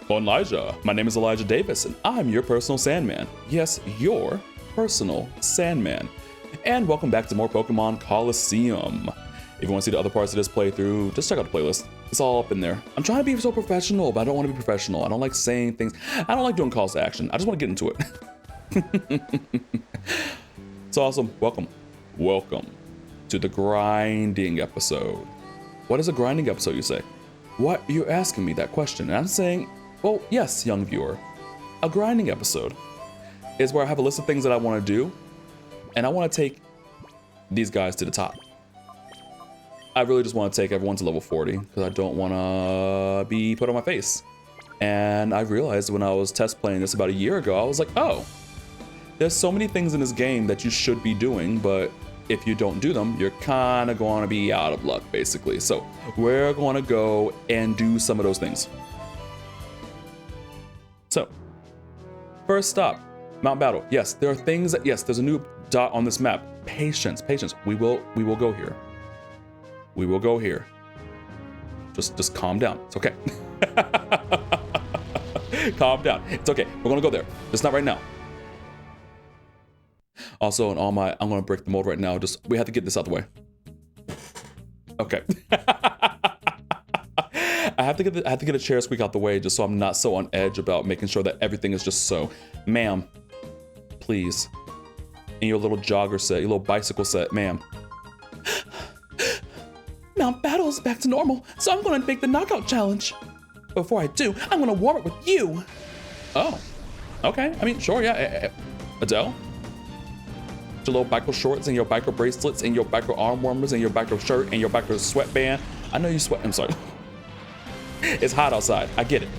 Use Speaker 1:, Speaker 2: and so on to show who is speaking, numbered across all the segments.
Speaker 1: Elijah. My name is Elijah Davis, and I'm your personal Sandman. Yes, your personal Sandman. And welcome back to more Pokemon Colosseum. If you want to see the other parts of this playthrough, just check out the playlist. It's all up in there. I'm trying to be so professional, but I don't want to be professional. I don't like saying things. I don't like doing calls to action. I just want to get into it. It's awesome. Welcome to the grinding episode. What is a grinding episode, you say? What? You're asking me that question, and I'm saying, well, yes, young viewer. A grinding episode is where I have a list of things that I want to do, and I want to take these guys to the top. I really just want to take everyone to level 40 because I don't want to be put on my face. And I realized when I was test playing this about a year ago, I was like, oh, there's so many things in this game that you should be doing, but if you don't do them, you're kind of going to be out of luck, basically. So we're going to go and do some of those things. So, first stop, Mount Battle. Yes, there are things that, yes, there's a new dot on this map. Patience. We will go here. We will go here. Just calm down. It's okay. Calm down. It's okay. We're gonna go there. Just not right now. Also, in all my, I'm gonna break the mold right now. We have to get this out the way. Okay. I have to get a chair squeak out the way just so I'm not so on edge about making sure that everything is just so. Ma'am, please. In your little jogger set, your little bicycle set, ma'am. Mount Battle's back to normal, so I'm gonna make the knockout challenge. Before I do, I'm gonna warm up with you. Oh, okay. I mean, sure, yeah. Adele? Your little biker shorts and your biker bracelets and your biker arm warmers and your biker shirt and your biker sweatband. I know you sweat. I'm sorry. It's hot outside. I get it.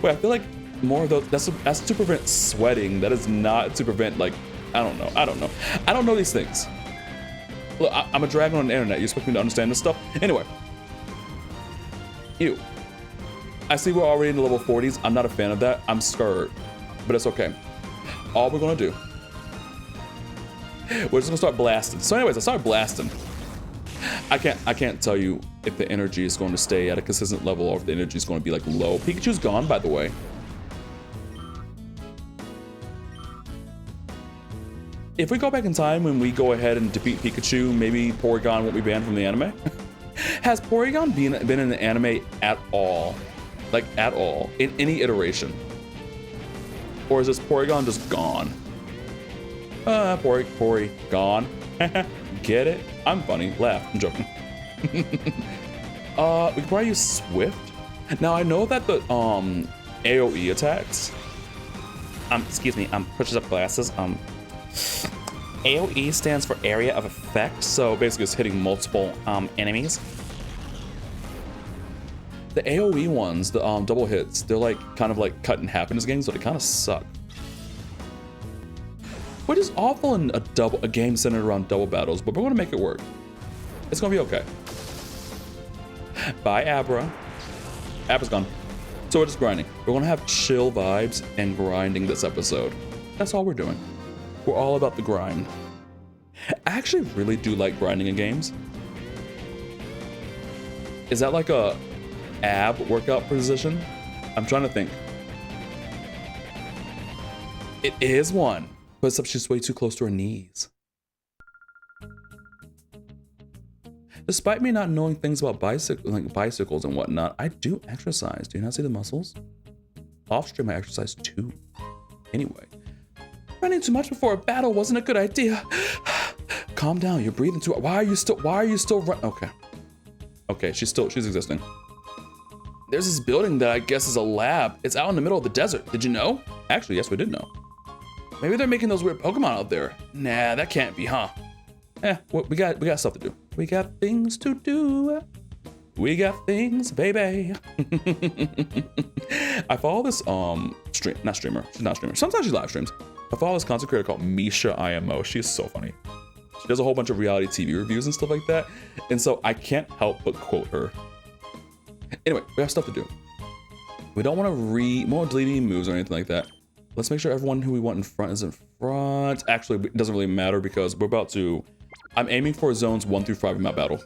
Speaker 1: Wait, I feel like more of those. That's to prevent sweating. That is not to prevent, like, I don't know. I don't know these things. Look, I'm a dragon on the internet. You expect me to understand this stuff? Anyway. Ew. I see we're already in the level 40s. I'm not a fan of that. I'm scared. But it's okay. All we're gonna do. We're just gonna start blasting. So anyways, I started blasting. I can't tell you if the energy is going to stay at a consistent level or if the energy is going to be like low. Pikachu's gone, by the way. If we go back in time when we go ahead and defeat Pikachu, maybe Porygon won't be banned from the anime. Has Porygon been in the anime at all? Like, at all? In any iteration? Or is this Porygon just gone? Pory, gone. Get it? I'm funny. Laugh. I'm joking. We can probably use Swift. Now, I know that the AoE attacks... excuse me, purchase up glasses. AoE stands for area of effect, so basically it's hitting multiple enemies. The AoE ones, the double hits, they're like kind of like cut in half in this game, so they kind of suck. Which is awful in a game centered around double battles, but we're gonna make it work. It's gonna be okay. Bye, Abra. Abra's gone. So we're just grinding. We're gonna have chill vibes and grinding this episode. That's all we're doing. We're all about the grind. I actually really do like grinding in games. Is that like a ab workout position? I'm trying to think. It is one, but it's just way too close to her knees. Despite me not knowing things about bicycles and whatnot, I do exercise. Do you not see the muscles? Off stream, I exercise too. Anyway. Running too much before a battle wasn't a good idea. Calm down, you're breathing too. Why are you still running? Okay, she's existing. There's this building that I guess is a lab. It's out in the middle of the desert. Did you know? Actually, yes, we did know. Maybe they're making those weird Pokemon out there. Nah, that can't be, huh? We got stuff to do. We got things to do. We got things, baby. I follow this not streamer. She's not a streamer. Sometimes she live streams. I follow this content creator called Misha IMO. She is so funny. She does a whole bunch of reality TV reviews and stuff like that. And so I can't help but quote her. Anyway, we have stuff to do. We don't want to more deleting moves or anything like that. Let's make sure everyone who we want in front is in front. Actually, it doesn't really matter because we're about to... I'm aiming for zones 1 through 5 in my battle.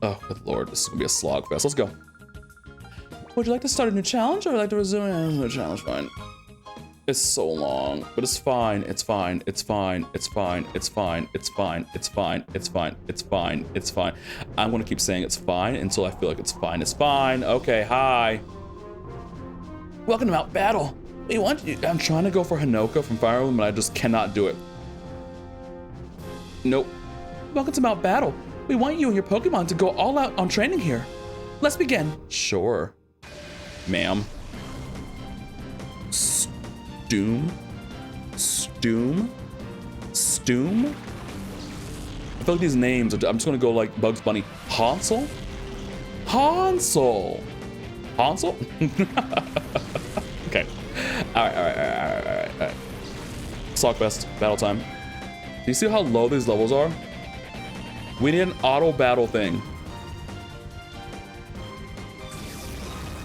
Speaker 1: Oh, good lord, this is gonna be a slogfest. Let's go. Would you like to start a new challenge or would you like to resume a challenge? Fine. It's so long, but it's fine. It's fine. It's fine. It's fine. It's fine. It's fine. It's fine. It's fine. It's fine. It's fine. I'm gonna keep saying it's fine until I feel like it's fine. It's fine. Okay, hi. Welcome to Mount Battle. We want you. I'm trying to go for Hinoka from Fire Emblem, but I just cannot do it. Nope. Welcome to Mount Battle. We want you and your Pokemon to go all out on training here. Let's begin. Sure, ma'am. Stoom? Stoom? Stoom? I feel like these names are, I'm just gonna go like Bugs Bunny. Hansel? Hansel! Hansel? Okay. Alright. Slogfest, battle time. Do you see how low these levels are? We need an auto battle thing.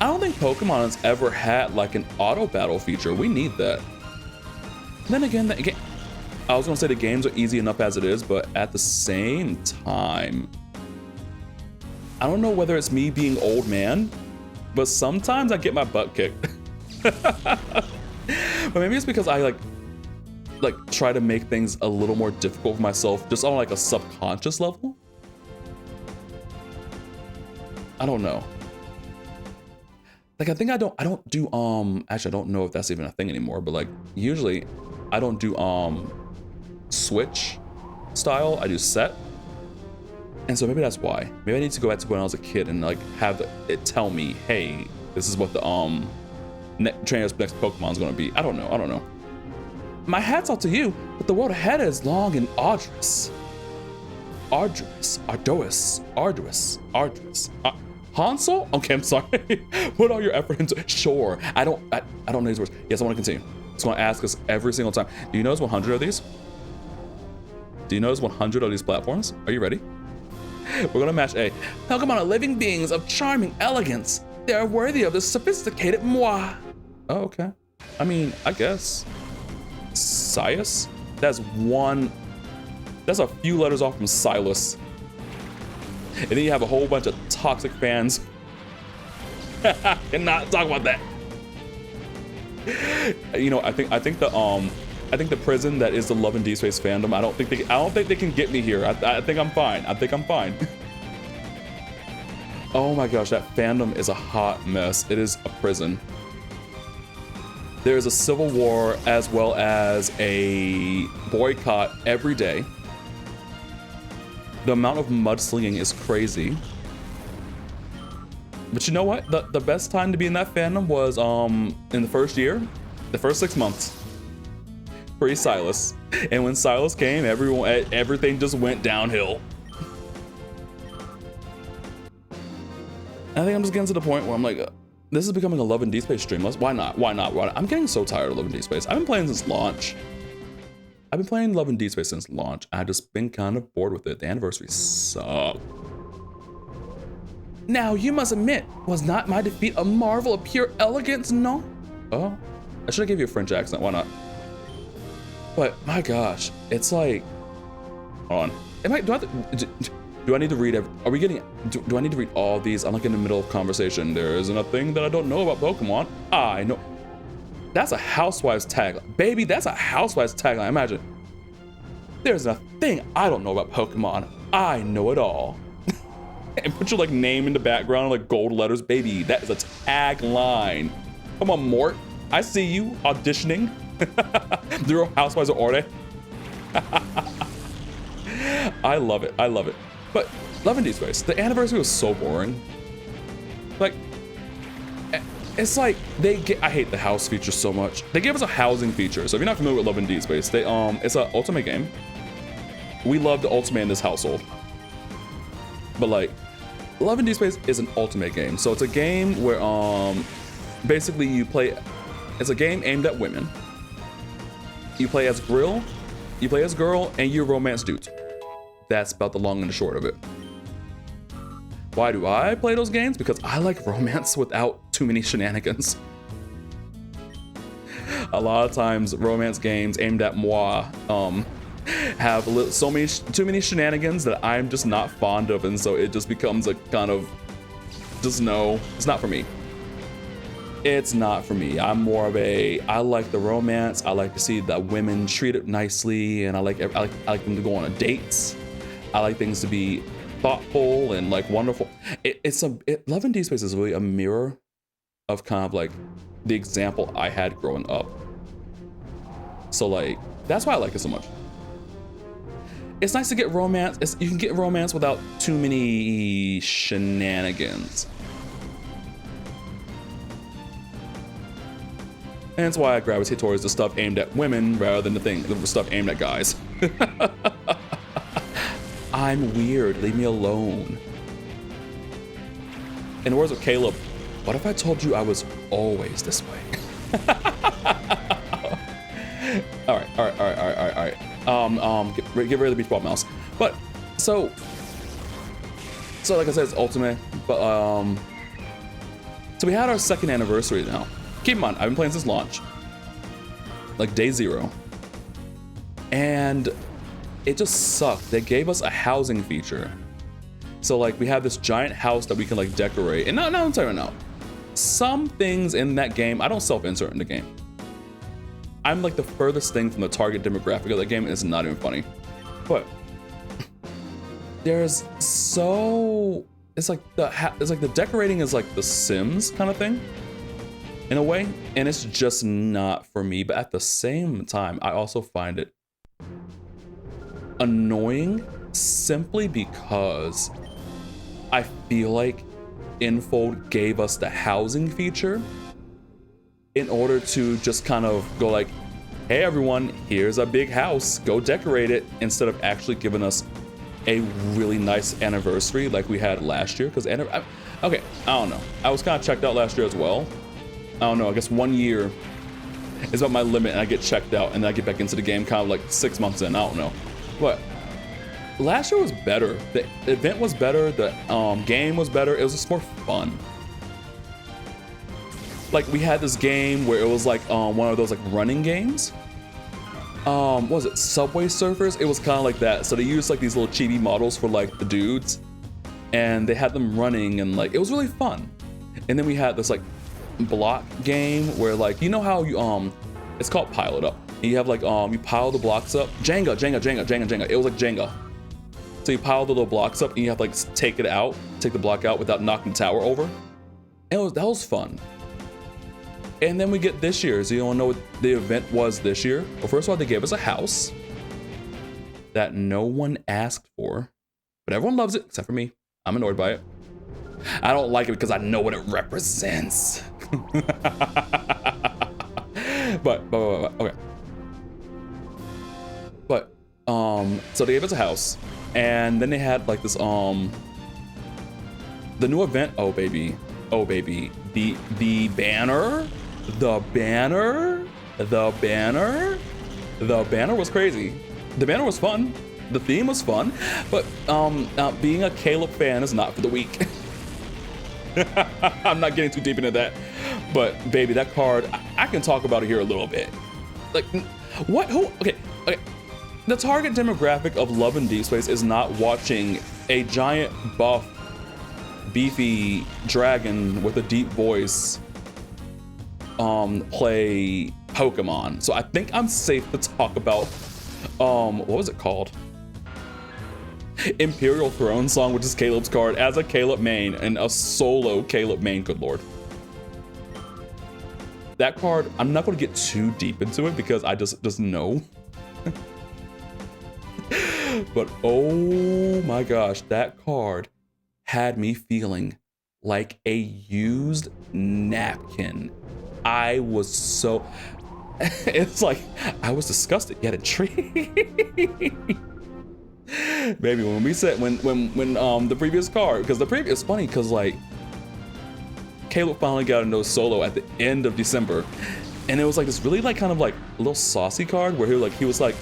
Speaker 1: I don't think Pokemon has ever had like an auto battle feature. We need that. Then again, I was gonna say the games are easy enough as it is, but at the same time, I don't know whether it's me being old man, but sometimes I get my butt kicked. But maybe it's because I like try to make things a little more difficult for myself, just on like a subconscious level. I don't know. Like I think I don't do actually I don't know if that's even a thing anymore, but like usually I don't do switch style, I do set. And so maybe that's why. Maybe I need to go back to when I was a kid and like have it tell me, hey, this is what the trainer's next Pokemon is gonna be. I don't know. My hat's off to you, but the road ahead is long and arduous. Arduous. Hansel? Okay, I'm sorry. Put all your effort into it. Sure. I don't know these words. Yes, I want to continue. It's going to ask us every single time. Do you notice 100 of these? Do you notice 100 of these platforms? Are you ready? We're going to match A. Pokemon are living beings of charming elegance. They are worthy of the sophisticated moi. Oh, okay. I mean, I guess. Sias? That's a few letters off from Silas. And then you have a whole bunch of toxic fans. Cannot talk about that. You know, I think the prison that is the Love and D-Space fandom, I don't think they can get me here. I think I'm fine. Oh my gosh, that fandom is a hot mess. It is a prison. There is a civil war as well as a boycott every day. The amount of mudslinging is crazy. But you know what? The best time to be in that fandom was in the first year, the first 6 months. Pre-Silas. And when Silas came, everything just went downhill. I think I'm just getting to the point where I'm like, this is becoming a Love and D-Space stream. Why not? I'm getting so tired of Love and D-Space. I've been playing since launch. I've been playing Love and D-Space since launch. I've just been kind of bored with it. The anniversary sucked. Now, you must admit, was not my defeat a marvel of pure elegance, no? Oh, I should have gave you a French accent, why not? But, my gosh, it's like, hold on. Do I need to read do I need to read all these? I'm like in the middle of conversation. There isn't a thing that I don't know about Pokemon. I know. That's a Housewives tagline. Baby, that's a Housewives tagline. Imagine. There's a thing I don't know about Pokemon. I know it all. And put your like name in the background, like gold letters. Baby, that is a tagline. Come on, Mort. I see you auditioning. The Real Housewives of Orde. I love it. But Love and D-Space, the anniversary was so boring. Like, it's like I hate the house feature so much. They gave us a housing feature. So if you're not familiar with Love and D-Space, it's an ultimate game. We love the ultimate in this household. But like, Love and D-Space is an ultimate game. So it's a game where basically it's a game aimed at women. You play as girl, and you romance dudes. That's about the long and the short of it. Why do I play those games? Because I like romance without too many shenanigans. A lot of times romance games aimed at moi have too many shenanigans that I'm just not fond of, and so it just becomes a kind of just no, it's not for me. It's not for me. I'm more of I like the romance. I like to see the women treated nicely, and I like them to go on dates. I like things to be thoughtful and like wonderful. Love in Deep Space is really a mirror of kind of like the example I had growing up. So like that's why I like it so much. It's nice to get romance. You can get romance without too many shenanigans. And that's why I gravitate towards the stuff aimed at women rather than the stuff aimed at guys. I'm weird, leave me alone. In the words of Caleb, what if I told you I was always this way? All right. Get rid of the beach ball mouse. But so like I said, it's ultimate. But so we had our second anniversary now. Keep in mind, I've been playing since launch, like day 0, and it just sucked. They gave us a housing feature. So like we have this giant house that we can like decorate. And no, I'm telling you right now, some things in that game, I don't self-insert in the game. I'm like the furthest thing from the target demographic of that game, and it's not even funny. But it's like the decorating is like the Sims kind of thing in a way, and it's just not for me. But at the same time, I also find it annoying simply because I feel like Infold gave us the housing feature in order to just kind of go like, hey everyone, here's a big house, go decorate it, instead of actually giving us a really nice anniversary like we had last year. Because okay, I don't know, I was kind of checked out last year as well. I don't know, I guess 1 year is about my limit, and I get checked out and then I get back into the game kind of like 6 months in. I don't know, but last year was better. The event was better, the game was better. It was just more fun. Like we had this game where it was like one of those like running games. What was it, Subway Surfers? It was kind of like that. So they used like these little chibi models for like the dudes, and they had them running, and like it was really fun. And then we had this like block game where like, you know how you it's called Pile It Up, and you have like you pile the blocks up. Jenga. It was like Jenga. So you pile the little blocks up, and you have to like take the block out without knocking the tower over. And that was fun. And then we get this year. So you don't know what the event was this year. Well, first of all, they gave us a house that no one asked for, but everyone loves it except for me. I'm annoyed by it. I don't like it because I know what it represents. but okay. But so they gave us a house, and then they had like this the new event. Oh baby, the banner was crazy. The banner was fun. The theme was fun, but being a Caleb fan is not for the weak. I'm not getting too deep into that, but baby, that card, I can talk about it here a little bit. Like, what? Who? Okay. The target demographic of Love in Deep Space is not watching a giant buff, beefy dragon with a deep voice play Pokemon. So I think I'm safe to talk about what was it called? Imperial Throne Song, which is Caleb's card, as a Caleb main, and a solo Caleb main, good lord. That card, I'm not going to get too deep into it because I just know. But oh my gosh, that card had me feeling like a used napkin. I was so, it's like, I was disgusted yet intrigued. Baby, when we said, when the previous card, because it's funny because like, Caleb finally got a no solo at the end of December, and it was like this really like kind of like a little saucy card where he was like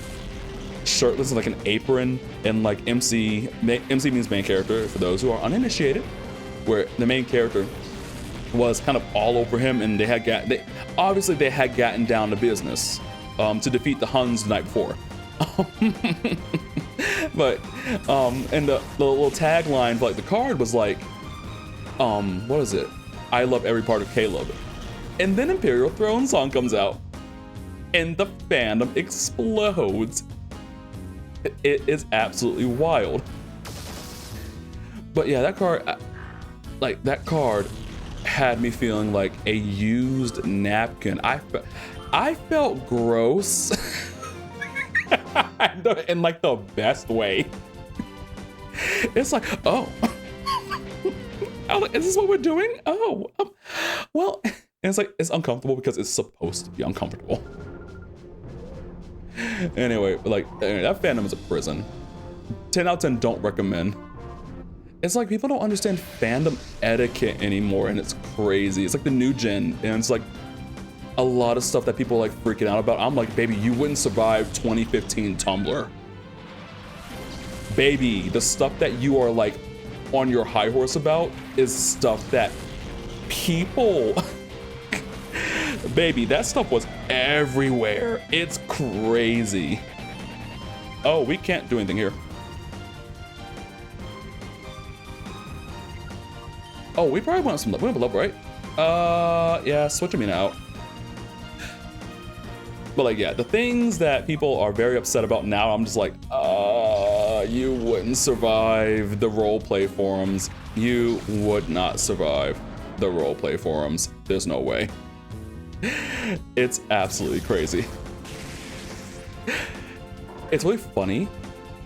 Speaker 1: shirtless and like an apron, and like MC means main character for those who are uninitiated, where the main character was kind of all over him, and they had gotten down to business to defeat the Huns the night before. But and the little tagline for like the card was like, what is it? I love every part of Caleb. And then Imperial Throne Song comes out, and the fandom explodes. It is absolutely wild. But yeah, that card, like that card, had me feeling like a used napkin. I felt gross. In like the best way. It's like, oh, is this what we're doing? Oh, well, and it's like, it's uncomfortable because it's supposed to be uncomfortable. Anyway, like, that fandom is a prison. 10 out of 10 don't recommend. It's like people don't understand fandom etiquette anymore, and it's crazy. It's like the new gen, and it's like a lot of stuff that people are like freaking out about. I'm like, baby, you wouldn't survive 2015 Tumblr. Baby, the stuff that you are like on your high horse about is stuff that people, baby, that stuff was everywhere. It's crazy. Oh, we can't do anything here. Oh, we probably want some love. We have love, right? Yeah, switch me now. But like, yeah, the things that people are very upset about now, I'm just like, you wouldn't survive the roleplay forums. You would not survive the roleplay forums. There's no way. It's absolutely crazy. It's really funny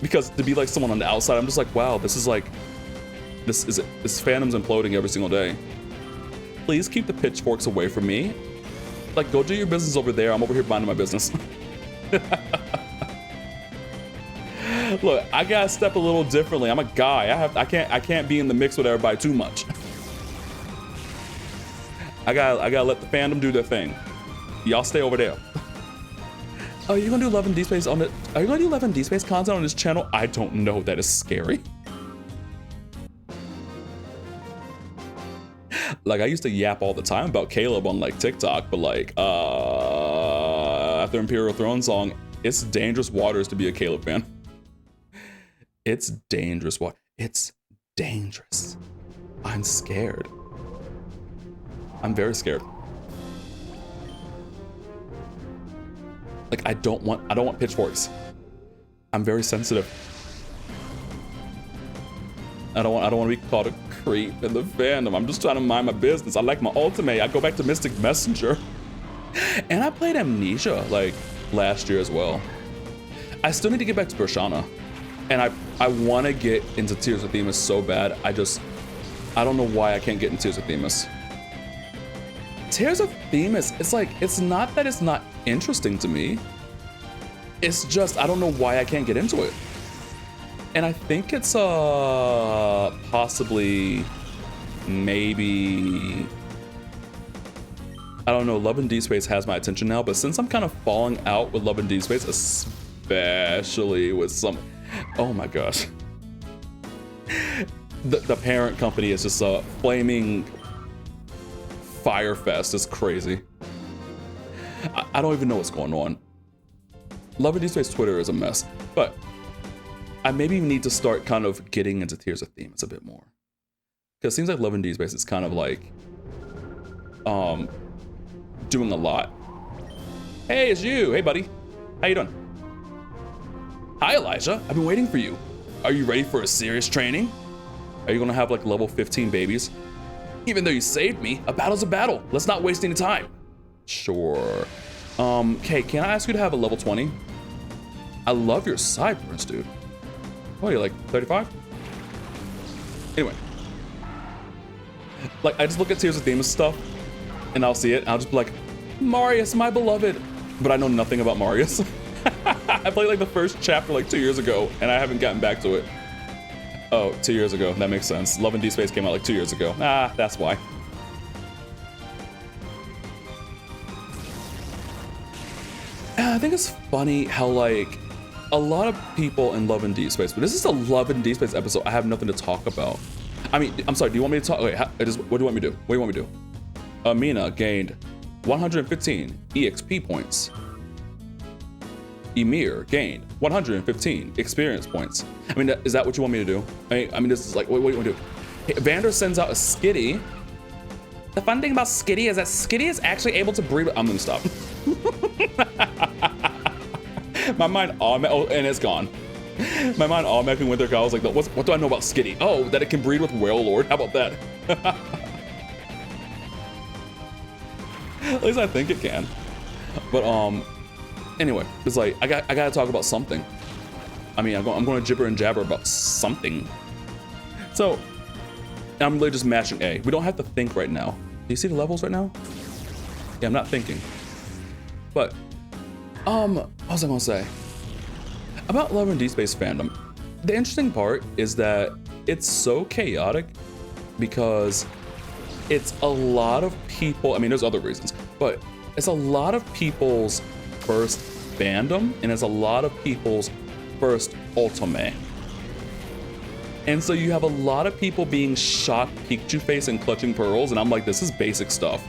Speaker 1: because to be like someone on the outside, I'm just like, wow, this is like, this fandom's imploding every single day. Please keep the pitchforks away from me. Like, go do your business over there. I'm over here minding my business. Look, I gotta step a little differently. I'm a guy. I can't be in the mix with everybody too much. I gotta let the fandom do their thing. Y'all stay over there. Oh, you're gonna do Love and D Space on it? Are you gonna do Love and D Space content on this channel? I don't know. That is scary. Like, I used to yap all the time about Caleb on like TikTok, but like after Imperial Throne Song, it's dangerous waters to be a Caleb fan. It's dangerous. It's dangerous. I'm scared. I'm very scared. Like, I don't want pitchforks. I'm very sensitive. I don't want to be called a creep in the fandom. I'm just trying to mind my business. I like my ultimate. I go back to Mystic Messenger. And I played Amnesia like last year as well. I still need to get back to Bershana. And I want to get into Tears of Themis so bad. I don't know why I can't get into Tears of Themis. Tears of Themis, it's like, it's not that it's not interesting to me. It's just, I don't know why I can't get into it. And I think it's possibly, maybe, I don't know, Love and D Space has my attention now, but since I'm kind of falling out with Love and D Space, especially with some, oh my gosh. The parent company is just a flaming fire fest. It's crazy. I don't even know what's going on. Love and D Space Twitter is a mess, but I maybe need to start kind of getting into Tears of Themis a bit more. Because it seems like Love and D Space is kind of like doing a lot. Hey, it's you. Hey, buddy. How you doing? Hi, Elijah. I've been waiting for you. Are you ready for a serious training? Are you gonna have like level 15 babies? Even though you saved me, a battle's a battle. Let's not waste any time. Sure. Okay, can I ask you to have a level 20? I love your sideburns, dude. What are you, like 35? Anyway. Like, I just look at Tears of Themis stuff, and I'll see it, and I'll just be like, Marius, my beloved. But I know nothing about Marius. I played like the first chapter like 2 years ago, and I haven't gotten back to it. Oh, 2 years ago, that makes sense. Love and D Space came out like 2 years ago. Ah, that's why. I think it's funny how like a lot of people in Love and D Space, but this is a Love and D Space episode. I have nothing to talk about. I mean, I'm sorry, do you want me to talk? Wait, what do you want me to do? What do you want me to do? Amina gained 115 EXP points. Emir gained 115 experience points. I mean, is that what you want me to do? I mean, this is like, what do you want to do? Hey, Vander sends out a Skitty. The fun thing about Skitty is that Skitty is actually able to breed. I'm gonna stop. My mind and it's gone. My mind automatically went there. I was like, what do I know about Skitty? Oh, that it can breed with Whale Lord. How about that? At least I think it can. But anyway, it's like I gotta talk about something. I mean, I'm going to jibber and jabber about something. So I'm really just mashing A. We don't have to think right now. Do you see the levels right now? Yeah, I'm not thinking. But what was I gonna say about Love and Deep Space fandom? The interesting part is that it's so chaotic because it's a lot of people. I mean, there's other reasons, but it's a lot of people's first fandom, and it's a lot of people's first ultimate. And so you have a lot of people being shocked Pikachu face and clutching pearls, and I'm like, this is basic stuff.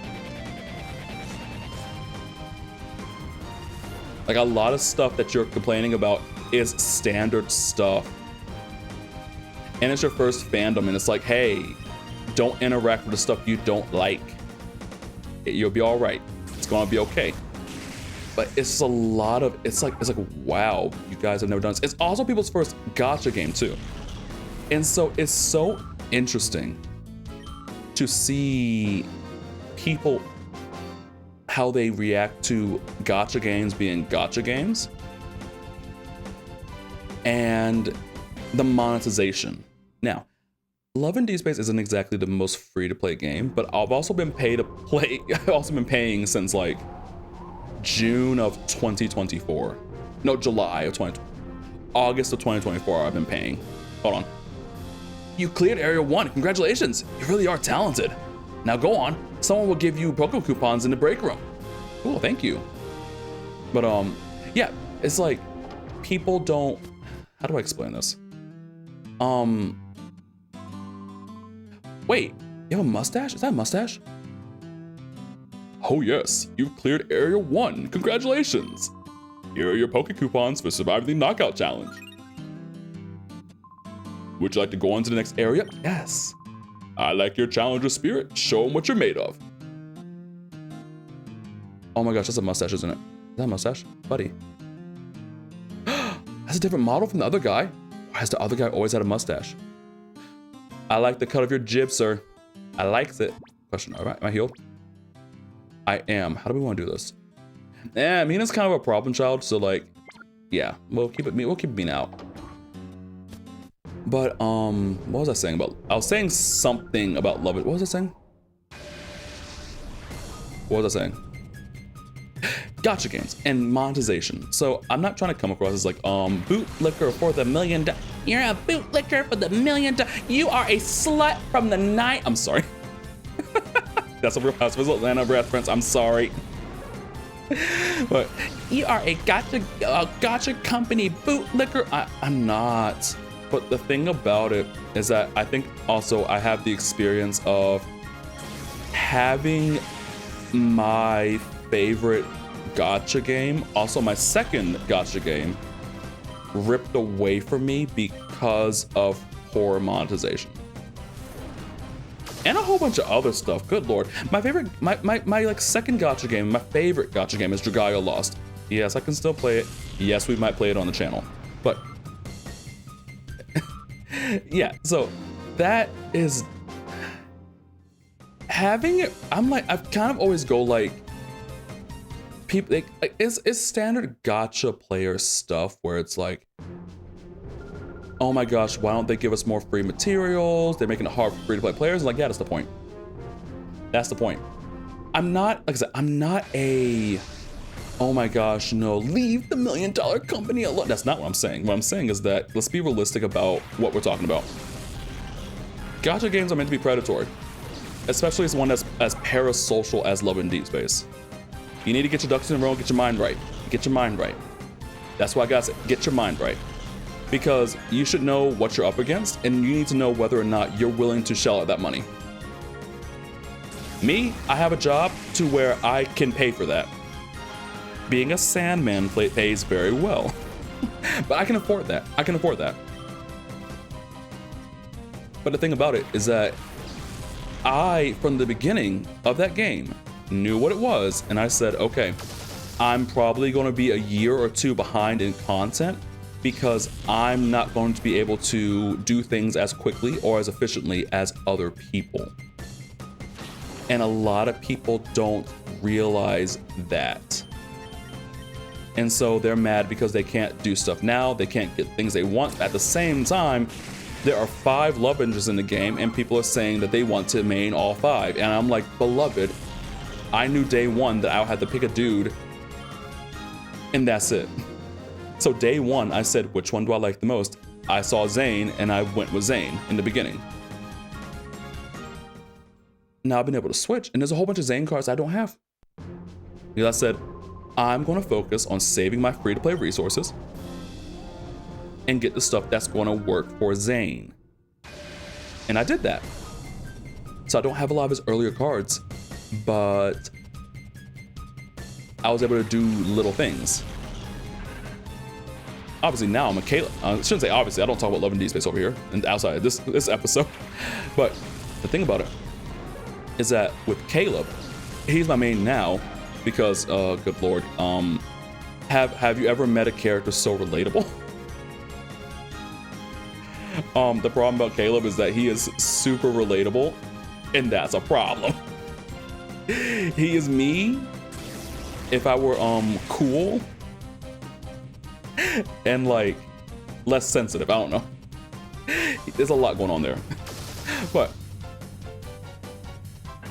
Speaker 1: Like, a lot of stuff that you're complaining about is standard stuff. And it's your first fandom, and it's like, hey, don't interact with the stuff you don't like. You'll be all right. It's gonna be okay. But it's a lot of, it's like, wow, you guys have never done this. It's also people's first gacha game too. And so it's so interesting to see people, how they react to gacha games being gacha games and the monetization. Now, Love and Deep Space isn't exactly the most free to play game, but I've also been paid to play. I've also been paying since like June of 2024. No, July of 2020. August of 2024, I've been paying. Hold on. You cleared Area 1. Congratulations. You really are talented. Now go on. Someone will give you Poké coupons in the break room. Cool, thank you. But yeah, it's like people don't. How do I explain this? Wait, you have a mustache? Is that a mustache? Oh yes, you've cleared Area 1. Congratulations. Here are your Poké coupons for surviving the knockout challenge. Would you like to go on to the next area? Yes. I like your challenger spirit. Show them what you're made of. Oh my gosh, that's a mustache, isn't it? Is that a mustache? Buddy. That's a different model from the other guy. Why has the other guy always had a mustache? I like the cut of your jib, sir. I likes it. Question, all right, am I healed? I am. How do we want to do this? Mina's kind of a problem child, so like, yeah, we'll keep it Mina out. But what was I saying about? I was saying something about love. What was I saying? What was I saying? Gacha games and monetization. So I'm not trying to come across as like bootlicker for the $1 million. You're a bootlicker for the $1 million. You are a slut from the night. I'm sorry. That's a Real Housewives of Atlanta reference. I'm sorry. But you are a gacha company bootlicker. I'm not. But the thing about it is that I think also I have the experience of having my favorite gacha game, also my second gacha game, ripped away from me because of poor monetization. And a whole bunch of other stuff, good lord. My favorite, my like second gacha game, my favorite gacha game is Dragalia Lost. Yes, I can still play it. Yes, we might play it on the channel. But yeah, so that is having it. I'm like, I've kind of always go like, people, like, it's standard gacha player stuff where it's like, oh my gosh, why don't they give us more free materials? They're making it hard for free to play players. Like, yeah, that's the point. That's the point. I'm not, like I said, I'm not a, oh my gosh, no, leave the $1 million company alone. That's not what I'm saying. What I'm saying is that let's be realistic about what we're talking about. Gacha games are meant to be predatory, especially as one that's as parasocial as Love and Deep Space. You need to get your ducks in a row and get your mind right. Get your mind right. That's why I gotta say, get your mind right. Because you should know what you're up against, and you need to know whether or not you're willing to shell out that money. Me, I have a job to where I can pay for that. being a Sandman pays very well. But I can afford that. I can afford that. But the thing about it is that I, from the beginning of that game, knew what it was, and I said, okay, I'm probably going to be a year or two behind in content because I'm not going to be able to do things as quickly or as efficiently as other people. And a lot of people don't realize that. And so they're mad because they can't do stuff now, they can't get things they want. At the same time, there are 5 love interests in the game, and people are saying that they want to main all 5. And I'm like, beloved, I knew day one that I had to pick a dude, and that's it. So day one, I said, which one do I like the most? I saw Zane, and I went with Zane in the beginning. Now I've been able to switch, and there's a whole bunch of Zane cards I don't have. Because I said, I'm going to focus on saving my free-to-play resources and get the stuff that's going to work for Zane. And I did that. So I don't have a lot of his earlier cards, but I was able to do little things. Obviously now I'm a Caleb. I shouldn't say obviously, I don't talk about Love and Deep Space over here and outside of this episode. But the thing about it is that with Caleb, he's my main now because, good Lord, have you ever met a character so relatable? The problem about Caleb is that he is super relatable, and that's a problem. He is me if I were cool and like less sensitive. I don't know. There's a lot going on there. But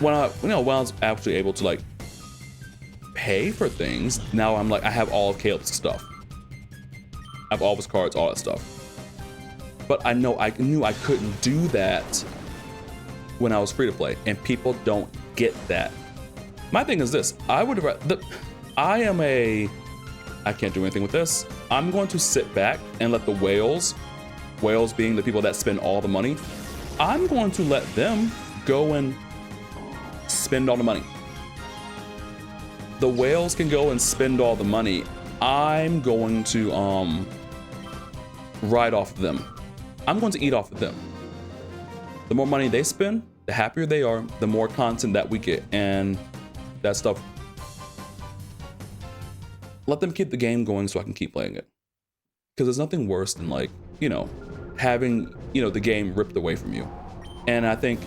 Speaker 1: when I was actually able to like pay for things, now I'm like, I have all of Caleb's stuff. I have all of his cards, all that stuff. But I knew I couldn't do that when I was free to play, and people don't get that. My thing is this: I can't do anything with this. I'm going to sit back and let the whales being the people that spend all the money, I'm going to let them go and spend all the money. The whales can go and spend all the money. I'm going to ride off of them. I'm going to eat off of them. The more money they spend, the happier they are, the more content that we get, and that stuff. Let them keep the game going so I can keep playing it. Because there's nothing worse than like, having, the game ripped away from you. And I think,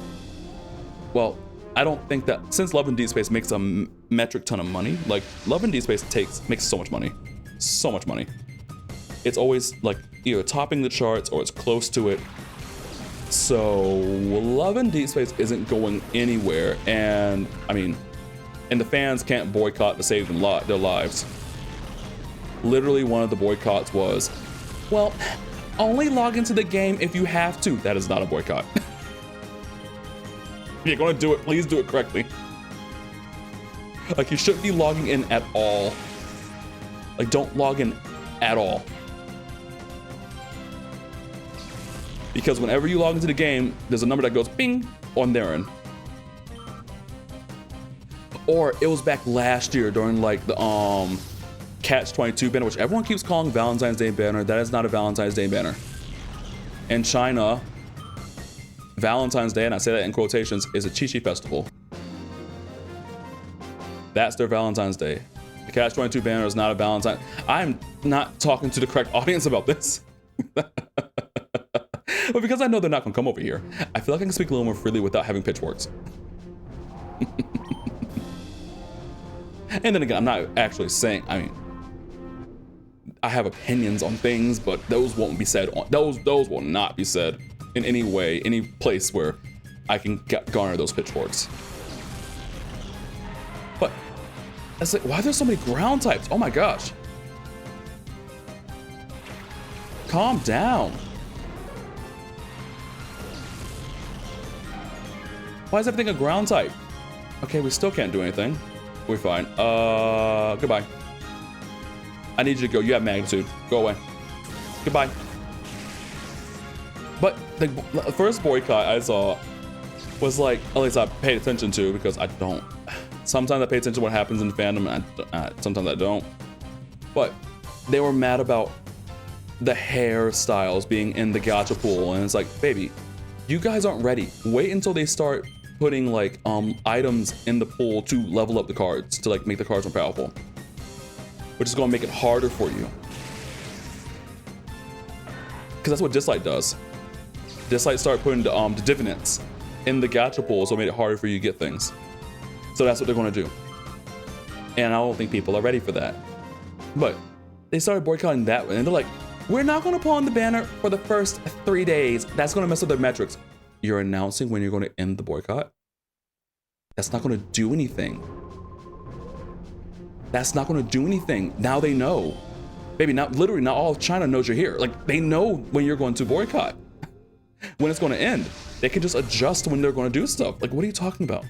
Speaker 1: well, I don't think that since Love and Deep Space makes a metric ton of money, like Love and Deep Space makes so much money. So much money. It's always like either topping the charts or it's close to it. So Love and Deep Space isn't going anywhere, and I mean, and the fans can't boycott to save them their lives. Literally, one of the boycotts was, well, only log into the game if you have to. That is not a boycott. If you're gonna do it, please do it correctly. Like, you shouldn't be logging in at all. Like, don't log in at all. Because whenever you log into the game, there's a number that goes ping on their end. Or it was back last year during like the Catch-22 banner, which everyone keeps calling Valentine's Day banner. That is not a Valentine's Day banner. In China, Valentine's Day, and I say that in quotations, is a Chi-Chi festival. That's their Valentine's Day. The Catch-22 banner is not a Valentine. I'm not talking to the correct audience about this. But because I know they're not gonna come over here, I feel like I can speak a little more freely without having pitchforks. And then again, I'm not actually saying, I mean, I have opinions on things, but those won't be said on, those will not be said in any way, any place where I can garner those pitchforks. But it's like, why are there so many ground types? Oh my gosh. Calm down. Why is everything a ground type? Okay, we still can't do anything. We're fine. Goodbye. I need you to go. You have magnitude. Go away. Goodbye. But the first boycott I saw was like, at least I paid attention to, because I don't Sometimes I pay attention to what happens in the fandom, and sometimes I don't. But they were mad about the hairstyles being in the gacha pool, and it's like, baby, you guys aren't ready. Wait until they start putting like items in the pool to level up the cards, to like make the cards more powerful, which is going to make it harder for you. Because that's what Dislike does. Dislike started putting the dividends in the gacha pool, so it made it harder for you to get things. So that's what they're going to do. And I don't think people are ready for that. But they started boycotting that, and they're like, we're not going to put on the banner for the first 3 days. That's going to mess up their metrics. You're announcing when you're going to end the boycott? That's not going to do anything. That's not going to do anything. Now they know. Baby, not literally, not all of China knows you're here. Like, they know when you're going to boycott, when it's going to end. They can just adjust when they're going to do stuff. Like, what are you talking about?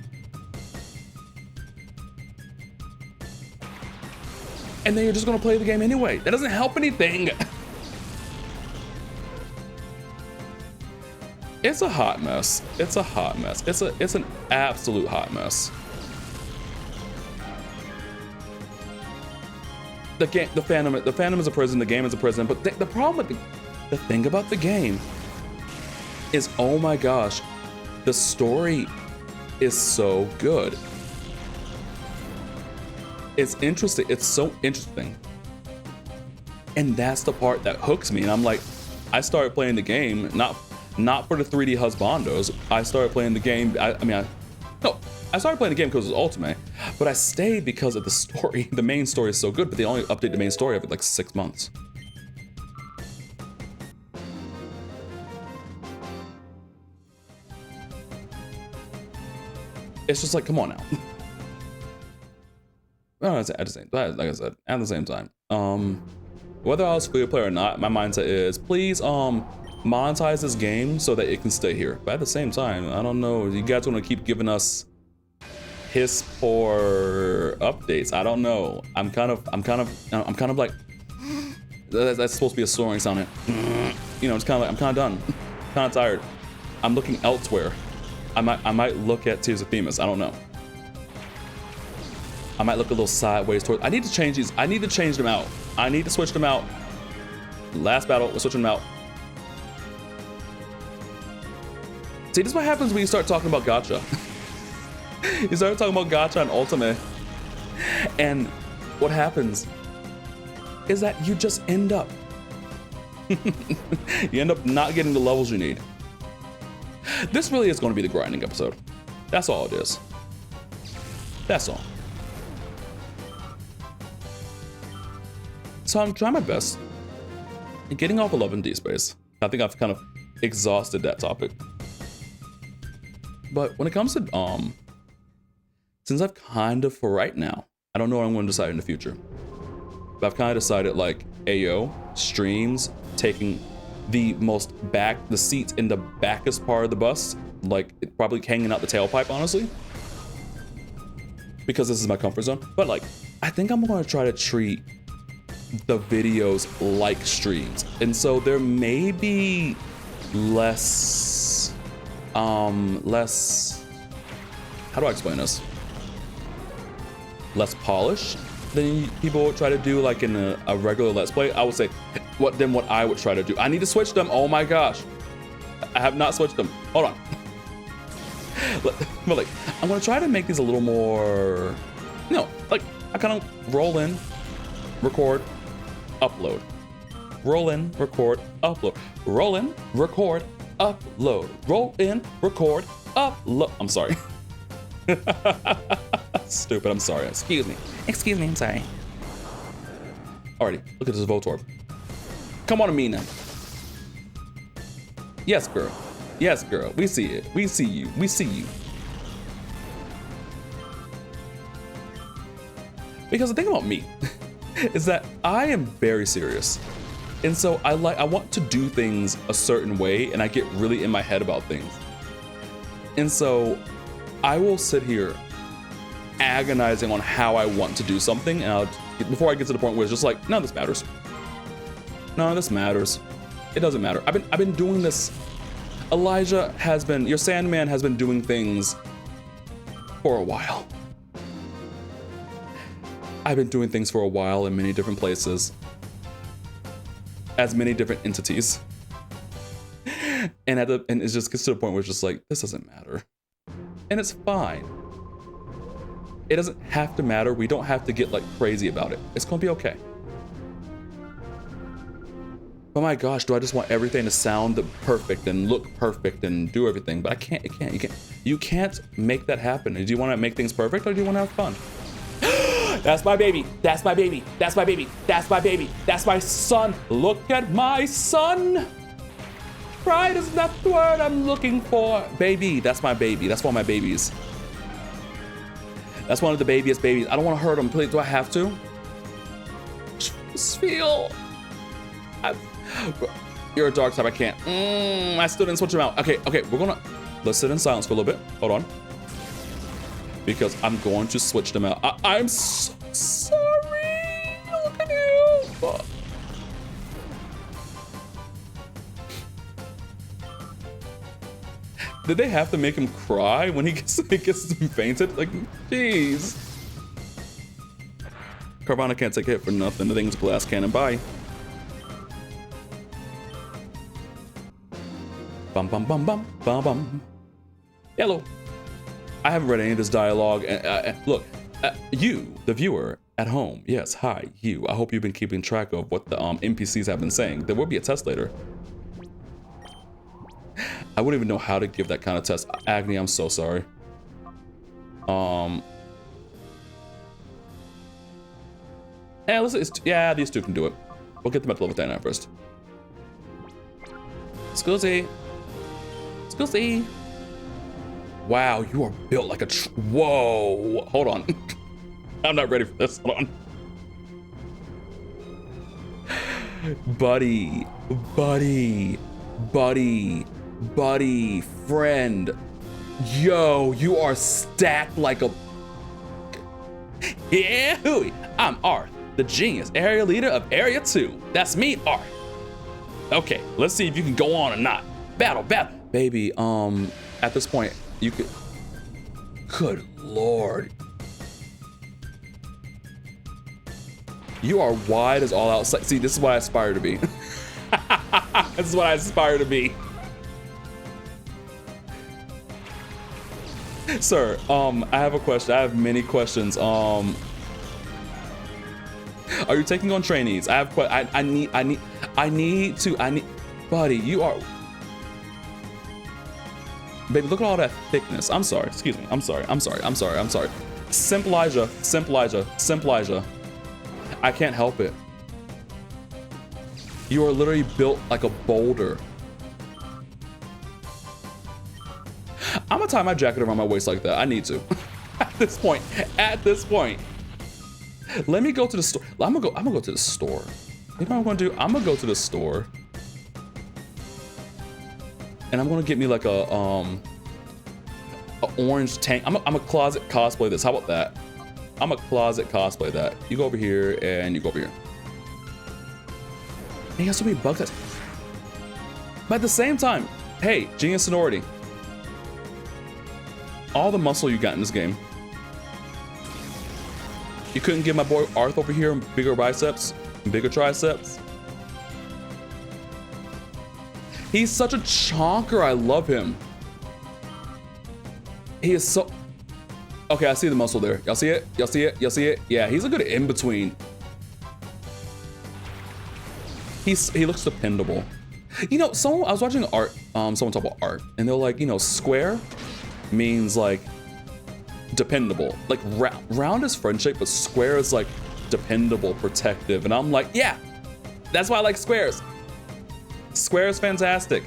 Speaker 1: And then you're just going to play the game anyway. That doesn't help anything. It's a hot mess. It's a hot mess. It's an absolute hot mess. The fandom is a prison. The game is a prison. But the problem with the thing about the game is, oh my gosh, the story is so good. It's interesting. It's so interesting. And that's the part that hooks me. And I'm like, I started playing the game, not for the 3D husbandos. I started playing the game. I started playing the game because it was Ultimate, but I stayed because of the story. The main story is so good, but they only update the main story every like 6 months. It's just like, come on now. At the same, like I said, at the same time, whether I was free to play or not, my mindset is please monetize this game so that it can stay here. But at the same time, I don't know. You guys want to keep giving us piss poor updates? I don't know. I'm kind of like that's supposed to be a soaring sound. You know, it's kind of like I'm kind of done, kind of tired. I'm looking elsewhere. I might look at Tears of Themis. I don't know. I might look a little sideways towards. I need to change these. I need to change them out. I need to switch them out. Last battle, we're switching them out. See, this is what happens when you start talking about gacha. You start talking about gacha and Ultimate, and what happens is that you just end up you end up not getting the levels you need. This really is going to be the grinding episode. That's all it is. That's all. So I'm trying my best in getting off 11D space. I think I've kind of exhausted that topic. But when it comes to since I've kind of, for right now, I don't know what I'm going to decide in the future, but I've kind of decided like, ayo, streams taking the seats in the backest part of the bus, like probably hanging out the tailpipe, honestly, because this is my comfort zone. But like, I think I'm going to try to treat the videos like streams, and so there may be less how do I explain this? Less polish than people would try to do like in a regular Let's Play. I would say what I would try to do. I need to switch them. Oh my gosh, I have not switched them. Hold on. But like, I'm gonna try to make these a little more, like I kind of roll in, record, upload, roll in, record, upload, roll in, record, upload, roll in, record, upload. I'm sorry. Stupid, I'm sorry. Excuse me, I'm sorry. Alrighty, look at this Veadotube. Come on to me now. Yes, girl. Yes, girl. We see it. We see you. We see you. Because the thing about me is that I am very serious. And so I want to do things a certain way, and I get really in my head about things. And so I will sit here agonizing on how I want to do something, and before I get to the point where it's just like, none of this matters. None of this matters. It doesn't matter. I've been doing this. Elijah has been, your Sandman has been doing things for a while. I've been doing things for a while in many different places, as many different entities. And it just gets to the point where it's just like, this doesn't matter. And it's fine. It doesn't have to matter. We don't have to get like crazy about it. It's gonna be okay. Oh my gosh, do I just want everything to sound perfect and look perfect and do everything? But I can't, you can't make that happen. Do you want to make things perfect or do you want to have fun? That's my baby, that's my baby, that's my baby, that's my baby, that's my son. Look at my son. Pride is not the word I'm looking for. Baby, that's my baby, that's one of my babies. That's one of the babiest babies. I don't want to hurt him, please, do I have to? Just feel. You're a dark type, I can't. I still didn't switch him out. Okay, let's sit in silence for a little bit. Hold on. Because I'm going to switch them out. I'm so sorry. Look at you. Did they have to make him cry when he gets fainted? Like, jeez. Carvana can't take a hit for nothing. The thing's glass cannon. Bye. Bum bum bum bum bum bum. Hello. I haven't read any of this dialogue. Look, you, the viewer at home. Yes, hi, you. I hope you've been keeping track of what the NPCs have been saying. There will be a test later. I wouldn't even know how to give that kind of test. Agni, I'm so sorry. Yeah, these two can do it. We'll get them at level 10 first. Scusi. Scusi. Wow, you are built like a whoa. Hold on. I'm not ready for this. Hold on. Buddy, friend. Yo, you are stacked like a... Yeah, hooey. I'm Arth, the genius area leader of Area 2. That's me, Arth. Okay, let's see if you can go on or not. Battle. Baby, at this point, you could... Good Lord. You are wide as all outside. See, this is what I aspire to be. This is what I aspire to be. Sir, I have a question. I have many questions. Are you taking on trainees? I have I need buddy, you are... Baby, look at all that thickness. I'm sorry, excuse me. I'm sorry. Simp Elijah. I can't help it. You are literally built like a boulder. I'm gonna tie my jacket around my waist like that. I need to. At this point. Let me go to the store. I'm gonna go to the store. You know what I'm gonna do? I'm gonna go to the store. And I'm gonna get me like a orange tank. I'm a closet cosplay this. How about that? I'm a closet cosplay that. You go over here and you go over here. And you got so many bugs. But at the same time, hey, genius sonority. All the muscle you got in this game. You couldn't give my boy Arth over here bigger biceps, bigger triceps. He's such a chonker. I love him. He is so... Okay, I see the muscle there. Y'all see it? Yeah, he's a good in-between. He looks dependable. You know, I was watching art, someone talk about art, and they're like, you know, square means like dependable. Like round is friend shape, but square is like dependable, protective. And I'm like, yeah, that's why I like squares. Square is fantastic.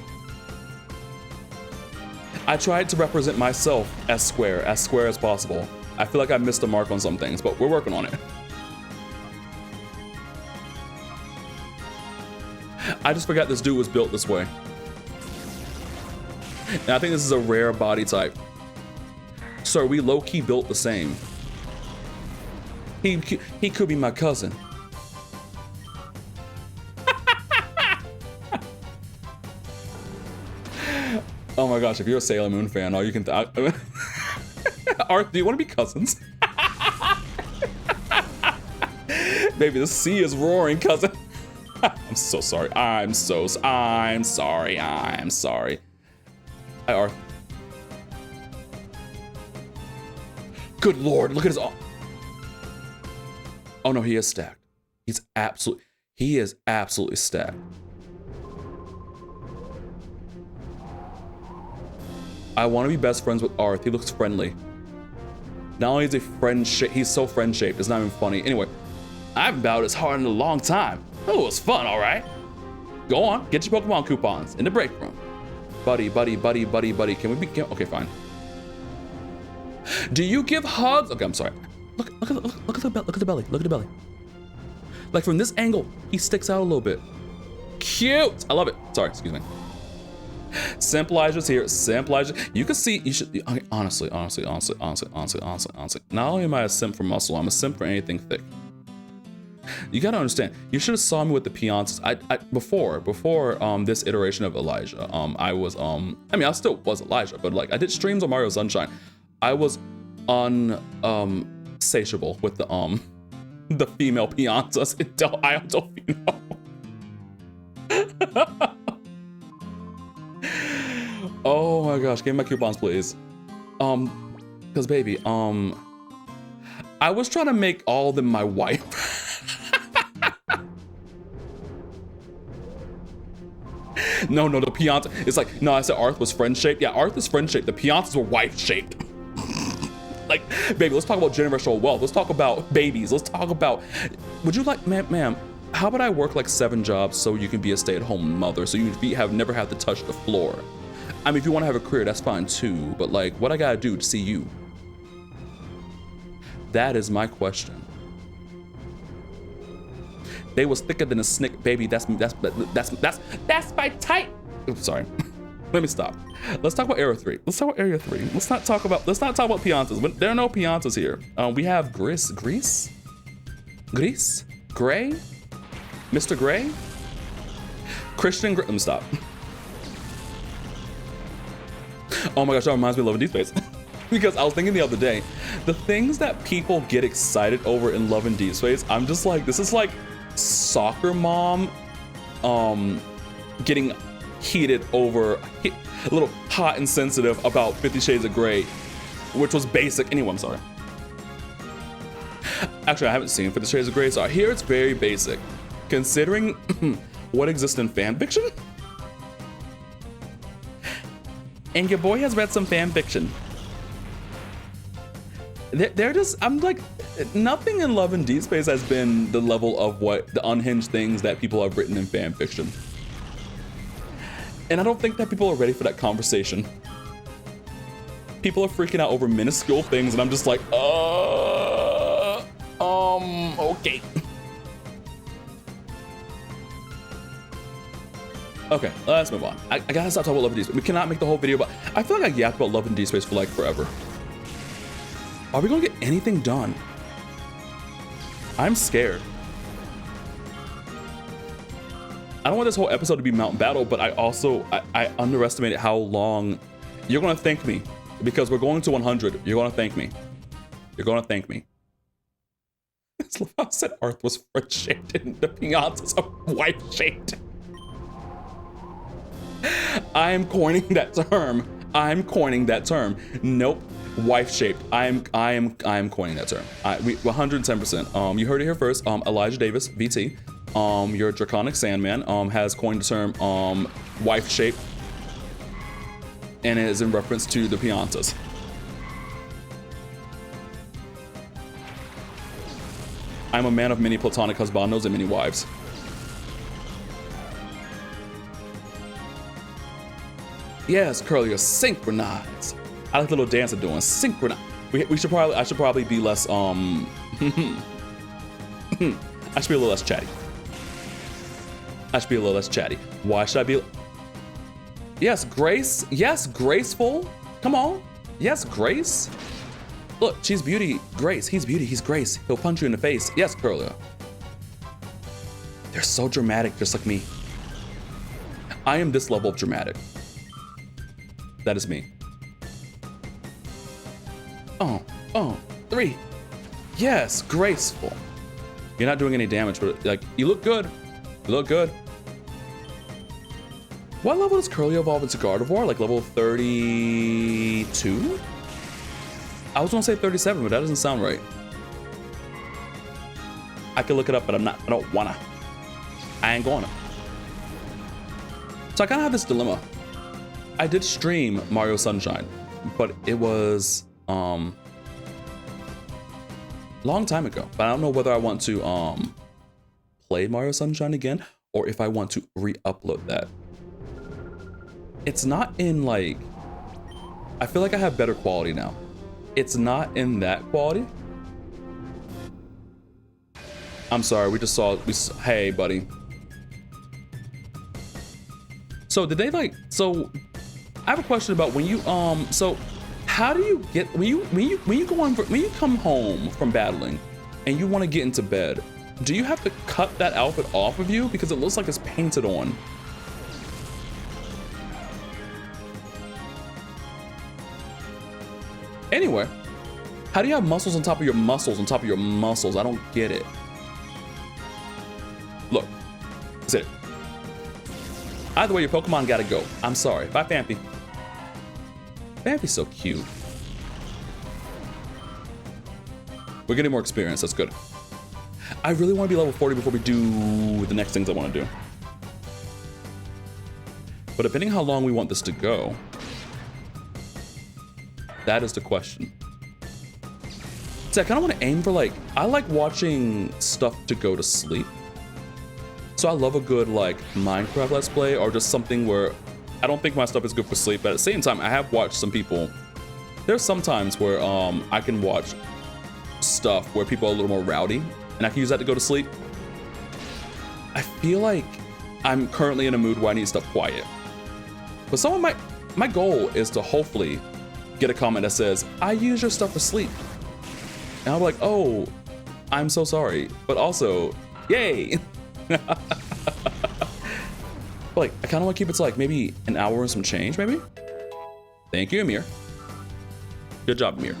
Speaker 1: I tried to represent myself as square as possible. I feel like I missed the mark on some things, but we're working on it. I just forgot this dude was built this way. And I think this is a rare body type. Sir, we low-key built the same. He could be my cousin. Oh my gosh, if you're a Sailor Moon fan, all you can... Arth, do you want to be cousins? baby, the sea is roaring, cousin. I'm so sorry. I'm sorry. Hi, Arth. Good Lord, look at his. Oh no, he is stacked. He is absolutely stacked. I want to be best friends with Arth. He looks friendly. Not only is he he's so friend-shaped, it's not even funny. Anyway, I haven't battled as hard in a long time. Oh, it was fun, all right. Go on, get your Pokemon coupons in the break room. Buddy. Can we be, okay, fine. Do you give hugs? Okay, I'm sorry. Look at the belly. Like from this angle, he sticks out a little bit. Cute, I love it. Sorry, excuse me. Simp Elijah's here. Simp Elijah. You can see, you should, honestly. Not only am I a simp for muscle, I'm a simp for anything thick. You gotta understand, you should have saw me with the Piantas. Before this iteration of Elijah, I was, I mean, I still was Elijah, but like I did streams on Mario Sunshine. I was unsatiable with the female Piantas until I don't know. Oh my gosh, give me my coupons, please. Cause baby, I was trying to make all of them my wife. No, the Pianta, it's like, no, I said Arth was friend-shaped. Yeah, Arth is friend-shaped. The Piantas were wife-shaped. Like, baby, let's talk about generational wealth. Let's talk about babies. Let's talk about, would you like, ma'am, how about I work like 7 jobs so you can be a stay-at-home mother, so you have never have to touch the floor? I mean, if you want to have a career, that's fine too, but like, what I gotta do to see you? That is my question. They was thicker than a snick, baby. That's my type. Oops, sorry. Let me stop. Let's talk about Area 3. Let's talk about Area 3. Let's not talk about Piantas. There are no Piantas here. We have Grease, Gray, Mr. Gray, Christian Gray. Let me stop. Oh my gosh, that reminds me of Love and Deep Space. Because I was thinking the other day, the things that people get excited over in Love and Deep Space, I'm just like, this is like soccer mom getting heated over, a little hot and sensitive about 50 Shades of Grey, which was basic. Anyway, I'm sorry. Actually, I haven't seen 50 Shades of Grey, so here it's very basic. Considering what exists in fan fiction. And your boy has read some fan fiction. They're just, I'm like, nothing in Love and Deep Space has been the level of what the unhinged things that people have written in fan fiction. And I don't think that people are ready for that conversation. People are freaking out over minuscule things, and I'm just like, okay. Okay, let's move on. I gotta stop talking about Love and Deep Space. We cannot make the whole video, but I feel like I yapped about Love and Deep Space for like forever. Are we gonna get anything done? I'm scared. I don't want this whole episode to be Mountain Battle, but I underestimated how long. You're gonna thank me because we're going to 100. You're gonna thank me. You're gonna thank me. I said Arth was friend-shaped and the Piantas are wife-shaped. I am coining that term. Nope. Wife-shaped. I am coining that term. We 110%. You heard it here first. Elijah Davis, VT. Your Draconic Sandman has coined the term wife-shaped, and it is in reference to the Piantas. I'm a man of many platonic husbandos and many wives. Yes, Curly, you're synchronized. I like the little dance I'm doing. Synchronize. I should probably be less I should be a little less chatty. Why should I be? Yes, Grace. Yes, graceful. Come on. Yes, Grace. Look, she's beauty. Grace. He's beauty. He's Grace. He'll punch you in the face. Yes, Curly. They're so dramatic, just like me. I am this level of dramatic. That is me. Oh, 3. Yes, graceful. You're not doing any damage, but like, you look good. You look good. What level does Curly evolve into Gardevoir? Like level 32? I was gonna say 37, but that doesn't sound right. I could look it up, but I don't wanna. I ain't gonna. So I kind of have this dilemma. I did stream Mario Sunshine, but it was long time ago. But I don't know whether I want to play Mario Sunshine again or if I want to re-upload that. It's not in like, I feel like I have better quality now. It's not in that quality. I'm sorry, we hey buddy. So did they like, so I have a question about when you, so how do you get, when you come home from battling and you want to get into bed, do you have to cut that outfit off of you? Because it looks like it's painted on. Anyway, how do you have muscles on top of your muscles on top of your muscles? I don't get it. Look, that's it. Either way, your Pokemon gotta go. I'm sorry. Bye, Fampy. Fampy's so cute. We're getting more experience. That's good. I really want to be level 40 before we do the next things I want to do. But depending how long we want this to go, that is the question. See, I kind of want to aim for like, I like watching stuff to go to sleep. So I love a good like Minecraft Let's Play or just something where I don't think my stuff is good for sleep, but at the same time, I have watched some people. There's some times where I can watch stuff where people are a little more rowdy and I can use that to go to sleep. I feel like I'm currently in a mood where I need stuff quiet. But some of my goal is to hopefully get a comment that says, I use your stuff for sleep. And I'm like, oh, I'm so sorry. But also, yay. But like, I kind of want to keep it to like maybe an hour and some change, maybe. Thank you, Amir. Good job, Amir.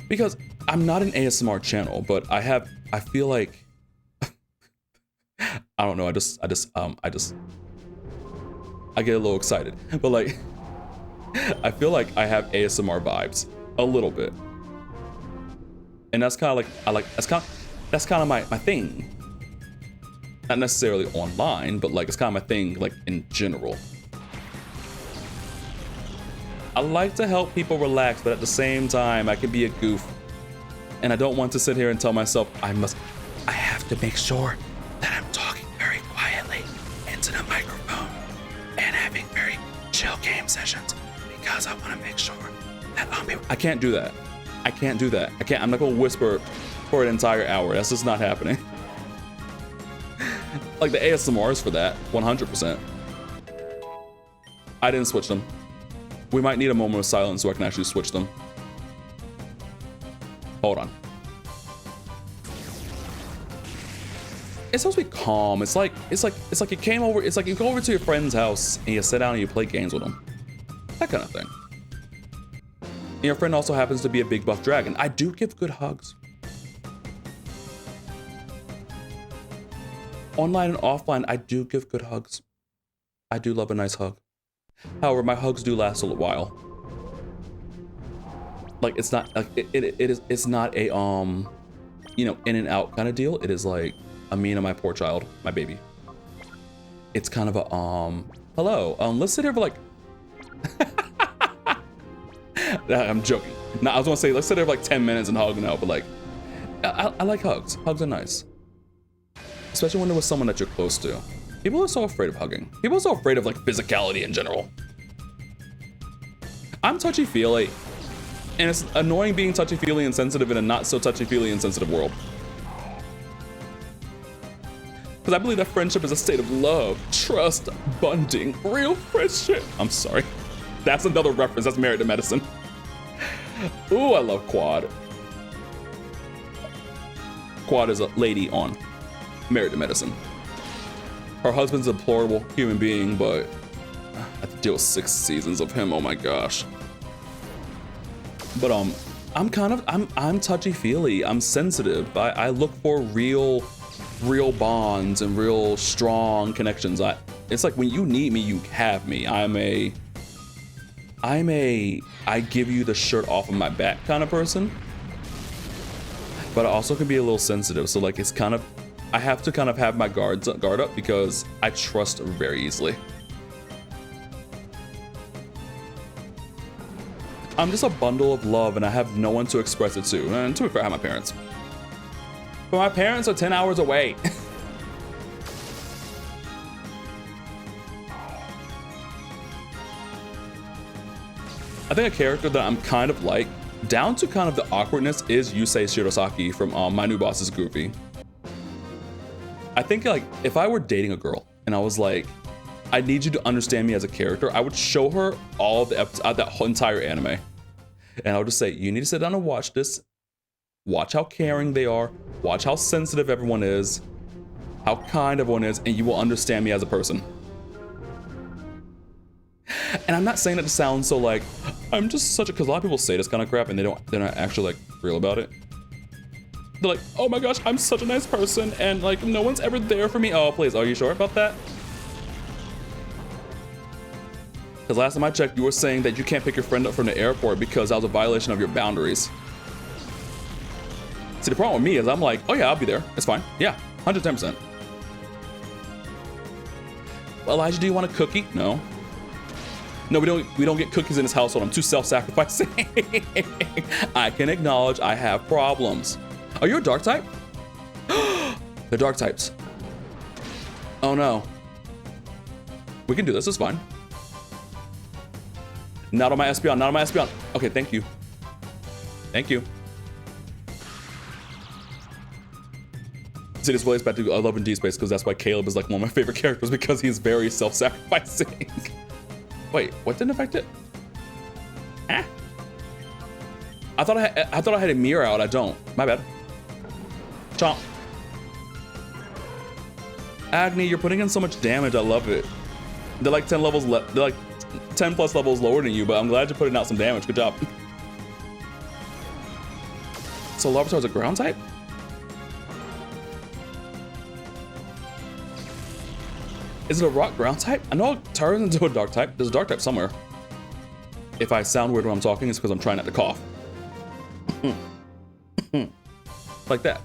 Speaker 1: Because I'm not an ASMR channel, but I feel like, I don't know. I get a little excited, but like, I feel like I have ASMR vibes a little bit. And that's kind of like, that's kind of my thing. Not necessarily online, but like, it's kind of my thing, like in general. I like to help people relax, but at the same time, I can be a goof. And I don't want to sit here and tell myself, I have to make sure that I'm talking very quietly into the microphone and having very chill game sessions because I want to make sure that I can't do that. I can't do that. I'm not gonna whisper for an entire hour. That's just not happening. Like the ASMRs for that, 100%. I didn't switch them. We might need a moment of silence so I can actually switch them. Hold on. It's supposed to be calm. It's like you came over. It's like you go over to your friend's house and you sit down and you play games with them. That kind of thing. And your friend also happens to be a big buff dragon. I do give good hugs. Online and offline, I do give good hugs. I do love a nice hug. However, my hugs do last a little while. Like it's not like it's not a you know, in and out kind of deal. It is like me and my poor child, my baby. It's kind of a hello. Let's sit here for like I'm joking. No, I was gonna say let's sit here for like 10 minutes and hug now, but like I like hugs. Hugs are nice. Especially when they're with someone that you're close to. People are so afraid of hugging. People are so afraid of like physicality in general. I'm touchy-feely, and it's annoying being touchy-feely and sensitive in a not so touchy-feely and sensitive world. Because I believe that friendship is a state of love, trust, bonding, real friendship. I'm sorry. That's another reference. That's Married to Medicine. Ooh, I love Quad. Quad is a lady on Married to Medicine. Her husband's a deplorable human being, but I have to deal with 6 seasons of him. Oh my gosh. But I'm touchy-feely. I'm sensitive. I look for real bonds and real strong connections. It's like when you need me, you have me. I give you the shirt off of my back kind of person. But I also can be a little sensitive. So like it's kind of, I have to kind of have my guard up because I trust very easily. I'm just a bundle of love and I have no one to express it to. And to be fair, I have my parents. But my parents are 10 hours away. I think a character that I'm kind of like, down to kind of the awkwardness, is Yusei Shirosaki from My New Boss is Goofy. I think like if I were dating a girl and I was like, I need you to understand me as a character, I would show her all the episodes, that whole entire anime. And I would just say, you need to sit down and watch this. Watch how caring they are. Watch how sensitive everyone is. How kind everyone is, and you will understand me as a person. And I'm not saying that to sound so like, I'm just such a, because a lot of people say this kind of crap and they're not actually like real about it. They're like, oh my gosh, I'm such a nice person and like no one's ever there for me. Oh, please, are you sure about that? Because last time I checked, you were saying that you can't pick your friend up from the airport because that was a violation of your boundaries. See, the problem with me is I'm like, oh yeah, I'll be there. It's fine. Yeah, 110%. Well, Elijah, do you want a cookie? No. No, we don't get cookies in this household. I'm too self-sacrificing. I can acknowledge I have problems. Are you a dark type? They're dark types. Oh no. We can do this, it's fine. Not on my Espeon, not on my Espeon. Okay, thank you. Thank you. See, this relates back to Love and D Space because that's why Caleb is like one of my favorite characters because he's very self-sacrificing. Wait, what didn't affect it? Ah. I thought I had a mirror out. I don't. My bad. Chomp. Agni, you're putting in so much damage. I love it. They're like 10 levels they're like 10 plus levels lower than you, but I'm glad you're putting out some damage. Good job. So Larvitar is a ground type? Is it a rock ground type? I know it turns into a dark type. There's a dark type somewhere. If I sound weird when I'm talking, it's because I'm trying not to cough. Like that.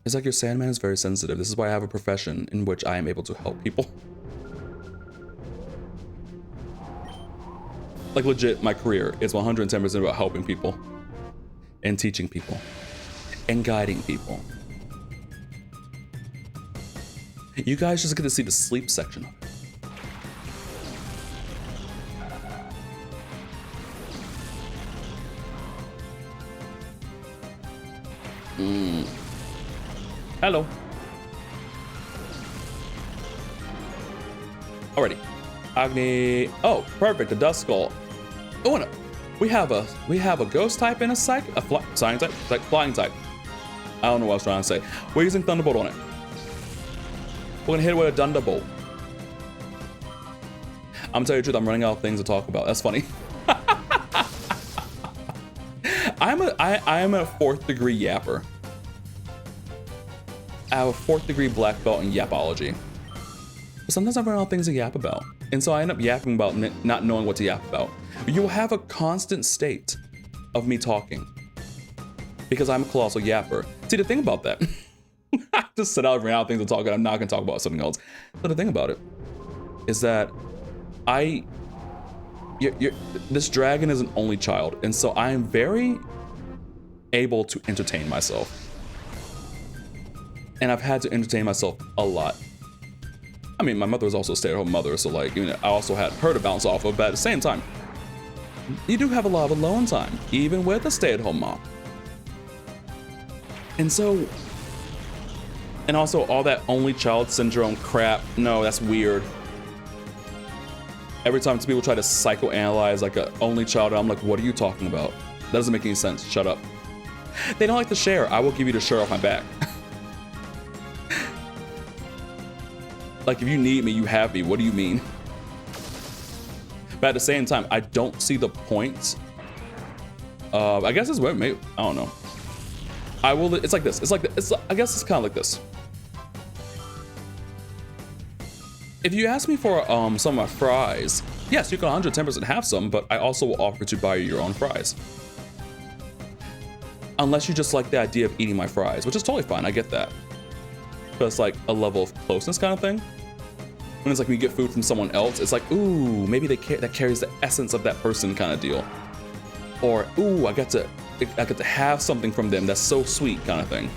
Speaker 1: It's like your Sandman is very sensitive. This is why I have a profession in which I am able to help people. Like legit, my career is 110% about helping people and teaching people and guiding people. You guys just get to see the sleep section of it. Hello. Alrighty. Agni. Oh, perfect. A dust skull. Oh, no. We have a ghost type and a flying type. Like flying type. I don't know what I was trying to say. We're using Thunderbolt on it. We're gonna hit it with a Thunderbolt. I'm gonna tell you the truth, I'm running out of things to talk about. That's funny. I am a 4th degree yapper. I have a 4th degree black belt in yapology. But sometimes I run out of things to yap about. And so I end up yapping about not knowing what to yap about. You'll have a constant state of me talking. Because I'm a colossal yapper. See, the thing about that, I just said I ran out of things to talk about. I'm not gonna talk about something else. But the thing about it is that this dragon is an only child. And so I am very able to entertain myself. And I've had to entertain myself a lot. I mean, my mother was also a stay-at-home mother, so like, you know, I also had her to bounce off of, but at the same time, you do have a lot of alone time, even with a stay-at-home mom. And so, and also all that only child syndrome crap, no, that's weird. Every time people try to psychoanalyze like an only child, I'm like, what are you talking about? That doesn't make any sense, shut up. They don't like to share, I will give you the shirt off my back. Like, if you need me, you have me. What do you mean? But at the same time, I don't see the point. I guess it's weird. Maybe, I don't know. I will. It's like this. I guess it's kind of like this. If you ask me for some of my fries, yes, you can 110% have some, but I also will offer to buy you your own fries. Unless you just like the idea of eating my fries, which is totally fine. I get that. But it's like a level of closeness kind of thing. When it's like when you get food from someone else, it's like, ooh, maybe that carries the essence of that person kind of deal. Or, ooh, I got to have something from them that's so sweet kind of thing.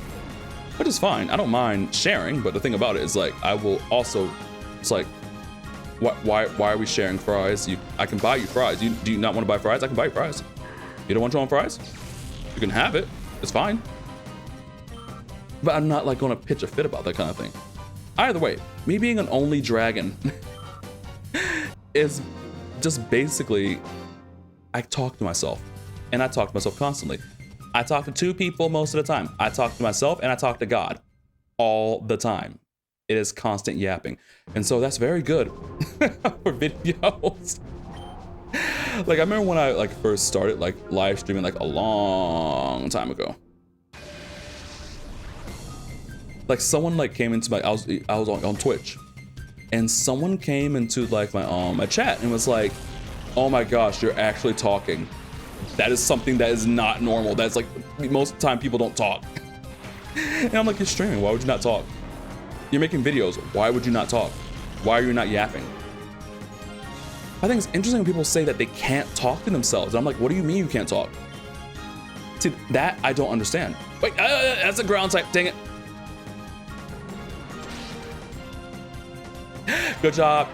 Speaker 1: Which is fine. I don't mind sharing, but the thing about it is like, I will also, it's like, why are we sharing fries? I can buy you fries. Do you not want to buy fries? I can buy you fries. You don't want your own fries? You can have it. It's fine. But I'm not like going to pitch a fit about that kind of thing. Either way, me being an only dragon is just basically, I talk to myself, and I talk to myself constantly. I talk to two people most of the time. I talk to myself and I talk to God all the time. It is constant yapping. And so that's very good for videos. Like I remember when I like first started like live streaming like a long time ago. Like someone like came into my, I was on Twitch, and someone came into like my chat and was like, "Oh my gosh, you're actually talking. That is something that is not normal. That's like most of the time people don't talk." And I'm like, "You're streaming. Why would you not talk? You're making videos. Why would you not talk? Why are you not yapping?" I think it's interesting when people say that they can't talk to themselves. And I'm like, what do you mean you can't talk? See, that I don't understand. Wait, that's a ground type. Dang it. Good job.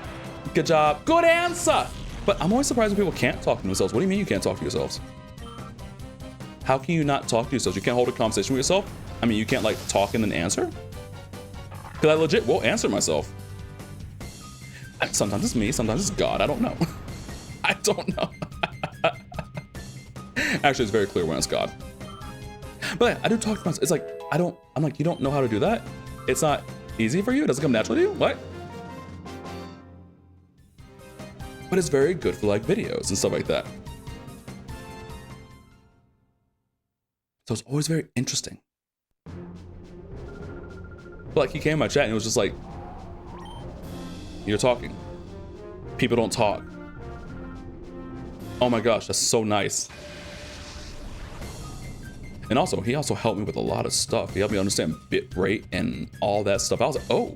Speaker 1: Good job. Good answer. But I'm always surprised when people can't talk to themselves. What do you mean you can't talk to yourselves? How can you not talk to yourselves? You can't hold a conversation with yourself? I mean, you can't like talk and then answer? Because I legit will answer myself. Sometimes it's me, sometimes it's God. I don't know. I don't know. Actually, it's very clear when it's God. But yeah, I do talk to myself. It's like, I'm like, you don't know how to do that? It's not easy for you? It doesn't come naturally to you? What? But it's very good for like videos and stuff like that. So it's always very interesting. But like he came in my chat and it was just like, "You're talking. People don't talk." Oh my gosh, that's so nice. And also, he also helped me with a lot of stuff. He helped me understand bit rate and all that stuff. I was like, oh,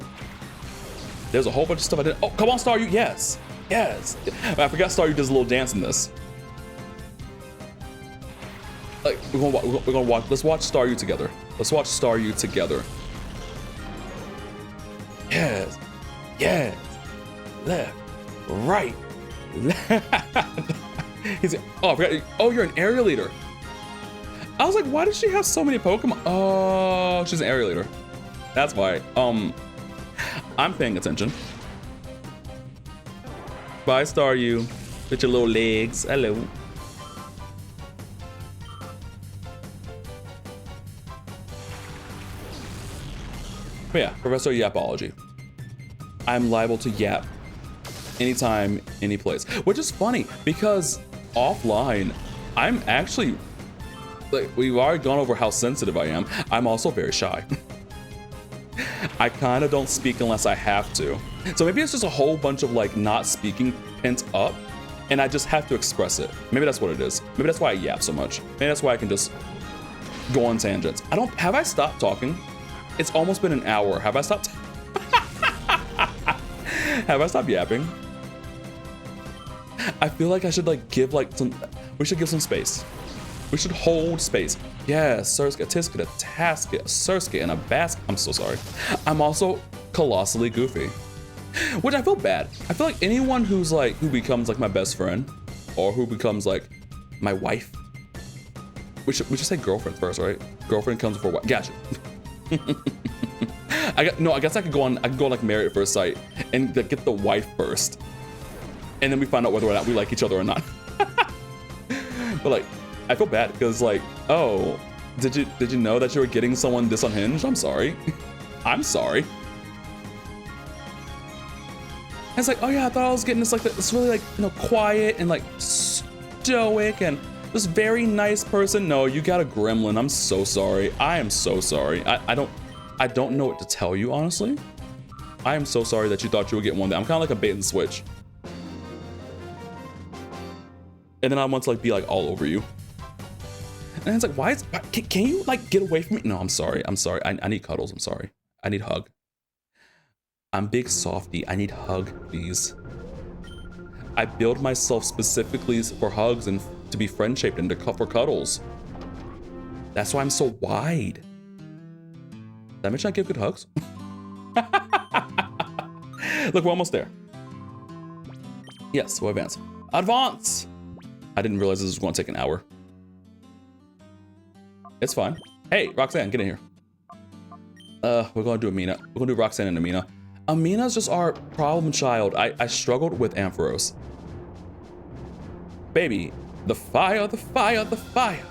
Speaker 1: there's a whole bunch of stuff I didn't. Oh, come on, Star, you, yes. Yes. I forgot Star, you does a little dance in this. Like, we're gonna watch, let's watch Star You together. Let's watch Star You together. Yes. Yes. Left. Right. He's, oh, I forgot. Oh, you're an area leader. I was like, why does she have so many Pokemon? Oh, she's an area leader. That's why. I'm paying attention. Bye, Star You. With your little legs. Hello. But yeah, Professor Yapology. I'm liable to yap anytime, any place. Which is funny because offline, I'm actually, like, we've already gone over how sensitive I am. I'm also very shy. I kind of don't speak unless I have to. So maybe it's just a whole bunch of like not speaking pent up and I just have to express it. Maybe that's what it is. Maybe that's why I yap so much. Maybe that's why I can just go on tangents. Have I stopped talking? It's almost been an hour. Have I stopped? Have I stopped yapping? I feel like I should like give like some, we should give some space. We should hold space. Yes, Surskit, Tisket, a Tasket, a Surskit, and a Basket. I'm so sorry. I'm also colossally goofy, which I feel bad. I feel like anyone who's like, who becomes like my best friend or who becomes like my wife, we should say girlfriend first, right? Girlfriend comes before wife. Gotcha. I guess I could go like married at first sight and like, get the wife first. And then we find out whether or not we like each other or not. But like, I feel bad because like, oh, did you know that you were getting someone this unhinged? I'm sorry. I'm sorry. it's like, oh yeah, I thought I was getting this like this really like, you know, quiet and like stoic and this very nice person. No, you got a gremlin. I'm so sorry. I am so sorry. I don't know what to tell you, honestly. I am so sorry that you thought you would get one day. I'm kind of like a bait and switch. And then I want to like be like all over you. And it's like, why is, can you like get away from me? No, I'm sorry. I'm sorry. I need cuddles. I'm sorry. I need hug. I'm big softy. I need hug, please. I build myself specifically for hugs and to be friend shaped and for cuddles. That's why I'm so wide. Did I mention I give good hugs? Look, we're almost there. Yes, we'll advance. Advance! I didn't realize this was going to take an hour. It's fine. Hey, Roxanne, get in here. We're going to do Amina. We're going to do Roxanne and Amina. Amina's just our problem child. I struggled with Ampharos. Baby, the fire, the fire, the fire.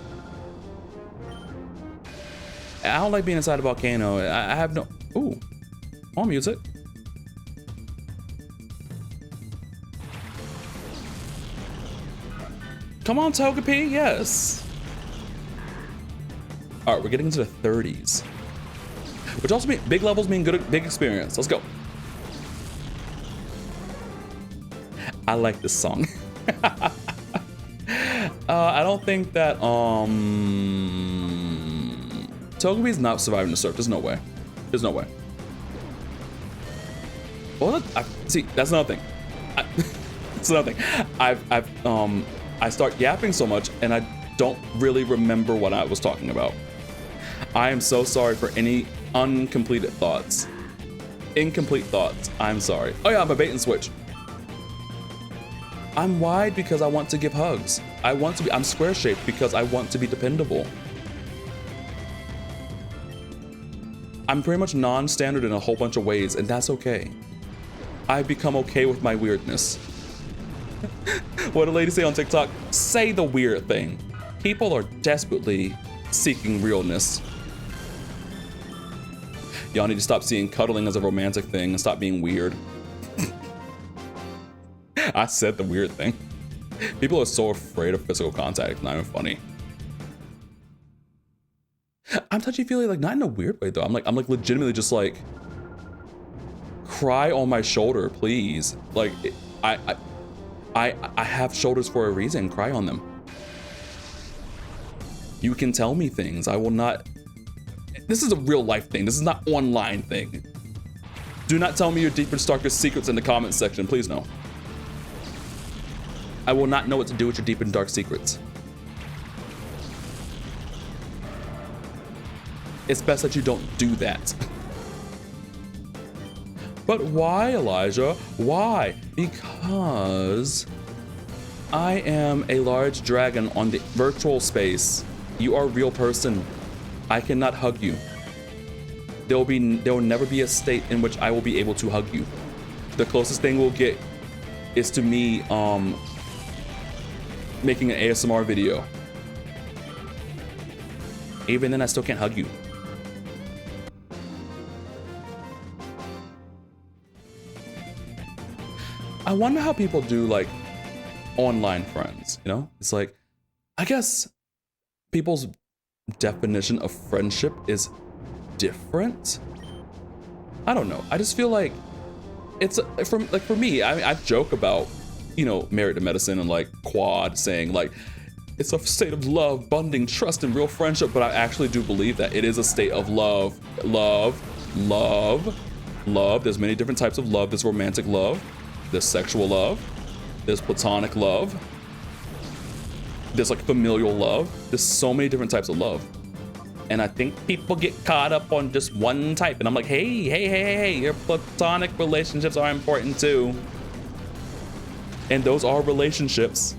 Speaker 1: I don't like being inside a volcano. I have no... Ooh. More music. Come on, Togepi, yes. All right, we're getting into the 30s. Which also means big levels mean big experience. Let's go. I like this song. I don't think that Togepi's not surviving the surf. There's no way. There's no way. Well, see, that's another thing. That's another thing. I start yapping so much and I don't really remember what I was talking about. I am so sorry for any uncompleted thoughts. Incomplete thoughts. I'm sorry. Oh yeah, I'm a bait and switch. I'm wide because I want to give hugs. I'm square shaped because I want to be dependable. I'm pretty much non-standard in a whole bunch of ways, and that's okay. I've become okay with my weirdness. What did a lady say on TikTok? Say the weird thing. People are desperately seeking realness. Y'all need to stop seeing cuddling as a romantic thing and stop being weird. I said the weird thing. People are so afraid of physical contact. It's not even funny. I'm touchy-feely, like not in a weird way though. I'm like legitimately just like, cry on my shoulder, please. Like I have shoulders for a reason. Cry on them. You can tell me things. I will not. This is a real life thing. This is not online thing. Do not tell me your deepest, darkest secrets in the comments section. Please no. I will not know what to do with your deep and dark secrets. It's best that you don't do that. But why, Elijah? Why? Because I am a large dragon on the virtual space. You are a real person. I cannot hug you. There will never be a state in which I will be able to hug you. The closest thing we'll get is to me making an ASMR video. Even then, I still can't hug you. I wonder how people do like online friends, you know? It's like, I guess people's definition of friendship is different. I don't know. I just feel like it's for me, I joke about, you know, Married to Medicine and like Quad saying like, it's a state of love, bonding, trust, and real friendship, but I actually do believe that it is a state of love. There's many different types of love. There's romantic love. There's sexual love, there's platonic love, there's like familial love. There's so many different types of love. And I think people get caught up on just one type. And I'm like, hey, your platonic relationships are important too. And those are relationships.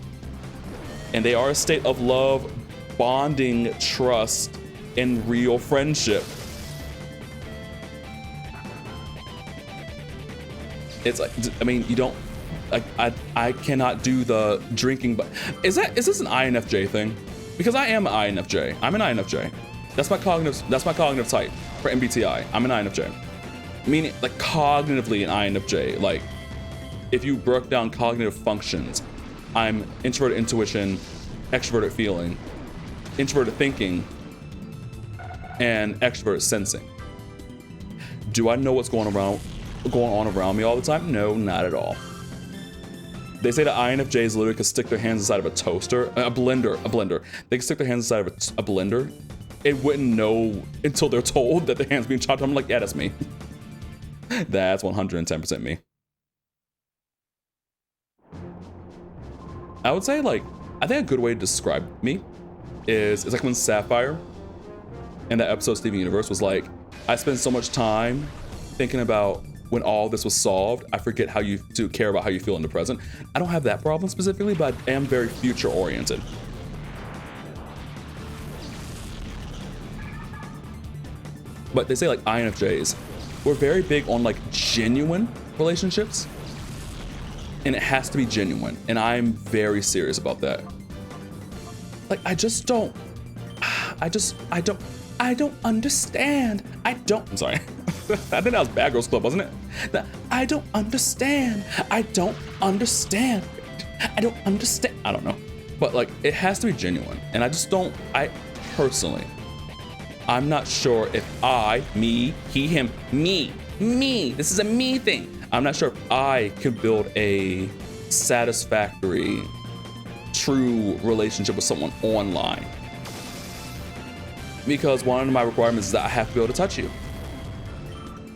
Speaker 1: And they are a state of love, bonding, trust, and real friendship. It's like, I mean, you don't, like, I cannot do the drinking, but is this an INFJ thing? Because I am an INFJ. I'm an INFJ. That's my cognitive type for MBTI. I'm an INFJ. Meaning like cognitively an INFJ. Like if you broke down cognitive functions, I'm introverted intuition, extroverted feeling, introverted thinking, and extroverted sensing. Do I know what's going on around me all the time? No, not at all. They say that INFJs literally could stick their hands inside of a toaster, a blender. They can stick their hands inside of a blender. It wouldn't know until they're told that their hand's being chopped. I'm like, yeah, that's me. That's 110% me. I would say, like, I think a good way to describe me is, it's like when Sapphire in that episode of Steven Universe was like, I spend so much time thinking about when all this was solved, I forget how you to care about how you feel in the present. I don't have that problem specifically, but I am very future oriented. But they say like INFJs, we're very big on like genuine relationships, and it has to be genuine. And I'm very serious about that. Like, I don't understand. I'm sorry. I think that was Bad Girls Club, wasn't it? I don't understand. I don't understand. I don't understand. I don't know. But like, it has to be genuine. And I personally, I'm not sure if me, he, him, me, this is a me thing. I'm not sure if I could build a satisfactory, true relationship with someone online. Because one of my requirements is that I have to be able to touch you.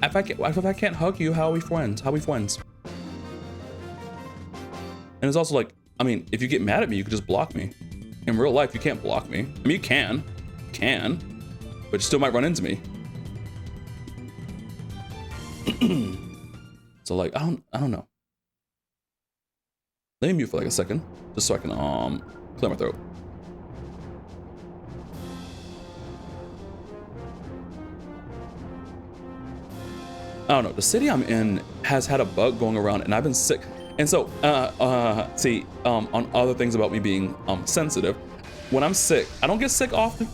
Speaker 1: If I can't hug you, how are we friends? How are we friends? And it's also like, I mean, if you get mad at me, you can just block me. In real life, you can't block me. I mean, you can, but you still might run into me. So like, I don't know. Let me mute for like a second, just so I can clear my throat. I don't know, the city I'm in has had a bug going around and I've been sick. And so, on other things about me being sensitive, when I'm sick, I don't get sick often,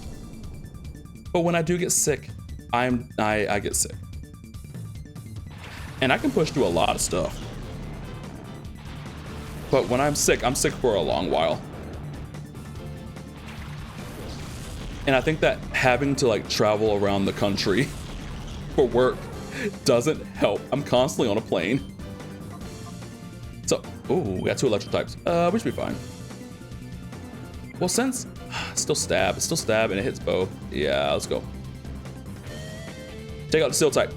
Speaker 1: but when I do get sick, I get sick. And I can push through a lot of stuff. But when I'm sick for a long while. And I think that having to like travel around the country for work doesn't help. I'm constantly on a plane. So, we got 2 electric types. We should be fine. Well, since it's still stab and it hits both. Yeah, let's go. Take out the steel type.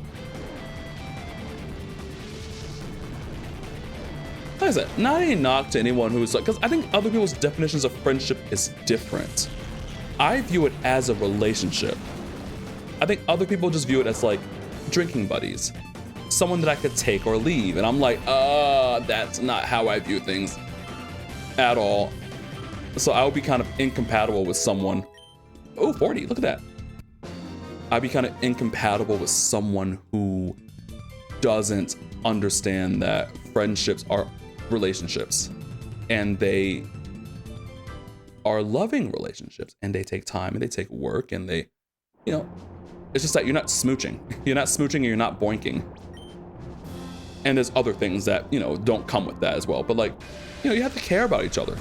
Speaker 1: Like I said, not any knock to anyone who's like, because I think other people's definitions of friendship is different. I view it as a relationship. I think other people just view it as like drinking buddies, someone that I could take or leave. And I'm like, that's not how I view things at all. So I would be kind of incompatible with someone. Oh, 40, look at that. I'd be kind of incompatible with someone who doesn't understand that friendships are relationships and they are loving relationships and they take time and they take work and they, it's just that you're not smooching. You're not smooching and you're not boinking. And there's other things that, don't come with that as well. But like, you have to care about each other,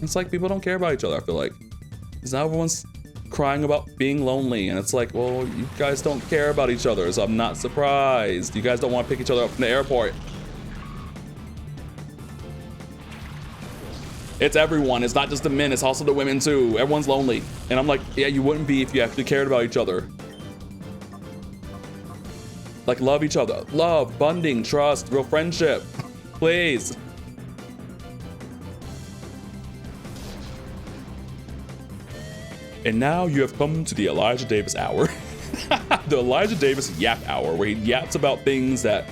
Speaker 1: It's like people don't care about each other, I feel like. Because now everyone's crying about being lonely. And it's like, well, you guys don't care about each other, so I'm not surprised. You guys don't want to pick each other up from the airport. It's everyone. It's not just the men, it's also the women too. Everyone's lonely. And I'm like, yeah, you wouldn't be if you actually cared about each other. Like, love each other. Love, bonding, trust, real friendship. Please. And now you have come to the Elijah Davis hour. The Elijah Davis yap hour, where he yaps about things that,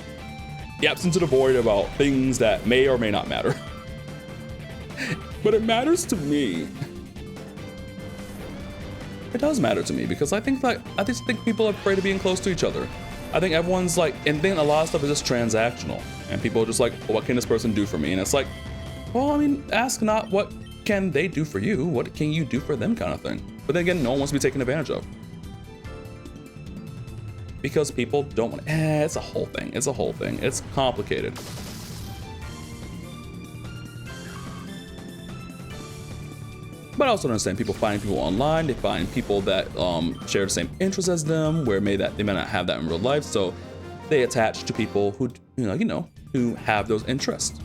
Speaker 1: yaps into the void about things that may or may not matter. But it matters to me. It does matter to me because I just think people are afraid of being close to each other. I think everyone's like, and then a lot of stuff is just transactional. And people are just like, well, what can this person do for me? And it's like, well, I mean, ask not what can they do for you, what can you do for them kind of thing. But then again, no one wants to be taken advantage of. Because people don't want, it's a whole thing. It's complicated. But I also understand people finding people online. They find people that share the same interests as them, where they may not have that in real life. So they attach to people who, who have those interests.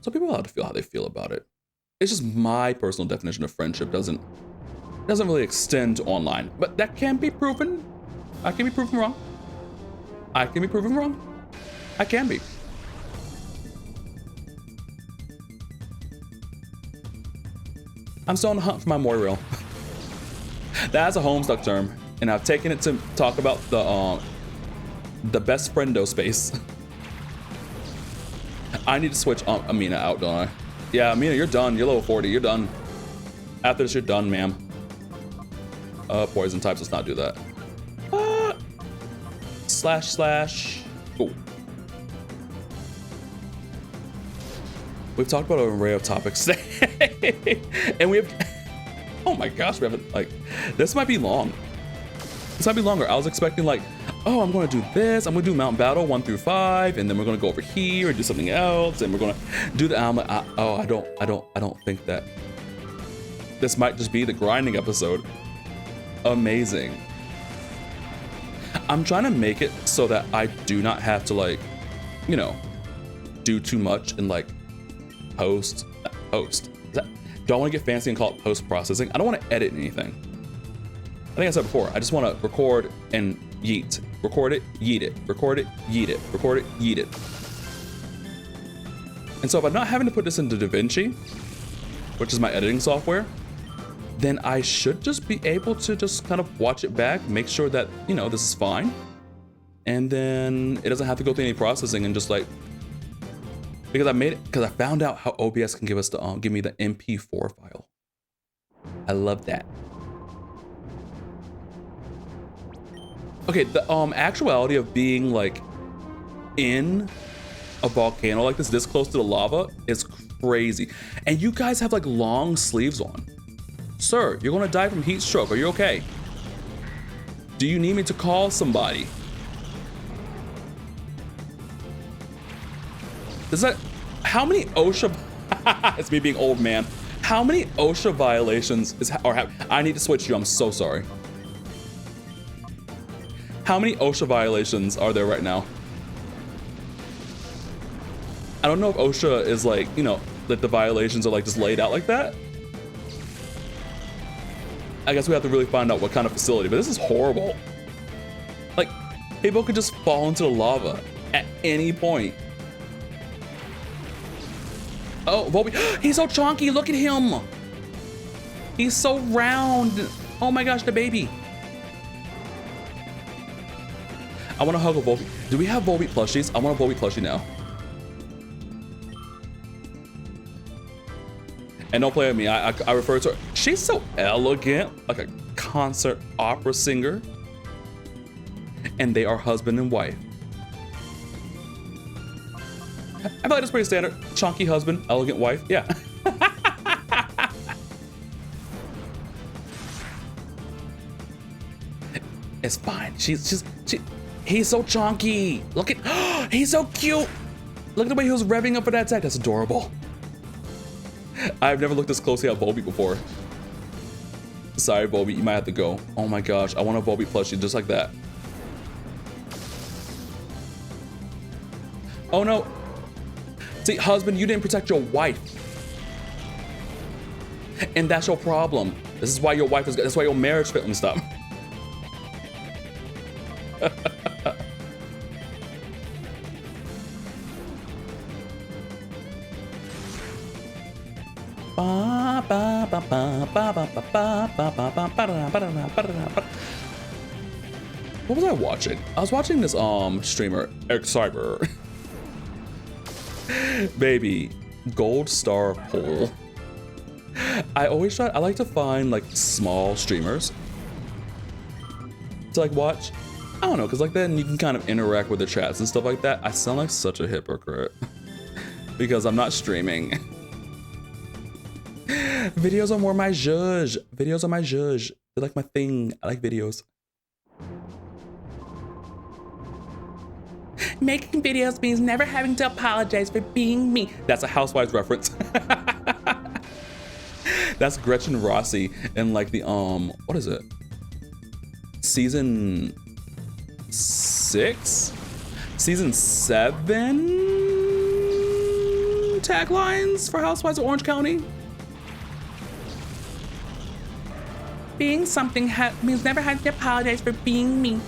Speaker 1: So people have to feel how they feel about it. It's just my personal definition of friendship doesn't really extend to online, but that can be proven. I can be proven wrong. I can be proven wrong. I can be. I'm still on the hunt for my Moirail. That's a Homestuck term, and I've taken it to talk about the best friendo space. I need to switch Amina out, don't I? Yeah, Amina, you're done. You're level 40. You're done. After this, you're done, ma'am. Poison types. Let's not do that. // Oh. We've talked about an array of topics today. And we have, oh my gosh, we haven't, like, this might be long. This might be longer. I was expecting like, oh, I'm going to do this. I'm going to do Mount Battle 1 through 5, and then we're going to go over here and do something else, and we're going to do the. I'm like, I don't think that. This might just be the grinding episode. Amazing. I'm trying to make it so that I do not have to, like, do too much and like post. Do I want to get fancy and call it post processing? I don't want to edit anything. I think I said before, I just want to record and yeet. Record it, yeet it. Record it, yeet it. Record it, yeet it. And so if I'm not having to put this into DaVinci, which is my editing software, then I should just be able to just kind of watch it back, make sure that, this is fine. And then it doesn't have to go through any processing and just like, because I found out how OBS can give me the MP4 file. I love that. Okay, the actuality of being like in a volcano like this close to the lava is crazy. And you guys have like long sleeves on. Sir, you're gonna die from heat stroke. Are you okay? Do you need me to call somebody? How many OSHA, it's me being old man. How many OSHA violations I need to switch you, I'm so sorry. How many OSHA violations are there right now? I don't know if OSHA is like, that the violations are like just laid out like that. I guess we have to really find out what kind of facility, but this is horrible. Like, people could just fall into the lava at any point. Oh, Volby, he's so chunky, look at him. He's so round. Oh my gosh, the baby. I want to hug a Volby. Do we have Volby plushies? I want a Volby plushie now. And don't play with me, I refer to her. She's so elegant, like a concert opera singer. And they are husband and wife. I feel like that's pretty standard. Chunky husband, elegant wife, yeah. It's fine. He's so chunky. Look at, he's so cute. Look at the way he was revving up for that attack. That's adorable. I've never looked this closely at Volby before. Sorry, Volby, you might have to go. Oh my gosh, I want a Volby plushie just like that. Oh no. See, husband, you didn't protect your wife. And that's your problem. This is why your wife is, that's why your marriage failed. Let me stop. What was I watching? I was watching this streamer, Cyber. Baby, gold star poll. I like to find like small streamers to like watch. I don't know, because like then you can kind of interact with the chats and stuff like that. I sound like such a hypocrite because I'm not streaming. Videos are more my zhuzh. Videos are my zhuzh. They're like my thing. I like videos. Making videos means never having to apologize for being me. That's a Housewives reference. That's Gretchen Rossi in like the, what is it? Season 6? Season 7 taglines for Housewives of Orange County. Being something means never having to apologize for being me.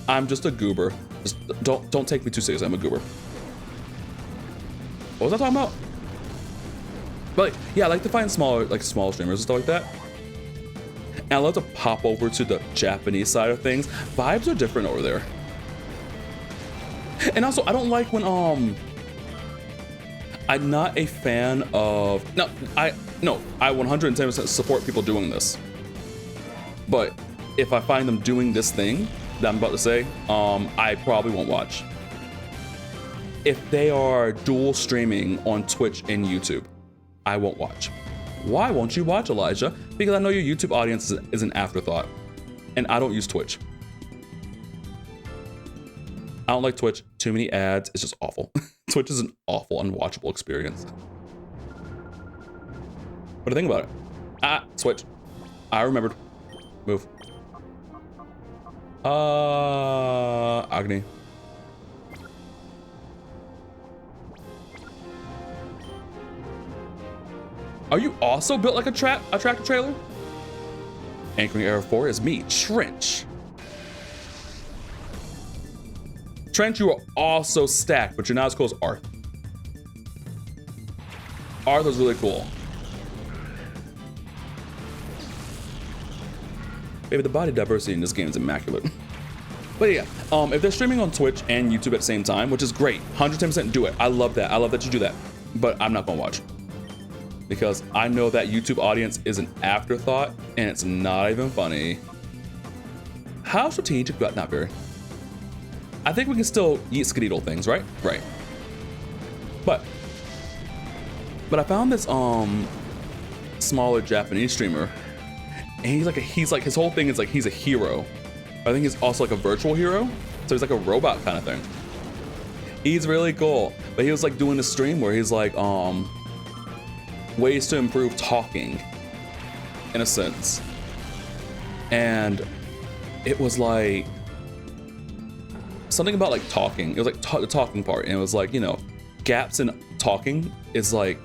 Speaker 1: I'm just a goober. Just don't take me too seriously. I'm a goober. What was I talking about? But yeah, I like to find small streamers and stuff like that. And I love to pop over to the Japanese side of things. Vibes are different over there. And also, I don't like when I'm not a fan of I 110% support people doing this. But if I find them doing this thing that I'm about to say, I probably won't watch. If they are dual streaming on Twitch and YouTube, I won't watch. Why won't you watch, Elijah? Because I know your YouTube audience is an afterthought, and I don't use Twitch. I don't like Twitch. Too many ads. It's just awful. Twitch is an awful, unwatchable experience. What do you think about it? Ah, switch. I remembered. Move. Agni. Are you also built like a tractor trailer? Anchoring Area 4 is me, Trench. Trench, you are also stacked, but you're not as cool as Arth. Arth is really cool. Maybe the body diversity in this game is immaculate. But yeah, if they're streaming on Twitch and YouTube at the same time, which is great, 110% do it. I love that. I love that you do that. But I'm not gonna watch. Because I know that YouTube audience is an afterthought and it's not even funny. How strategic, but not very. I think we can still eat skedaddle things, right? Right. But I found this smaller Japanese streamer, and he's like his whole thing is like he's a hero. I think he's also like a virtual hero, so he's like a robot kind of thing. He's really cool, but he was like doing a stream where he's like ways to improve talking, in a sense, and it was like something about like talking. It was like the talking part, and it was like, you know, gaps in talking is like,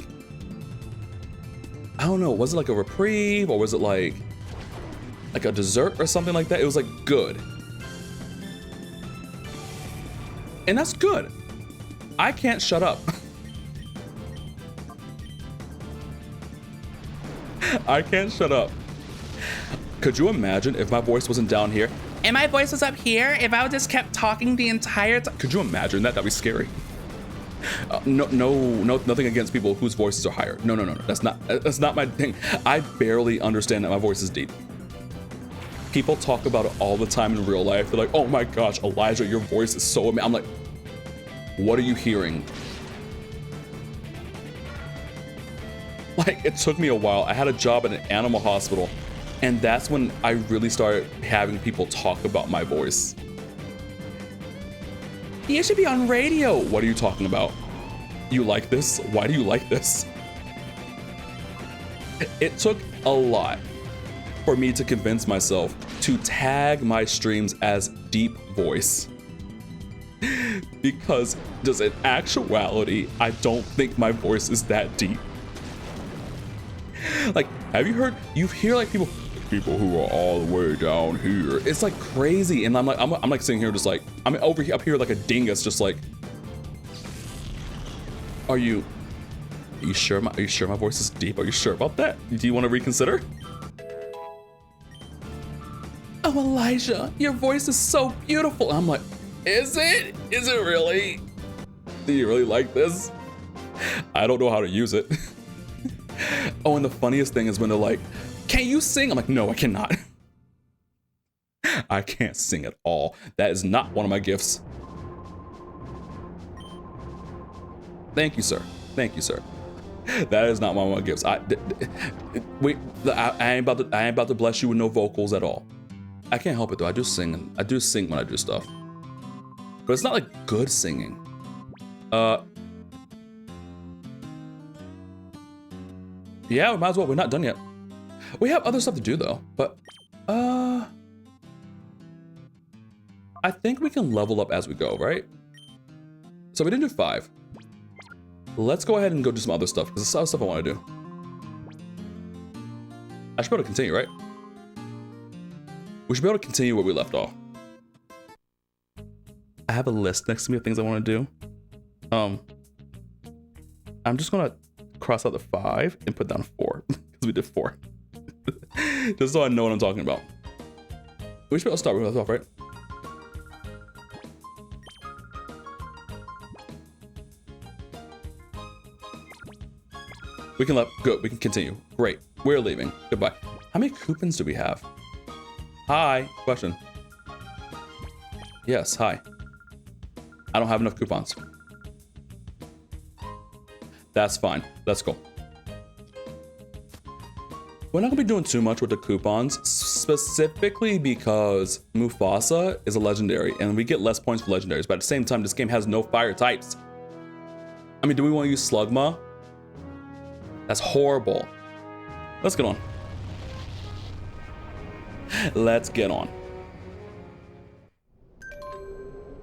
Speaker 1: I don't know, was it like a reprieve or was it like a dessert or something like that? It was like good, and that's good. I can't shut up. I can't shut up. Could you imagine if my voice wasn't down here and my voice was up here? If I just kept talking the entire time? Could you imagine that? That'd be scary. No, nothing against people whose voices are higher. No. That's not my thing. I barely understand that my voice is deep. People talk about it all the time in real life. They're like, oh my gosh, Elijah, your voice is so amazing. I'm like, what are you hearing? Like, it took me a while. I had a job at an animal hospital, and that's when I really started having people talk about my voice. You should be on radio. What are you talking about? You like this? Why do you like this? It took a lot for me to convince myself to tag my streams as deep voice. Because just in actuality, I don't think my voice is that deep. Like, have you heard, you hear like people who are all the way down here. It's like crazy. And I'm like sitting here just like, I'm up here like a dingus, just like, are you sure my voice is deep? Are you sure about that? Do you want to reconsider? Oh, Elijah, your voice is so beautiful. I'm like, is it? Is it really? Do you really like this? I don't know how to use it. Oh, and the funniest thing is when they're like, can you sing? I'm like, no, I cannot. I can't sing at all. That is not one of my gifts. Thank you, sir. Thank you, sir. That is not one of my gifts. I ain't about to bless you with no vocals at all. I can't help it though. I do sing. I do sing when I do stuff, but it's not like good singing. Yeah, we might as well. We're not done yet. We have other stuff to do though, but I think we can level up as we go, right? So we didn't do 5. Let's go ahead and go do some other stuff because there's other stuff I want to do. I should be able to continue, right? We should be able to continue where we left off. I have a list next to me of things I want to do. I'm just gonna cross out the 5 and put down 4 because we did 4. Just so I know what I'm talking about. We should be able to start where we left off, right? We can let go. We can continue. Great. We're leaving. Goodbye. How many coupons do we have? Hi. Question. Yes. Hi. I don't have enough coupons. That's fine. Let's go. We're not gonna be doing too much with the coupons, specifically because Mufasa is a legendary and we get less points for legendaries, but at the same time, this game has no fire types. I mean, do we want to use Slugma? That's horrible. Let's get on. Let's get on.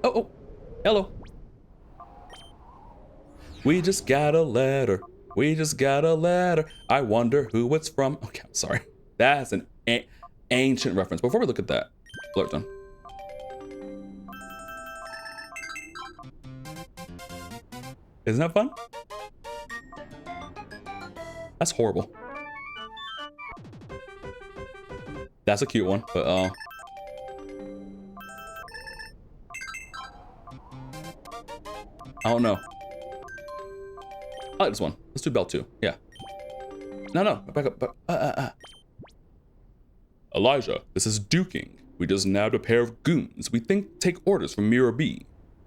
Speaker 1: Oh, hello. We just got a letter. We just got a letter. I wonder who it's from. Okay, I'm sorry. That's an ancient reference. Before we look at that, alert done. Isn't that fun? That's horrible. That's a cute one, but I don't know. I like this one. Let's do Bell 2. Yeah. No, back up. Elijah, this is duking. We just nabbed a pair of goons we think take orders from Mirror B.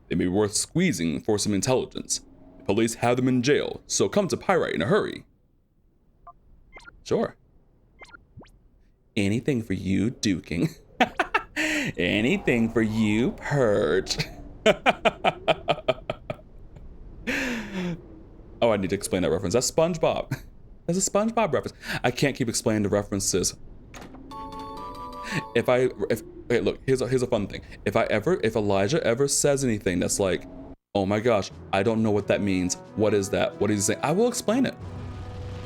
Speaker 1: They may be worth squeezing for some intelligence. The police have them in jail, so come to Pyrite in a hurry. Sure. Anything for you, duking. Anything for you, Purge. Oh, I need to explain that reference. That's SpongeBob. That's a SpongeBob reference. I can't keep explaining the references. Okay, look, here's a fun thing. If Elijah ever says anything that's like, oh my gosh, I don't know what that means. What is that? What is he saying? I will explain it.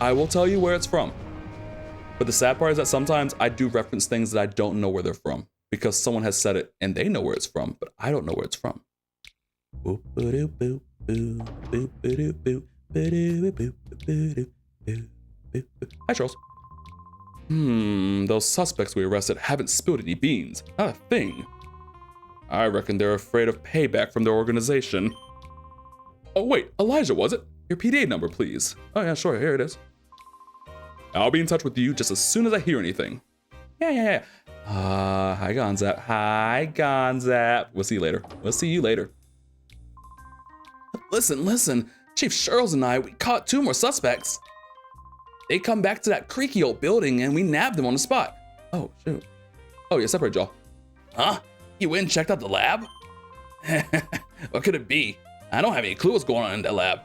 Speaker 1: I will tell you where it's from. But the sad part is that sometimes I do reference things that I don't know where they're from because someone has said it and they know where it's from, but I don't know where it's from. Boop, boop, boop, boop, boop, boop, boop, boop, boop, boop, boop, boop. Hi, Charles. Those suspects we arrested haven't spilled any beans. Not a thing. I reckon they're afraid of payback from their organization. Oh wait, Elijah, was it? Your PDA number, please. Oh yeah, sure, here it is. I'll be in touch with you just as soon as I hear anything. Yeah. Hi, Gonzap. Hi, Gonzap. We'll see you later. We'll see you later. Listen. Chief Charles and I, we caught 2 more suspects. They come back to that creaky old building and we nabbed them on the spot. Oh, shoot. Oh, yeah, separate y'all. Huh? You went and checked out the lab? What could it be? I don't have any clue what's going on in that lab.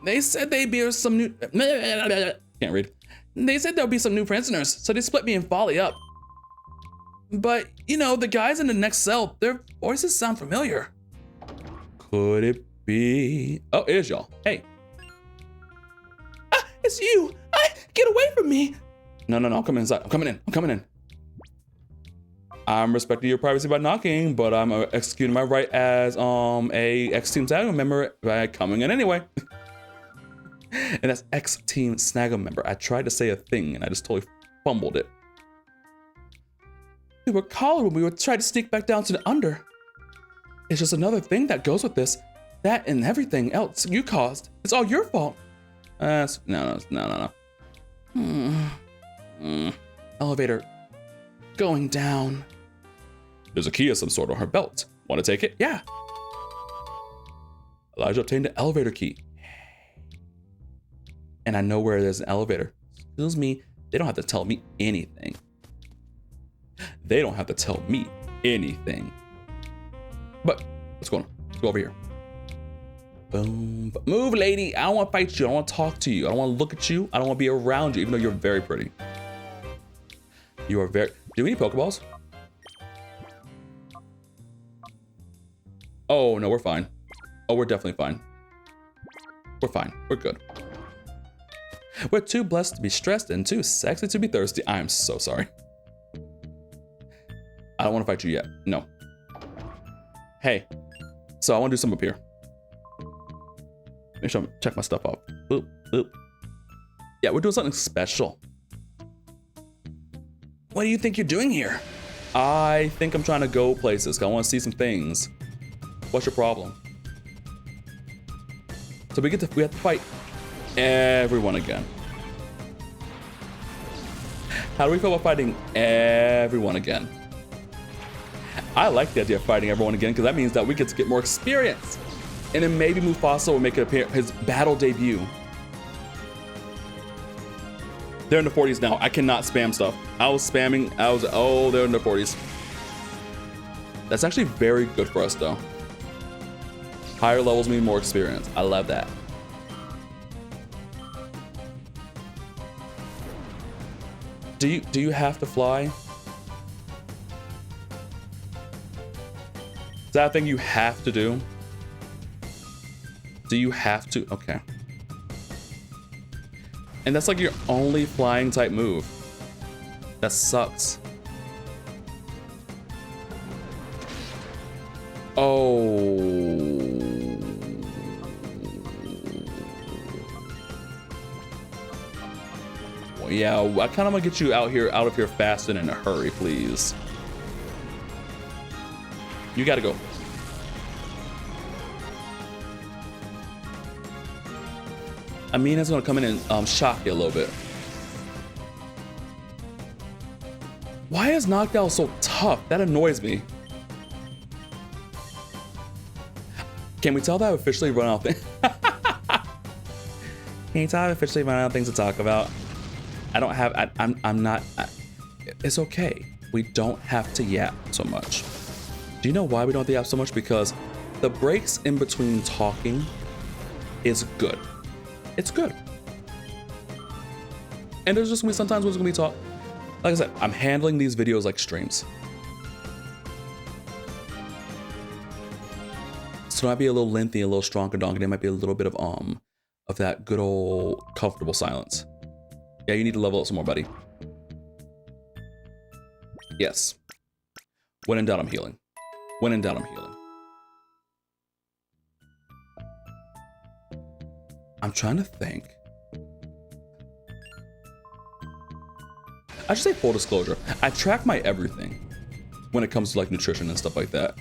Speaker 1: They said they'd be some new... Can't read. They said there'll be some new prisoners, so they split me and Folly up. But, you know, the guys in the next cell, their voices sound familiar. Could it be... Oh, it is y'all. Hey. Ah, it's you! Get away from me! No, I'm coming inside. I'm coming in. I'm respecting your privacy by knocking, but I'm executing my right as a X-Team Snaggle member by coming in anyway. And that's X-Team Snaggle member. I tried to say a thing and I just totally fumbled it. We were collared when we were trying to sneak back down to the under. It's just another thing that goes with this. That and everything else you caused. It's all your fault. No. Elevator going down. There's a key of some sort on her belt. Want to take it? Yeah. Elijah obtained an elevator key. And I know where there's an elevator. Excuse me, they don't have to tell me anything. They don't have to tell me anything. But let's go on. Let's go over here. Boom. Move, lady. I don't want to fight you. I don't want to talk to you. I don't want to look at you. I don't want to be around you, even though you're very pretty. You are very... Do we need Pokeballs? Oh, no, we're fine. Oh, we're definitely fine. We're fine. We're good. We're too blessed to be stressed and too sexy to be thirsty. I am so sorry. I don't want to fight you yet. No. Hey. So I want to do something up here. Make sure I check my stuff out. Boop, boop. Yeah, we're doing something special. What do you think you're doing here? I think I'm trying to go places. I want to see some things. What's your problem? So we have to fight everyone again. How do we feel about fighting everyone again? I like the idea of fighting everyone again because that means that we get to get more experience. And then maybe Mufasa will make it appear his battle debut. They're in the 40s now. I cannot spam stuff. I was spamming. Oh, they're in the 40s. That's actually very good for us though. Higher levels mean more experience. I love that. Do you have to fly? Is that a thing you have to do? Do you have to? Okay. And that's like your only flying type move. That sucks. Oh. Yeah, I kind of want to get you out of here fast and in a hurry, please. You gotta go. Amina's gonna come in and shock you a little bit. Why is Knockdown so tough? That annoys me. Can we tell that I've officially run out of things? Can you tell I've officially run out of things to talk about? I don't have, I'm not, it's okay. We don't have to yap so much. Do you know why we don't have to yap so much? Because the breaks in between talking is good. It's good. And there's just gonna be sometimes when it's gonna be talk. Like I said, I'm handling these videos like streams. So it might be a little lengthy, a little stronger donkey. There might be a little bit of that good old comfortable silence. Yeah, you need to level up some more, buddy. Yes. When in doubt, I'm healing. When in doubt, I'm healing. I'm trying to think. I should say full disclosure. I track my everything when it comes to like nutrition and stuff like that.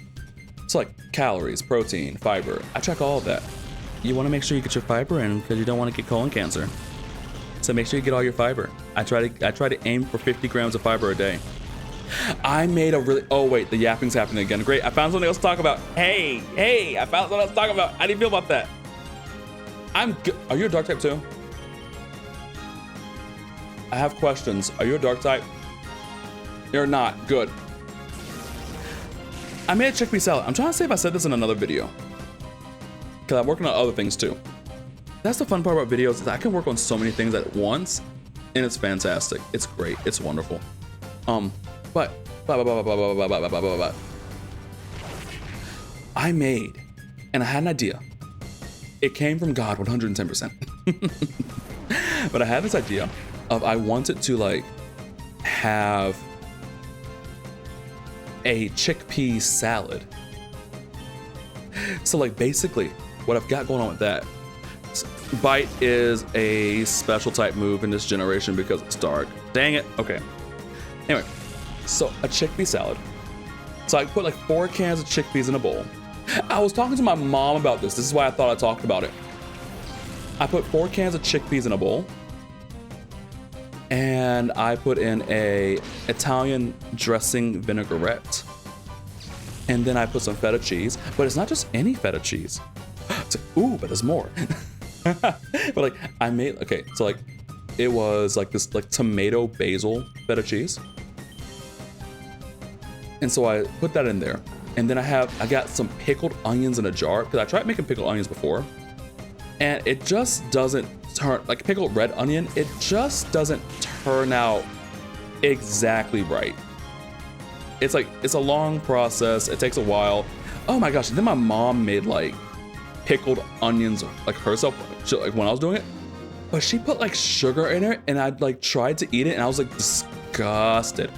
Speaker 1: It's like calories, protein, fiber. I track all of that. You want to make sure you get your fiber in because you don't want to get colon cancer. So make sure you get all your fiber. I try to aim for 50 grams of fiber a day. I made a really, oh wait, the yapping's happening again. Great, I found something else to talk about. Hey, I found something else to talk about. How do you feel about that? I'm good. Are you a dark type too? I have questions. Are you a dark type? You're not. Good. I made a chickpea salad. I'm trying to see if I said this in another video. Because I'm working on other things too. That's the fun part about videos is I can work on so many things at once and it's fantastic. It's great. It's wonderful. I made, and I had an idea. It came from God 110%. But I had this idea of I wanted to like have a chickpea salad. So like basically what I've got going on with that, bite is a special type move in this generation because it's dark. Dang it. Okay. Anyway, so a chickpea salad. So I put like 4 cans of chickpeas in a bowl. I was talking to my mom about this. This is why I thought I talked about it. I put 4 cans of chickpeas in a bowl. And I put in a Italian dressing vinaigrette. And then I put some feta cheese, but it's not just any feta cheese. It's like, ooh, but there's more. But like I made, okay, so like it was like this like tomato basil feta cheese. And so I put that in there. And then I got some pickled onions in a jar, because I tried making pickled onions before. And it just doesn't turn, like pickled red onion, it just doesn't turn out exactly right. It's like, it's a long process. It takes a while. Oh my gosh. And then my mom made like pickled onions like herself, like when I was doing it. But she put like sugar in it, and I'd like tried to eat it, and I was like disgusted.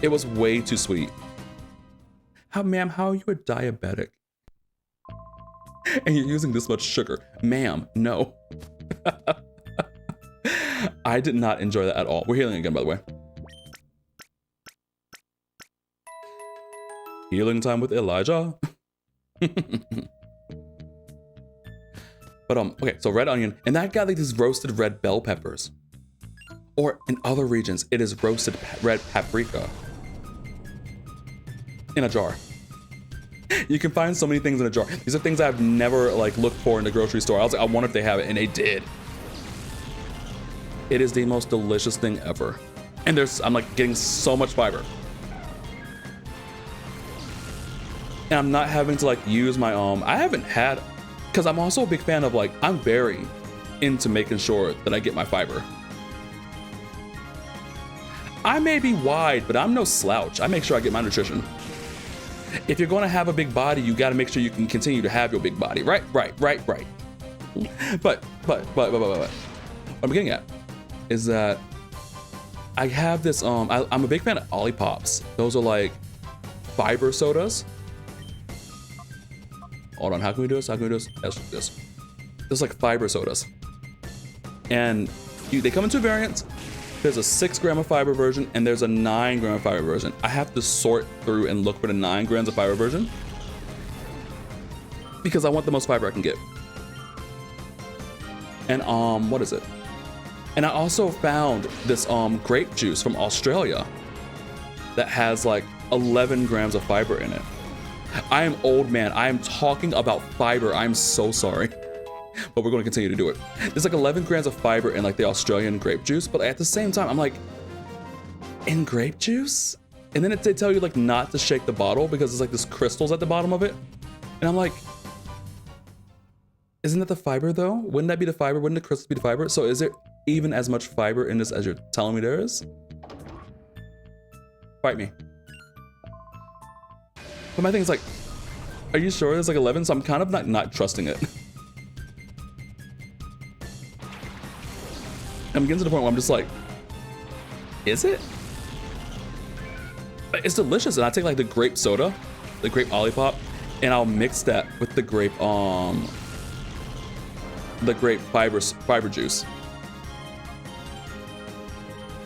Speaker 1: It was way too sweet. Ma'am, how are you a diabetic? And you're using this much sugar. Ma'am, no. I did not enjoy that at all. We're healing again, by the way. Healing time with Elijah. But okay, so red onion, and that got like these roasted red bell peppers. Or in other regions, it is roasted red paprika. In a jar. You can find so many things in a jar. These are things I've never like looked for in the grocery store. I was like, I wonder if they have it, and they did. It is the most delicious thing ever. And I'm like getting so much fiber. And I'm not having to like use my I haven't had, because I'm also a big fan of like, I'm very into making sure that I get my fiber. I may be wide, but I'm no slouch. I make sure I get my nutrition. If you're going to have a big body, you got to make sure you can continue to have your big body. Right. But what I'm getting at is that I have this, I'm a big fan of Ollipops. Those are like fiber sodas. Hold on, how can we do this? Let's do this. There's like fiber sodas. And they come in two variants. There's a 6 gram of fiber version, and there's a 9 gram of fiber version. I have to sort through and look for the 9 grams of fiber version because I want the most fiber I can get. And what is it? And I also found this grape juice from Australia that has like 11 grams of fiber in it. I am old, man. I am talking about fiber. I'm so sorry. But we're going to continue to do it. There's like 11 grams of fiber in like the Australian grape juice, but at the same time, I'm like, in grape juice? And then they tell you like not to shake the bottle because there's like this crystals at the bottom of it. And I'm like, isn't that the fiber though? Wouldn't that be the fiber? Wouldn't the crystals be the fiber? So is there even as much fiber in this as you're telling me there is? Fight me. But my thing is like, are you sure there's like 11? So I'm kind of not trusting it. I'm getting to the point where I'm just like, is it? It's delicious. And I take like the grape soda, the grape Olipop, and I'll mix that with the grape fiber juice.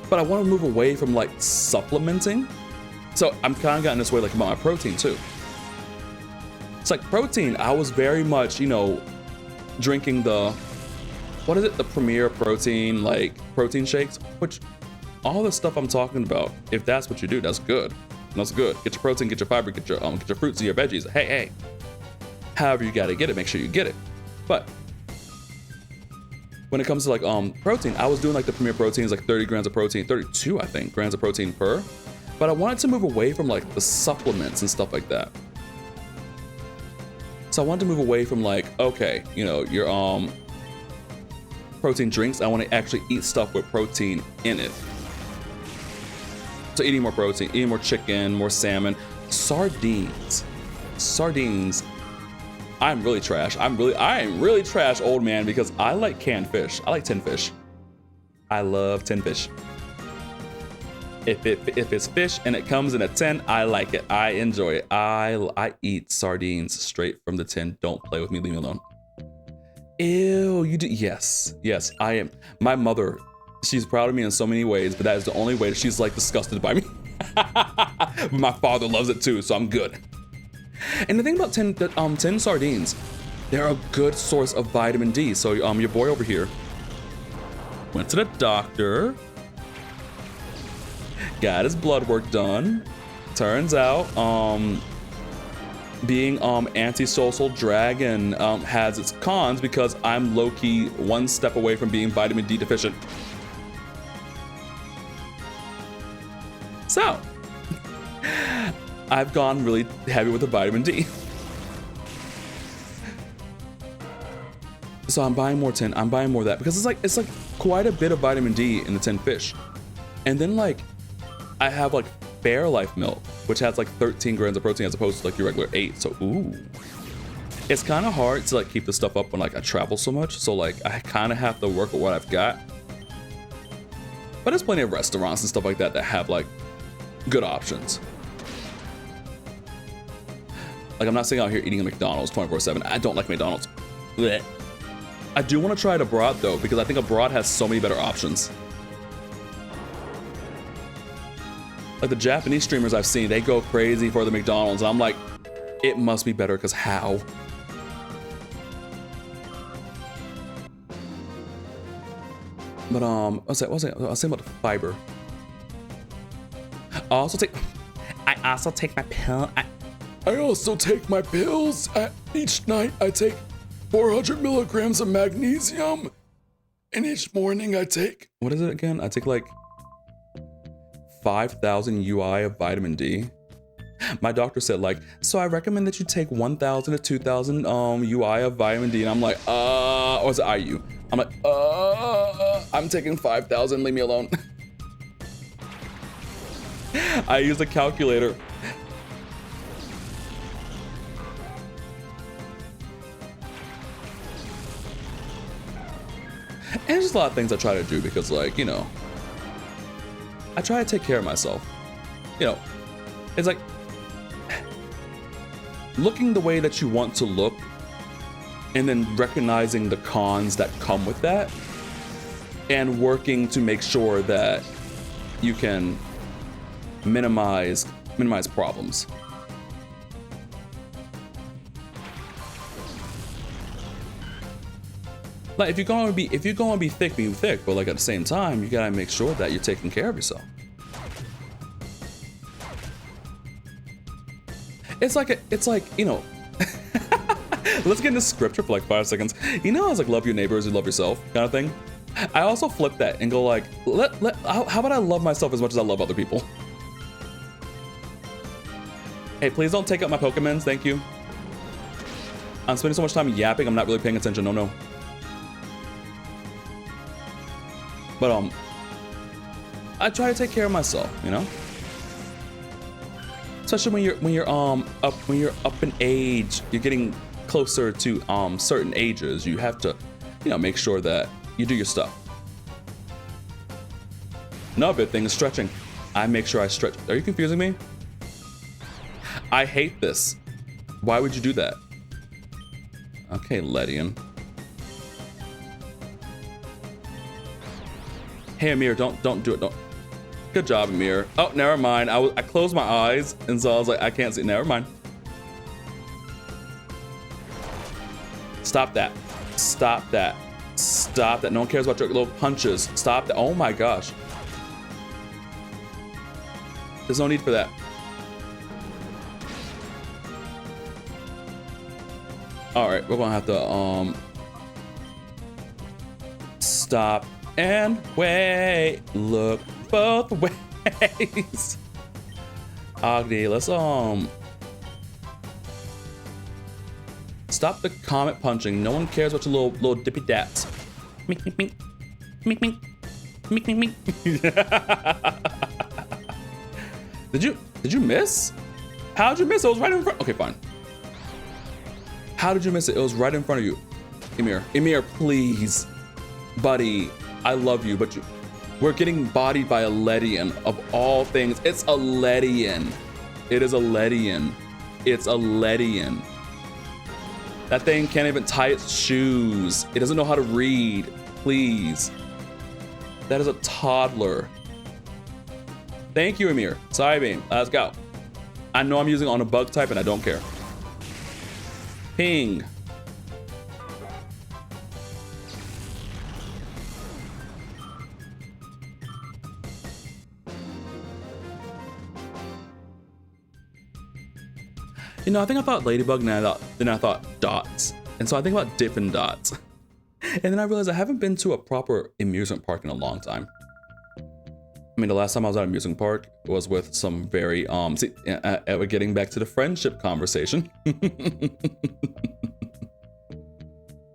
Speaker 1: But I want to move away from like supplementing. So I'm kind of gotten this way like about my protein too. It's like protein, I was very much, you know, drinking the, what is it? The Premier Protein, like protein shakes, which all the stuff I'm talking about, if that's what you do, that's good. That's good. Get your protein, get your fiber, get your fruits and your veggies. Hey. However you gotta get it, make sure you get it. But when it comes to like protein, I was doing like the Premier Proteins, like 30 grams of protein, 32 I think grams of protein per. But I wanted to move away from like the supplements and stuff like that. So I wanted to move away from like, okay, you know, your protein drinks. I want to actually eat stuff with protein in it. So eating more protein, eating more chicken, more salmon, sardines. I'm really trash. I am really trash, old man, because I like canned fish. I like tin fish. I love tin fish. If it's fish and it comes in a tin, I like it. I enjoy it. I eat sardines straight from the tin. Don't play with me. Leave me alone. Ew, you do? Yes, I am. My mother, she's proud of me in so many ways, but that is the only way that she's like disgusted by me. But my father loves it too, so I'm good. And the thing about tin sardines, they're a good source of vitamin D. So your boy over here went to the doctor, got his blood work done. Turns out, being anti-social dragon has its cons because I'm low-key one step away from being vitamin D deficient. So, I've gone really heavy with the vitamin D. So I'm buying more tin. I'm buying more of that because it's like quite a bit of vitamin D in the tin fish. And then like I have like Fairlife milk, which has like 13 grams of protein as opposed to like your regular 8. So ooh. It's kind of hard to like keep this stuff up when like I travel so much. So like I kind of have to work with what I've got. But there's plenty of restaurants and stuff like that that have like good options. Like I'm not sitting out here eating a McDonald's 24/7. I don't like McDonald's. Blech. I do want to try it abroad though, because I think abroad has so many better options. Like the Japanese streamers I've seen, they go crazy for the McDonald's. And I'm like, it must be better because how? But I was saying about the fiber. I also take my pill. I also take my pills. Each night I take 400 milligrams of magnesium. And each morning I take, what is it again? I take like 5,000 UI of vitamin D. My doctor said like, so I recommend that you take 1,000 to 2,000 UI of vitamin D. And I'm like, or is it IU? I'm like, I'm taking 5,000, leave me alone. I use a calculator. And there's just a lot of things I try to do because like, you know, I try to take care of myself. You know, it's like looking the way that you want to look and then recognizing the cons that come with that and working to make sure that you can minimize problems. Like if you're going to be thick, be thick, but like at the same time, you gotta make sure that you're taking care of yourself. It's like, you know, let's get into scripture for like 5 seconds. You know, it's like love your neighbors, you love yourself kind of thing. I also flip that and go like, how about I love myself as much as I love other people? Hey, please don't take up my Pokemons, thank you. I'm spending so much time yapping, I'm not really paying attention, no. But I try to take care of myself, you know? Especially when you're up in age, you're getting closer to certain ages, you have to, you know, make sure that you do your stuff. Another big thing is stretching. I make sure I stretch. Are you confusing me? I hate this. Why would you do that? Okay, Ledian. Hey Amir, don't do it. Don't. Good job, Amir. Oh, never mind. I closed my eyes, and so I was like, I can't see. Never mind. Stop that. Stop that. Stop that. No one cares about your little punches. Stop that. Oh my gosh. There's no need for that. All right, we're gonna have to stop and wait. Look both ways. Agni, let's stop the comet punching. No one cares about your little dippy dats. Mink, mink, mink. Mink, mink. Mink, mink, mink. Did you miss? How'd you miss? It was right in front. Okay, fine. How did you miss it? It was right in front of you. Emir, please. Buddy, I love you, but we're getting bodied by a Ledian of all things. It's a Ledian. It is a Ledian. It's a Ledian. That thing can't even tie its shoes. It doesn't know how to read. Please. That is a toddler. Thank you, Emir. Sorry, Beam. Let's go. I know I'm using on a bug type and I don't care. Ping. You know, I think I thought ladybug, and then I thought dots. And so I think about Dippin' Dots. And then I realized I haven't been to a proper amusement park in a long time. I mean, the last time I was at an amusement park was with some very, we're getting back to the friendship conversation.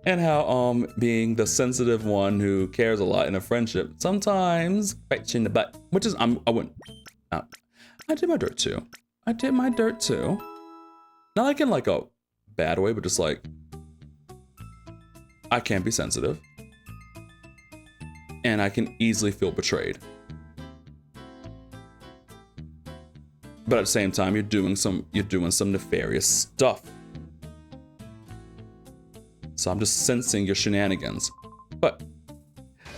Speaker 1: And how, being the sensitive one who cares a lot in a friendship sometimes bites you in the butt, which is, I did my dirt too. I did my dirt too. Not like in like a bad way, but just like, I can be sensitive. And I can easily feel betrayed. But at the same time, you're doing some nefarious stuff. So I'm just sensing your shenanigans. But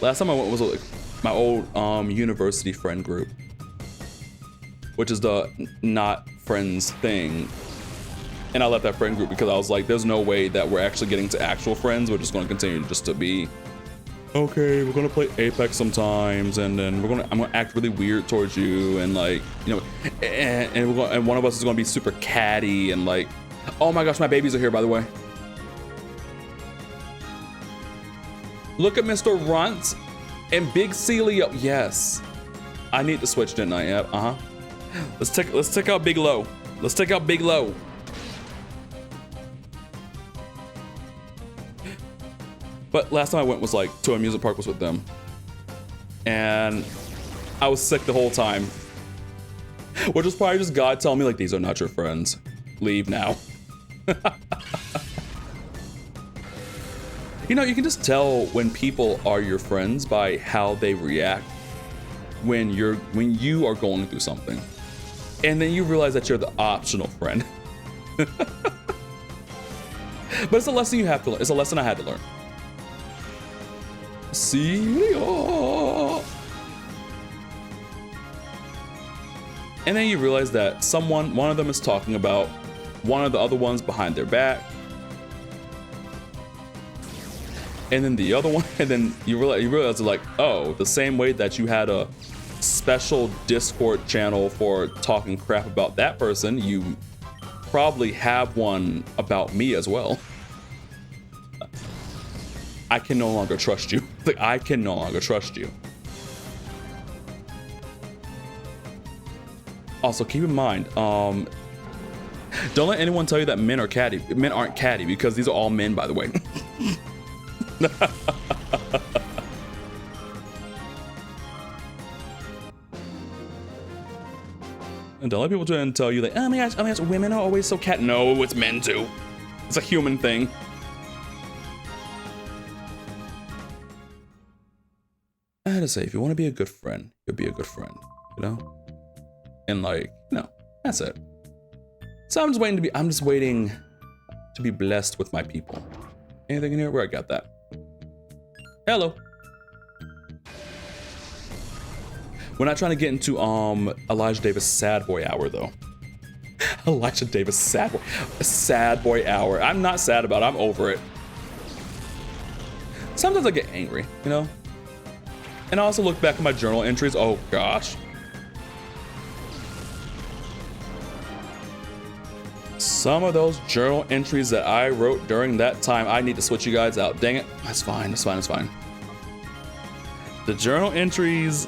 Speaker 1: last time I went was like my old university friend group, which is the not friends thing. And I left that friend group because I was like, there's no way that we're actually getting to actual friends. We're just going to continue just to be, okay, we're going to play Apex sometimes, and then I'm going to act really weird towards you, and like, you know, and one of us is going to be super catty and like, oh my gosh, my babies are here, by the way. Look at Mr. Runt and Big Celia. Yes, I need to switch, didn't I? Yep. Let's take out Big Low. Let's take out Big Low. But last time I went was like to an amusement park was with them, and I was sick the whole time. Which was probably just God telling me like, these are not your friends. Leave now. You know, you can just tell when people are your friends by how they react when you are going through something. And then you realize that you're the optional friend. But it's a lesson you have to learn. It's a lesson I had to learn. Celia. And then you realize that one of them is talking about one of the other ones behind their back. And then the other one, and then you realize like, oh, the same way that you had a special Discord channel for talking crap about that person, you probably have one about me as well. I can no longer trust you. Like, I can no longer trust you. Also, keep in mind, don't let anyone tell you that men are catty. Men aren't catty, because these are all men, by the way. And don't let people try and tell you like, oh my gosh, women are always so cat. No, it's men too. It's a human thing. I had to say, if you want to be a good friend, you'll be a good friend, you know? And like, you know, that's it. So I'm just waiting to be blessed with my people. Anything in here? Where I got that? Hello. We're not trying to get into Elijah Davis sad boy hour though. Elijah Davis sad boy hour. I'm not sad about it. I'm over it. Sometimes I get angry, you know? And I also look back at my journal entries. Oh gosh. Some of those journal entries that I wrote during that time, I need to switch you guys out. Dang it. That's fine. That's fine. That's fine. The journal entries.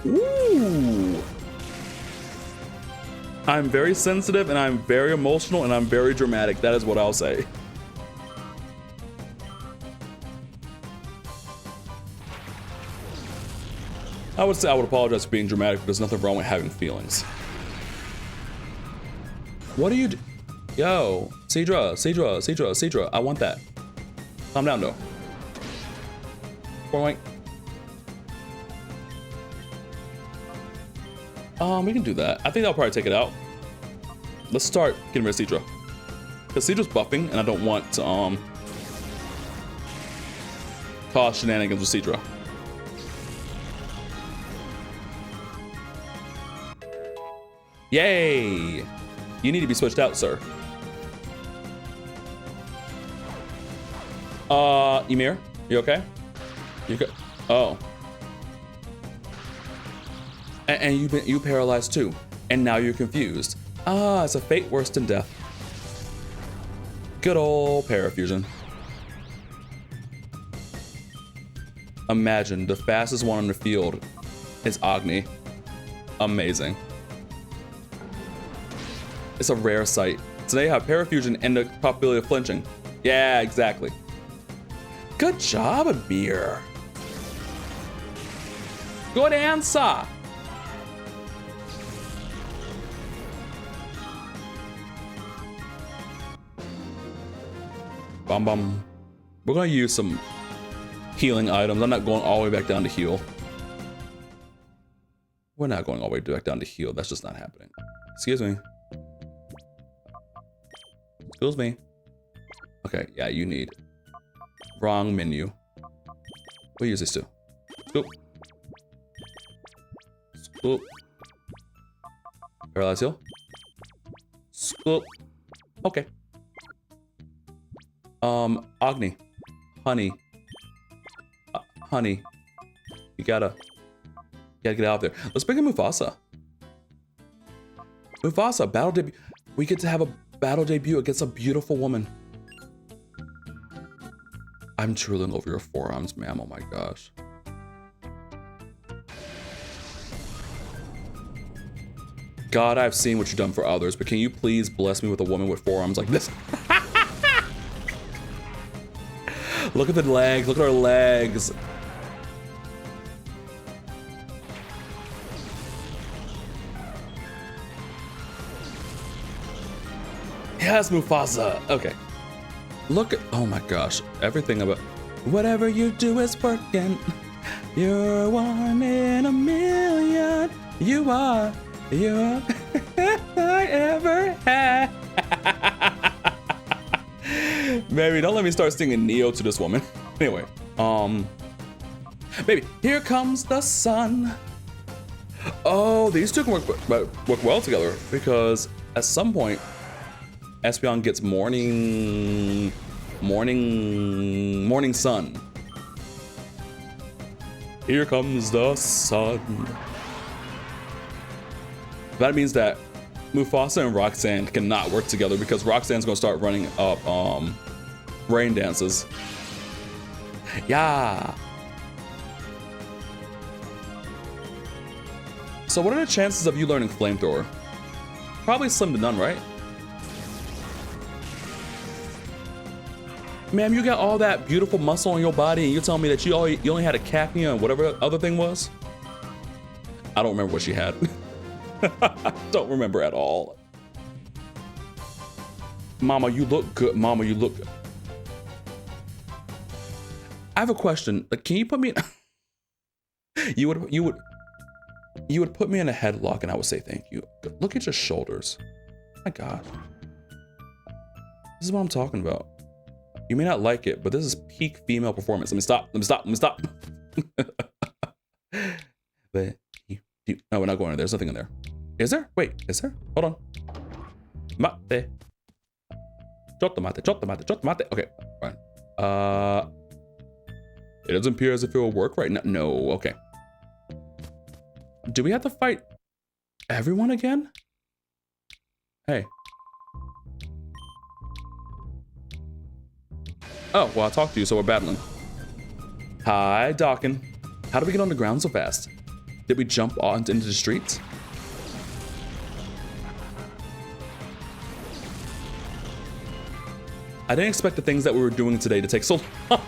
Speaker 1: Ooh. I'm very sensitive and I'm very emotional and I'm very dramatic. That is what I'll say. I would say I would apologize for being dramatic, but there's nothing wrong with having feelings. What are you do? Yo, Cedra, I want that. Calm down though. Point. We can do that. I think I'll probably take it out. Let's start getting rid of Cedra. Because Cedra's buffing and I don't want to cause shenanigans with Cedra. Yay! You need to be switched out, sir. Ymir, you okay? You good? Oh. And you paralyzed too, and now you're confused. Ah, it's a fate worse than death. Good old parafusion. Imagine the fastest one on the field It's Agni. Amazing. It's a rare sight. Today you have parafusion and the probability of flinching. Yeah, exactly. Good job, Amir. Good answer. Bum bum. We're gonna use some healing items. I'm not going all the way back down to heal. We're not going all the way back down to heal. That's just not happening. Excuse me. Excuse me. Okay, yeah, you need. Wrong menu. We'll use this too. Scoop. Scoop. Paralyze heal. Scoop. Okay. Agni. Honey. Honey. You gotta get out there. Let's bring in Mufasa. Mufasa, battle debut. We get to have a battle debut against a beautiful woman. I'm drooling over your forearms, ma'am. Oh my gosh. God, I've seen what you've done for others, but can you please bless me with a woman with forearms like this? Look at the legs. Look at her legs. Yes, Mufasa. Okay. Look at, oh my gosh, everything about, whatever you do is working. You're one in a million. You are I ever had. Baby, don't let me start singing Neo to this woman. Anyway, baby, here comes the sun. Oh, these two can work well together because at some point, Espeon gets morning sun. Here comes the sun. That means that Mufasa and Roxanne cannot work together because Roxanne's gonna start running up rain dances. Yeah. So what are the chances of you learning flamethrower? Probably slim to none, right? Ma'am, you got all that beautiful muscle on your body and you're telling me that you only had a cacnea and whatever the other thing was? I don't remember what she had. Don't remember at all. Mama, you look good. Mama, you look good. I have a question. Like, can you put me in... you would put me in a headlock and I would say thank you. Look at your shoulders. My God. This is what I'm talking about. You may not like it, but this is peak female performance. Let me stop. But no, we're not going in there. There's nothing in there. Is there? Wait, is there? Hold on. Mate. Chotomate. Okay, fine. It doesn't appear as if it will work right now. No, okay. Do we have to fight everyone again? Hey. Oh, well, I'll talk to you, so we're battling. Hi, Dawkin. How did we get on the ground so fast? Did we jump into the streets? I didn't expect the things that we were doing today to take so long.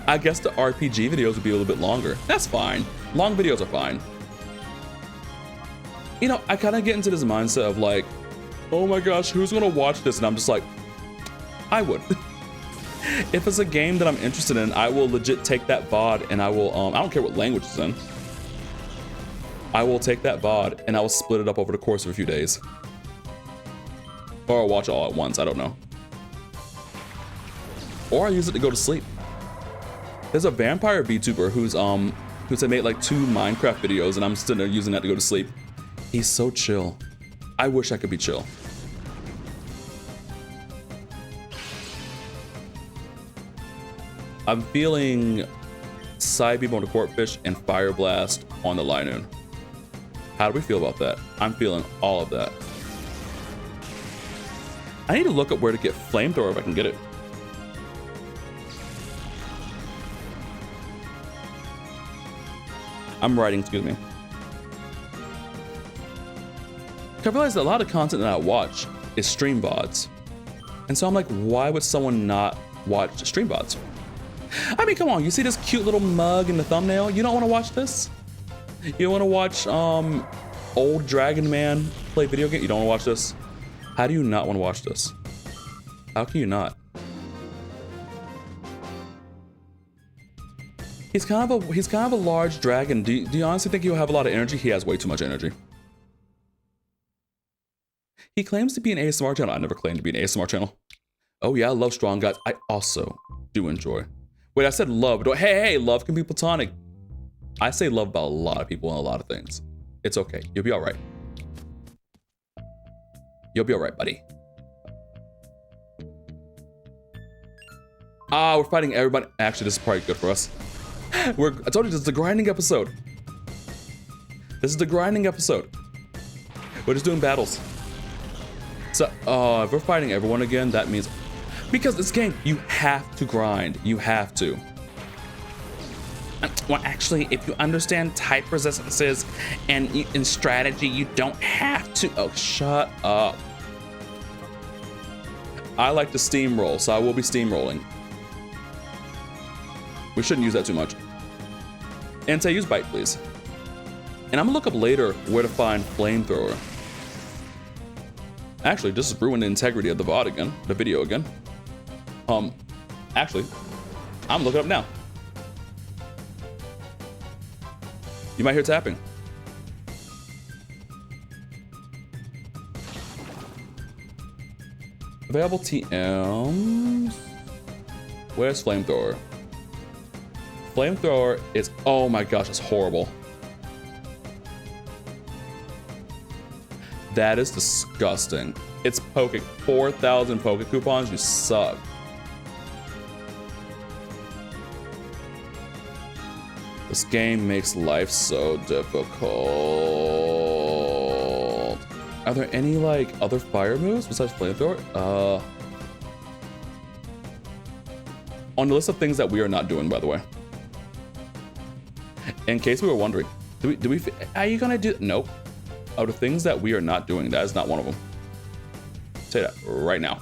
Speaker 1: I guess the RPG videos would be a little bit longer. That's fine. Long videos are fine. You know, I kind of get into this mindset of like, oh my gosh, who's gonna watch this? And I'm just like, I would. If it's a game that I'm interested in, I will legit take that VOD and I will, I don't care what language it's in. I will take that VOD and I will split it up over the course of a few days. Or I'll watch it all at once, I don't know. Or I use it to go to sleep. There's a vampire VTuber who's made like 2 Minecraft videos and I'm sitting there using that to go to sleep. He's so chill. I wish I could be chill. I'm feeling Psybeam on the Corpfish and Fire Blast on the Linoon. How do we feel about that? I'm feeling all of that. I need to look up where to get Flamethrower if I can get it. I'm writing, excuse me. I realized that a lot of content that I watch is stream VODs. And so I'm like, why would someone not watch stream VODs? I mean, come on, you see this cute little mug in the thumbnail? You don't want to watch this? You want to watch old Dragon Man play video game? You don't want to watch this? How do you not want to watch this? How can you not? He's kind of a large dragon. Do you honestly think he'll have a lot of energy? He has way too much energy. He claims to be an ASMR channel. I never claimed to be an ASMR channel. Oh yeah, I love strong guys. I also do enjoy. Wait, I said love. Hey, love can be platonic. I say love about a lot of people and a lot of things. It's okay. You'll be all right. You'll be all right, buddy. We're fighting everybody. Actually, this is probably good for us. I told you this is the grinding episode. This is the grinding episode. We're just doing battles. So, if we're fighting everyone again, that means... Because this game, you have to grind. You have to. Well, actually, if you understand type resistances and in strategy, you don't have to. Oh, shut up. I like to steamroll, so I will be steamrolling. We shouldn't use that too much. And say use bite, please. And I'm gonna look up later where to find flamethrower. Actually, this has ruined the integrity of the VOD again, the video again. Actually, I'm looking up now. You might hear tapping. Available TMs. Where's flamethrower? Flamethrower is, oh my gosh, it's horrible. That is disgusting. It's poke, 4,000 poke coupons, you suck. This game makes life so difficult. Are there any like other fire moves besides flamethrower? On the list of things that we are not doing, by the way. In case we were wondering, do we are you gonna do? Nope. Out of things that we are not doing, that is not one of them. Say that right now.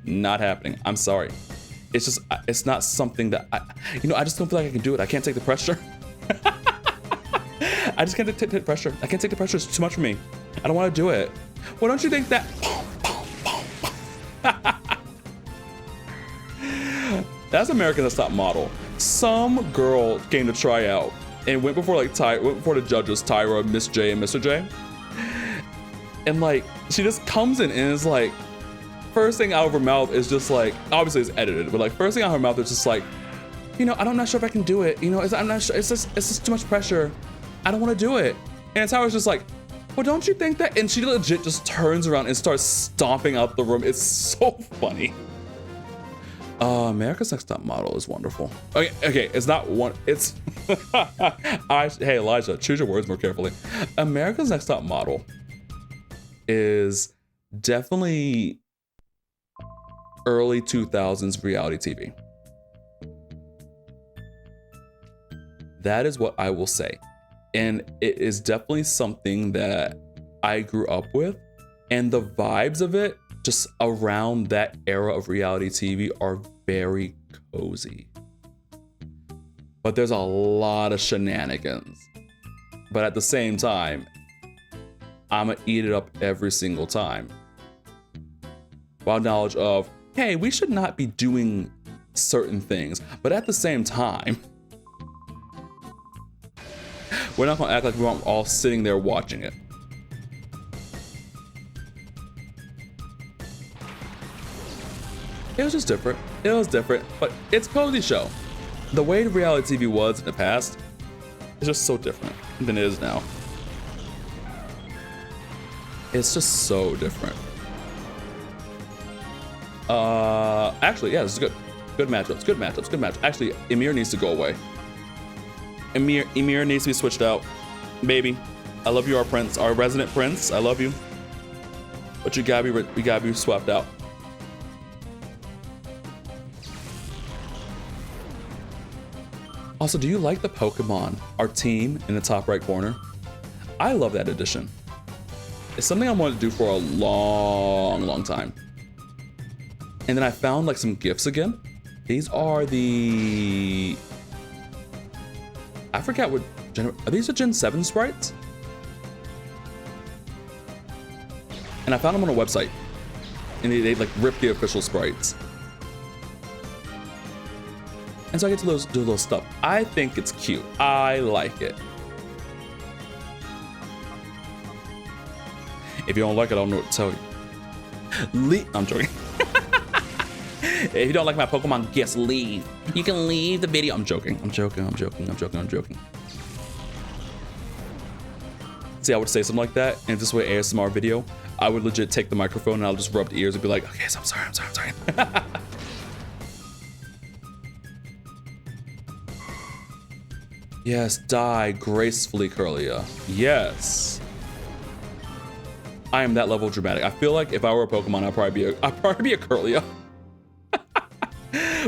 Speaker 1: Not happening. I'm sorry. It's just, it's not something that I just don't feel like I can do it. I can't take the pressure. I just can't take the pressure. I can't take the pressure. It's too much for me. I don't want to do it. Well, don't you think that? That's American Next Top Model. Some girl came to try out and went before went before the judges, Tyra, Miss J, and Mr. J. And like, she just comes in and is like, first thing out of her mouth is just like, obviously it's edited, but like first thing out of her mouth is just like, I'm not sure if I can do it. I'm not sure. It's just too much pressure. I don't want to do it. And Tyra's just like, well, don't you think that? And she legit just turns around and starts stomping out the room. It's so funny. America's Next Top Model is wonderful. Okay, it's not one. It's hey Elijah, choose your words more carefully. America's Next Top Model is definitely early 2000s reality TV. That is what I will say. And it is definitely something that I grew up with. And the vibes of it, just around that era of reality TV, are very cozy. But there's a lot of shenanigans. But at the same time, I'm gonna eat it up every single time. While knowledge of, hey, we should not be doing certain things. But at the same time, we're not gonna act like we're all sitting there watching it. It was just different. It was different, but it's a cozy show. The way reality TV was in the past is just so different than it is now. It's just so different. Actually, yeah, this is good. Good matchups, good matchups, good match. Actually, Emir needs to go away. Emir needs to be switched out. Baby, I love you, our prince, our resident prince. I love you. But we gotta be swapped out. Also, do you like the Pokemon, our team in the top right corner? I love that addition. It's something I wanted to do for a long time. And then I found like some gifts again. These are the... I forgot what... Are these the Gen 7 sprites? And I found them on a website. And they like ripped the official sprites. And so I get to do a little stuff. I think it's cute. I like it. If you don't like it, I don't know what to tell you. I'm joking. If you don't like my Pokemon gifts, leave. You can leave the video. I'm joking. I'm joking. See, I would say something like that, and if this were an ASMR video, I would legit take the microphone and I'll just rub the ears and be like, okay, so I'm sorry. Yes, die gracefully, Curlia. Yes. I am that level of dramatic. I feel like if I were a Pokemon, I'd probably be a Curlia.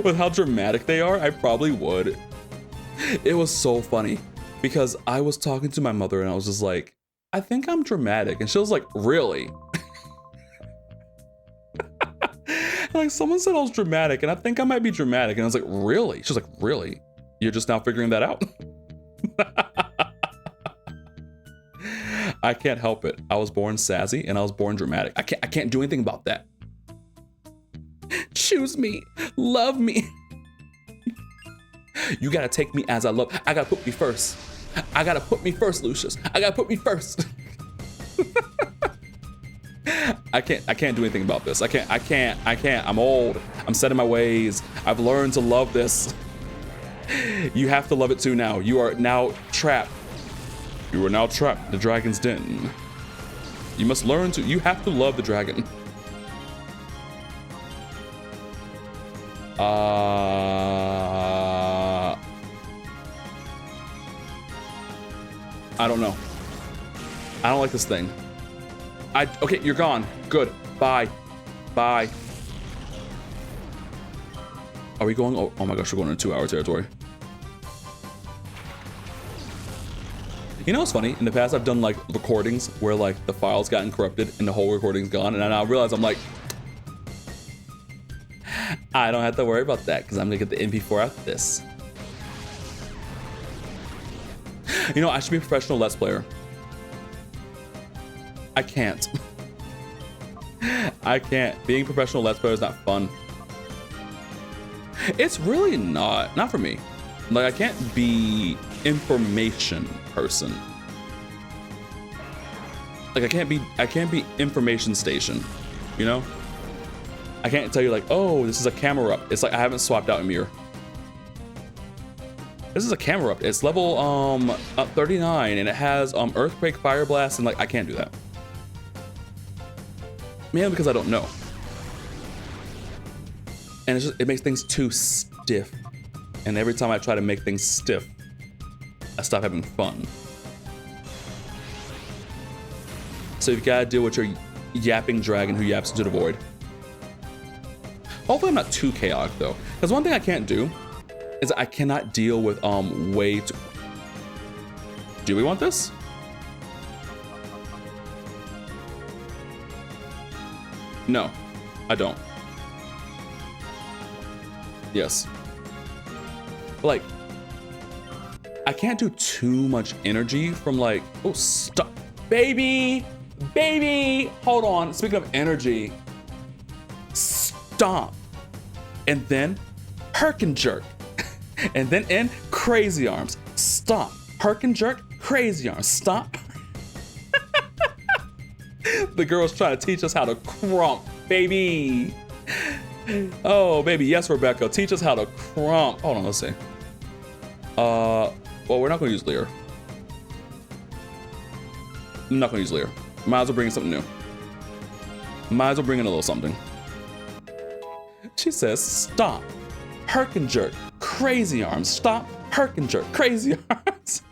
Speaker 1: With how dramatic they are, I probably would. It was so funny because I was talking to my mother and I was just like, I think I'm dramatic. And she was like, really? Like, someone said I was dramatic and I think I might be dramatic. And I was like, really? She was like, really? You're just now figuring that out? I can't help it. I was born sassy and I was born dramatic. I can't do anything about that. Choose me. Love me. You gotta take me as I love. I gotta put me first. I gotta put me first, Lucius. I gotta put me first. I can't do anything about this. I can't. I'm old. I'm set in my ways. I've learned to love this. You have to love it too now. You are now trapped. You are now trapped in the dragon's den. You must learn to, you have to love the dragon. I don't know. I don't like this thing. Okay, you're gone. Good. Bye. Bye. Are we going? Oh my gosh, we're going into 2-hour territory. You know what's funny? In the past, I've done like recordings where like the file's gotten corrupted and the whole recording's gone. And I now realize I'm like, I don't have to worry about that because I'm gonna get the MP4 after this. You know, I should be a professional Let's Player. I can't. I can't. Being a professional Let's Player is not fun. It's really not for me. Like, I can't be information person. Like, I can't be information station, you know? I can't tell you like, oh, this is a camera up. It's like, I haven't swapped out a mirror. This is a camera up. It's level 39 and it has earthquake, fire blast, and like, I can't do that. Mainly because I don't know. And it's just, it makes things too stiff. And every time I try to make things stiff, I stop having fun. So you've got to deal with your yapping dragon who yaps into the void. Hopefully I'm not too chaotic though. Because one thing I can't do is I cannot deal with way too... Do we want this? No, I don't. Yes. Like, I can't do too much energy from like, oh, stop. Baby, hold on. Speaking of energy, stomp. And then herk and jerk. And then in crazy arms, stomp. Herk and jerk, crazy arms, stomp. The girl's trying to teach us how to crump, baby. Oh, baby, yes, Rebecca, teach us how to crump. Hold on, let's see. Well, we're not gonna use Lear. I'm not gonna use Lear. Might as well bring in something new. Might as well bring in a little something. She says, stop, herk and jerk, crazy arms, stop, herk and jerk, crazy arms.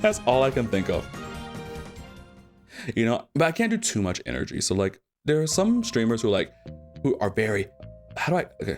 Speaker 1: That's all I can think of. You know, but I can't do too much energy. So like, there are some streamers who are very, how do I, okay.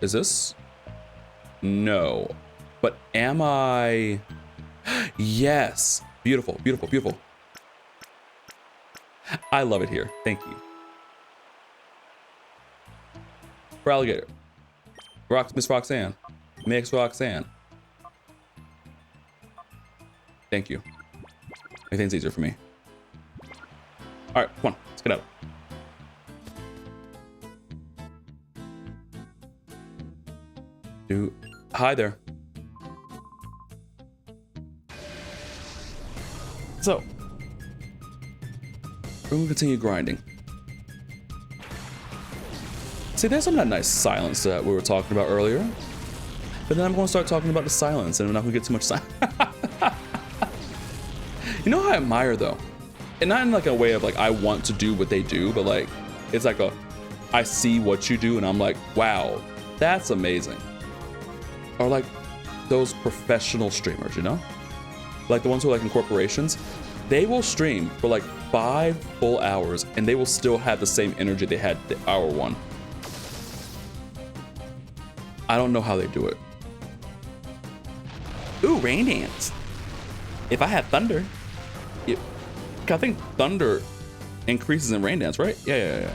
Speaker 2: Is this? No. But am I? Yes. Beautiful, beautiful, beautiful. I love it here. Thank you. For alligator. Miss Roxanne. Miss Roxanne. Thank you. Everything's easier for me. All right, come on, let's get out. Hi there. So, we're gonna continue grinding. See, there's some of that nice silence that we were talking about earlier. But then I'm gonna start talking about the silence and I'm not gonna get too much silence. You know how I admire though? And not in like a way of like, I want to do what they do, but like, it's like I see what you do and I'm like, wow, that's amazing. Or like those professional streamers, you know? Like the ones who are like in corporations, they will stream for like 5 full hours and they will still have the same energy they had the hour one. I don't know how they do it. Ooh, rain dance. If I had thunder, I think thunder increases in rain dance, right? Yeah.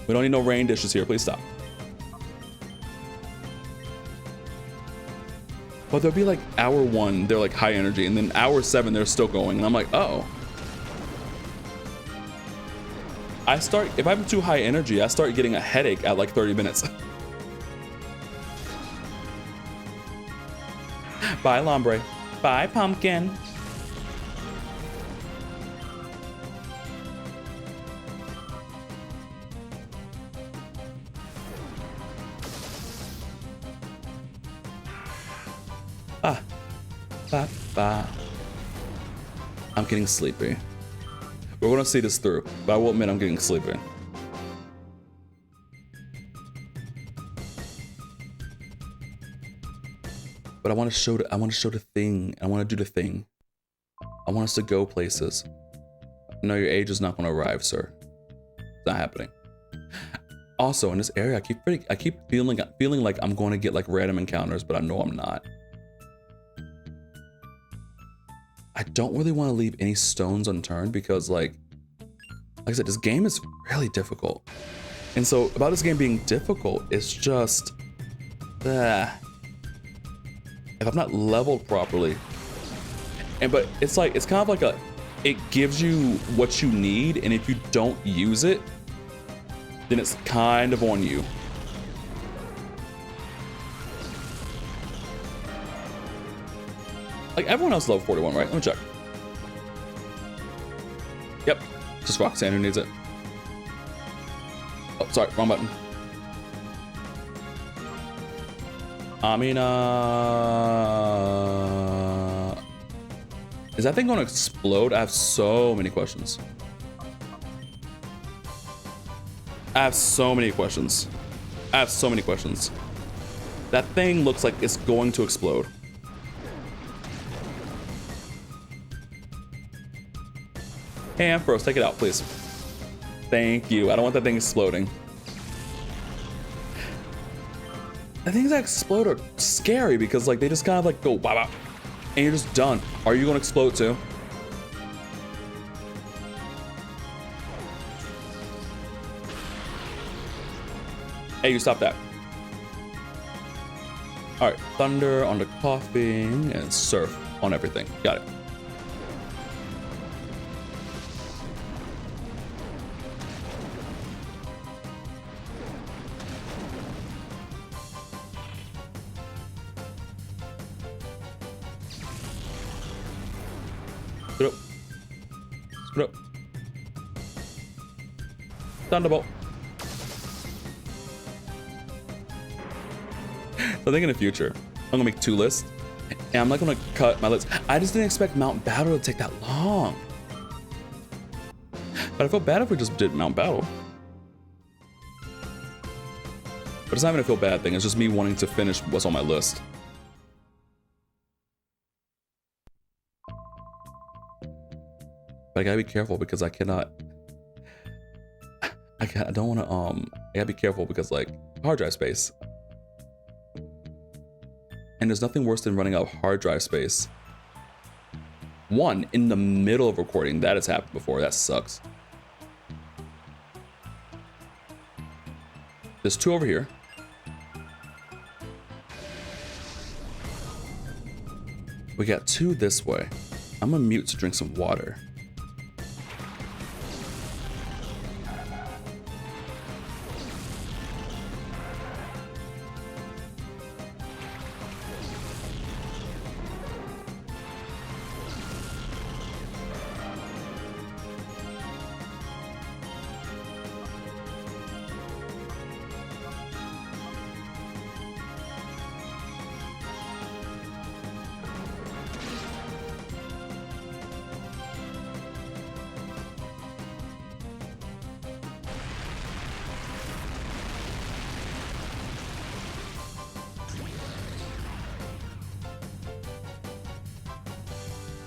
Speaker 2: We don't need no rain dishes here. Please stop. But there'll be like hour 1, they're like high energy, and then hour 7, they're still going. And I'm like, oh. If I'm too high energy, I start getting a headache at like 30 minutes. Bye, Lombre. Bye, Pumpkin. I'm getting sleepy. We're gonna see this through, but I will admit I'm getting sleepy. But I want to show the thing. I want to do the thing. I want us to go places. No, your age is not going to arrive, sir. It's not happening. Also, in this area, I keep feeling like I'm going to get like random encounters, but I know I'm not. I don't really want to leave any stones unturned because like I said, this game is really difficult. And so about this game being difficult, it's just, if I'm not leveled properly, but it's kind of like it gives you what you need, and if you don't use it, then it's kind of on you. Like everyone else level 41, right? Let me check. Yep, just Roxanne who needs it. Oh, sorry, wrong button. Is that thing gonna explode? I have so many questions. That thing looks like it's going to explode. Hey, Ampharos, take it out, please. Thank you. I don't want that thing exploding. The things that explode are scary because like they just kind of like go wow, wow, and you're just done. Are you gonna explode too? Hey, you stop that. All right, thunder on the coughing and surf on everything. Got it. Screw up. Thunderbolt. So I think in the future, I'm gonna make 2 lists, and I'm not gonna cut my list. I just didn't expect Mount Battle to take that long. But I feel bad if we just did Mount Battle. But it's not even a feel bad thing, it's just me wanting to finish what's on my list. But I gotta be careful because I cannot. I don't want to. I gotta be careful because like hard drive space. And there's nothing worse than running out of hard drive space. One in the middle of recording. That has happened before. That sucks. There's 2 over here. We got 2 this way. I'm gonna mute to drink some water.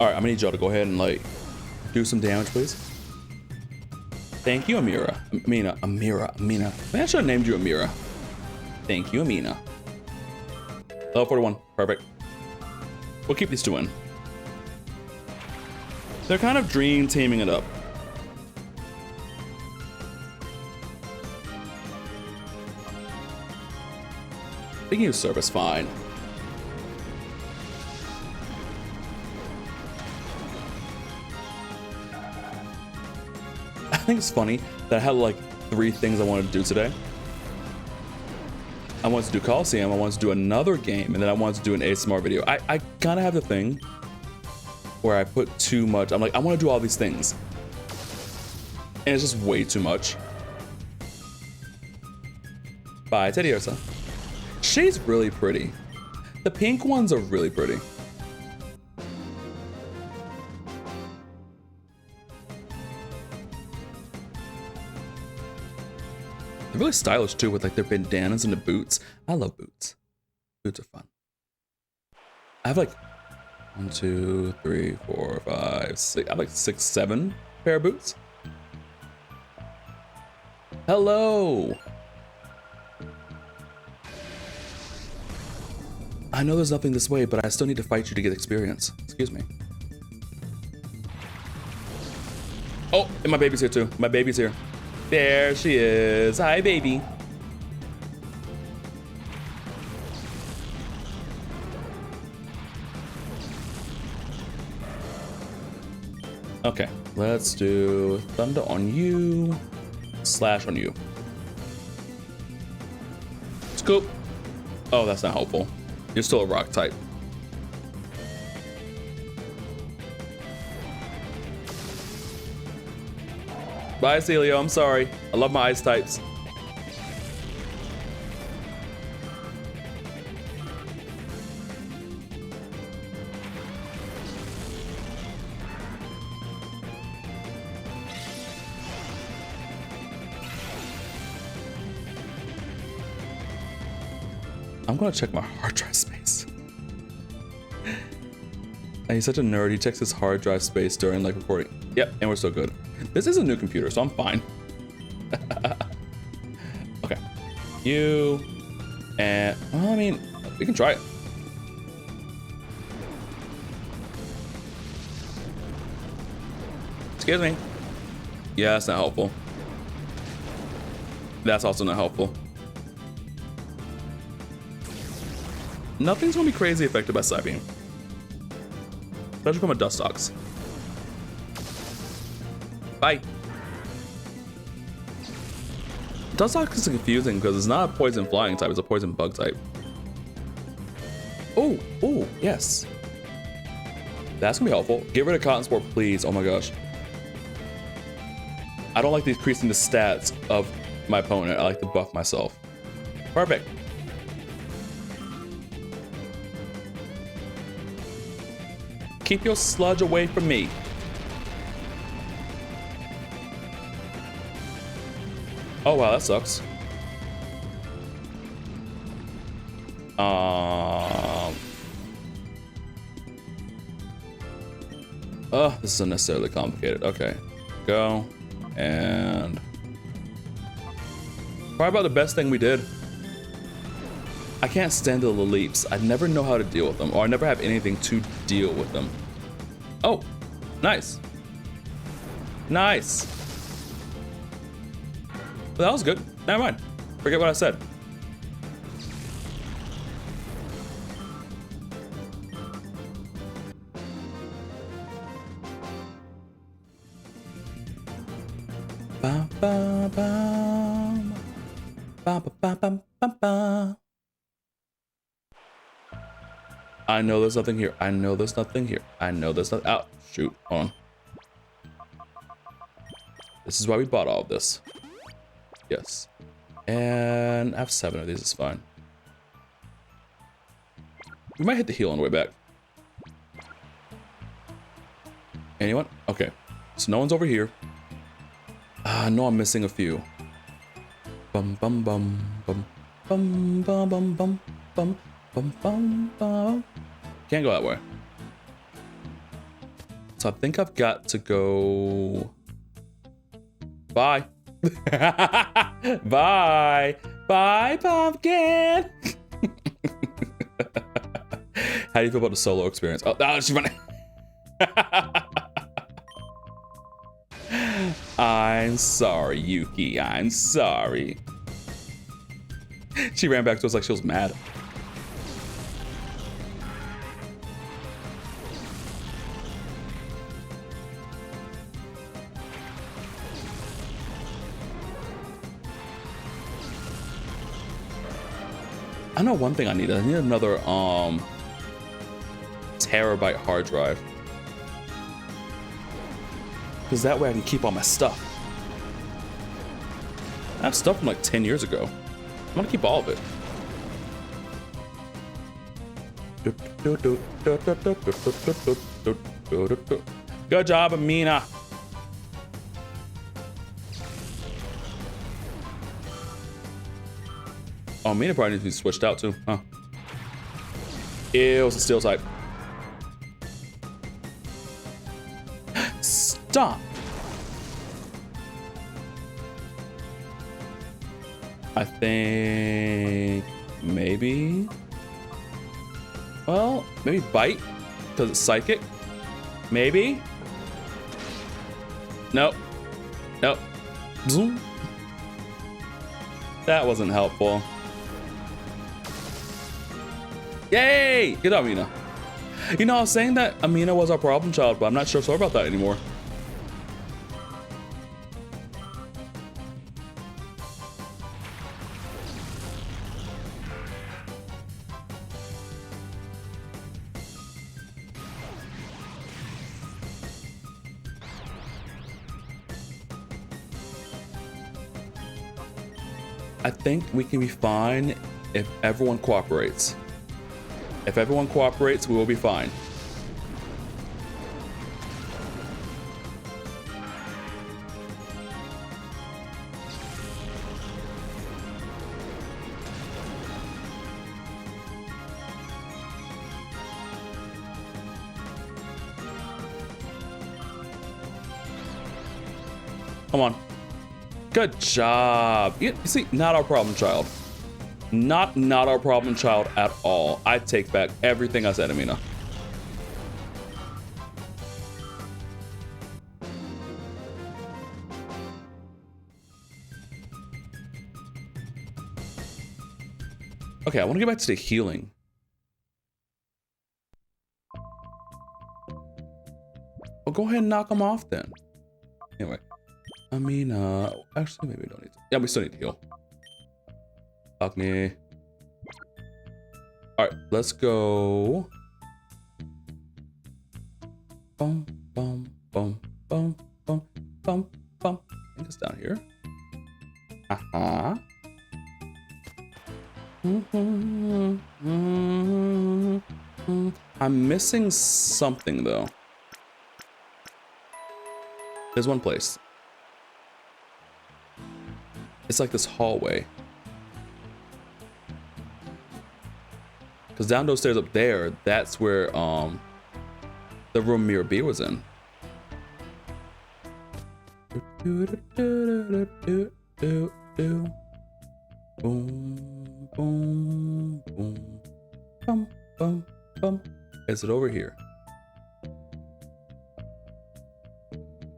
Speaker 2: All right, I'm gonna need y'all to go ahead and like do some damage, please. Thank you, Amira. Amira. Man, I should have named you Amira. Thank you, Amina. Level 41, perfect. We'll keep these 2 in. They're kind of dream teaming it up. They can use service fine. I think it's funny that I had like 3 things I wanted to do today. I wanted to do Colosseum, I wanted to do another game, and then I wanted to do an ASMR video. I kind of have the thing where I put too much. I'm like, I want to do all these things. And it's just way too much. Bye, Teddy-Ursa. She's really pretty. The pink ones are really pretty. They're really stylish too with like their bandanas and the boots. I love boots. Boots are fun. I have like 1, 2, 3, 4, 5, 6. I have like 6, 7 pair of boots. Hello. I know there's nothing this way, but I still need to fight you to get experience. Excuse me. Oh, and my baby's here too. My baby's here. There she is. Hi, baby. Okay, let's do thunder on you, slash on you. Scoop. Oh, that's not helpful. You're still a rock type. Bye, Celio. I'm sorry. I love my ice types. I'm gonna check my hard drive space. He's such a nerd. He checks his hard drive space during like recording. Yep, and we're still good. This is a new computer, so I'm fine. Okay. You and well, I mean, we can try it. Excuse me. Yeah, that's not helpful. That's also not helpful. Nothing's gonna be crazy affected by Psybeam. Especially from a Dustox. Bye. Dustox is confusing because it's not a poison flying type, it's a poison bug type. Oh, yes. That's gonna be helpful. Get rid of Cotton Sport, please. Oh my gosh. I don't like decreasing the stats of my opponent. I like to buff myself. Perfect. Keep your sludge away from me. Oh wow, that sucks. Oh, this is unnecessarily complicated. Okay. Go. And... probably about the best thing we did. I can't stand the leaps. I never know how to deal with them, or I never have anything to deal with them. Oh, nice. Nice. Well, that was good. Never mind. Forget what I said. Ba ba ba ba ba ba ba ba. I know there's nothing here. I know there's nothing here. I know there's nothing. Oh, shoot. Hold on. This is why we bought all of this. Yes. And I have 7 of these. It's fine. We might hit the heel on the way back. Anyone? Okay. So no one's over here. I know I'm missing a few. Bum bum bum bum bum bum bum bum bum bum bum bum. Can't go that way. So I think I've got to go. Bye. Bye. Bye, pumpkin. How do you feel about the solo experience? Oh, she's running. I'm sorry, Yuki. I'm sorry. She ran back to us like she was mad. I know one thing I need. I need another terabyte hard drive. Because that way I can keep all my stuff. I have stuff from like 10 years ago. I'm gonna keep all of it. Good job, Amina. Oh, Amina probably needs to be switched out too, huh? Ew, it's a steel type. Stop. I think maybe. Well, maybe bite because it's psychic. Maybe. Nope. Nope. Zoom. That wasn't helpful. Yay! Good job, Amina. You know, I was saying that Amina was our problem child, but I'm not sure about that anymore. I think we can be fine if everyone cooperates. If everyone cooperates, we will be fine. Come on. Good job. You see, not our problem child. Not our problem child at all. I take back everything I said, Amina. Okay, I want to get back to the healing. Well, go ahead and knock them off then. Anyway, Amina. Actually, maybe we don't need to. Yeah, we still need to heal. Fuck me. All right, let's go. Bum, bum, bum, bum, bum, bum, bum. I think it's down here. Uh-huh. I'm missing something, though. There's one place. It's like this hallway. Because down those stairs up there, that's where the room Mirror B was in. Boom, boom, boom. Bum, bum, bum. Is it over here?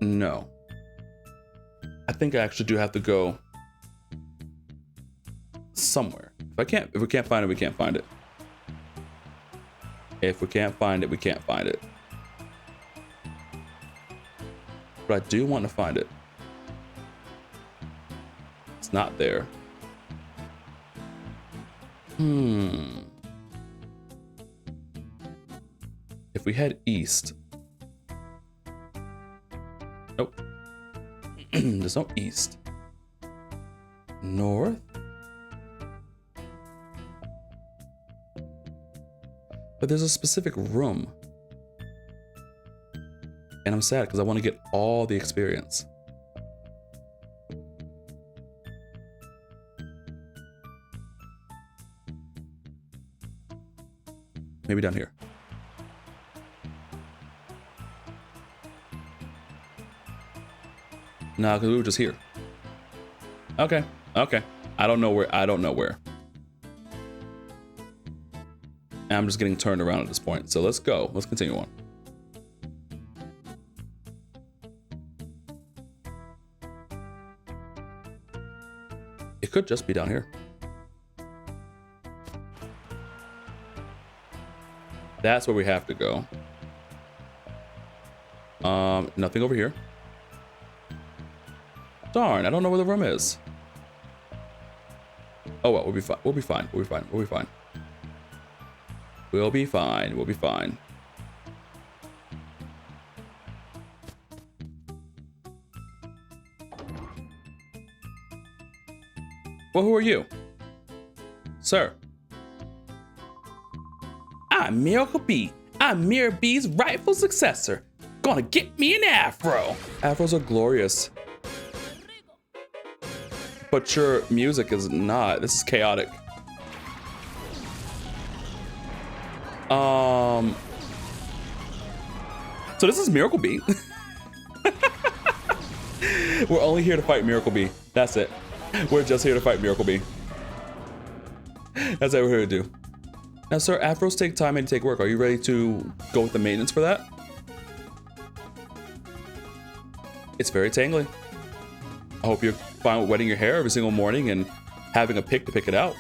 Speaker 2: No. I think I actually do have to go somewhere. If we can't find it, we can't find it. If we can't find it, we can't find it. But I do want to find it. It's not there. If we head east. Nope. There's no east. North? But there's a specific room. And I'm sad because I want to get all the experience. Maybe down here. Nah, because we were just here. Okay, okay. I don't know where. And I'm just getting turned around at this point. So let's go. Let's continue on. It could just be down here. That's where we have to go. Nothing over here. Darn, I don't know where the room is. Oh well, we'll be fine. We'll be fine. We'll be fine. We'll be fine. We'll be fine. We'll be fine. Well, who are you? Sir. I'm Miracle B. I'm Mirror B's rightful successor. Gonna get me an afro. Afros are glorious. But your music is not. This is chaotic. So this is Miracle B. We're only here to fight Miracle B. That's it. We're just here to fight Miracle B. That's what we're here to do. Now, sir, afros take time and take work. Are you ready to go with the maintenance for that? It's very tangly. I hope you're fine with wetting your hair every single morning and having a pick to pick it out.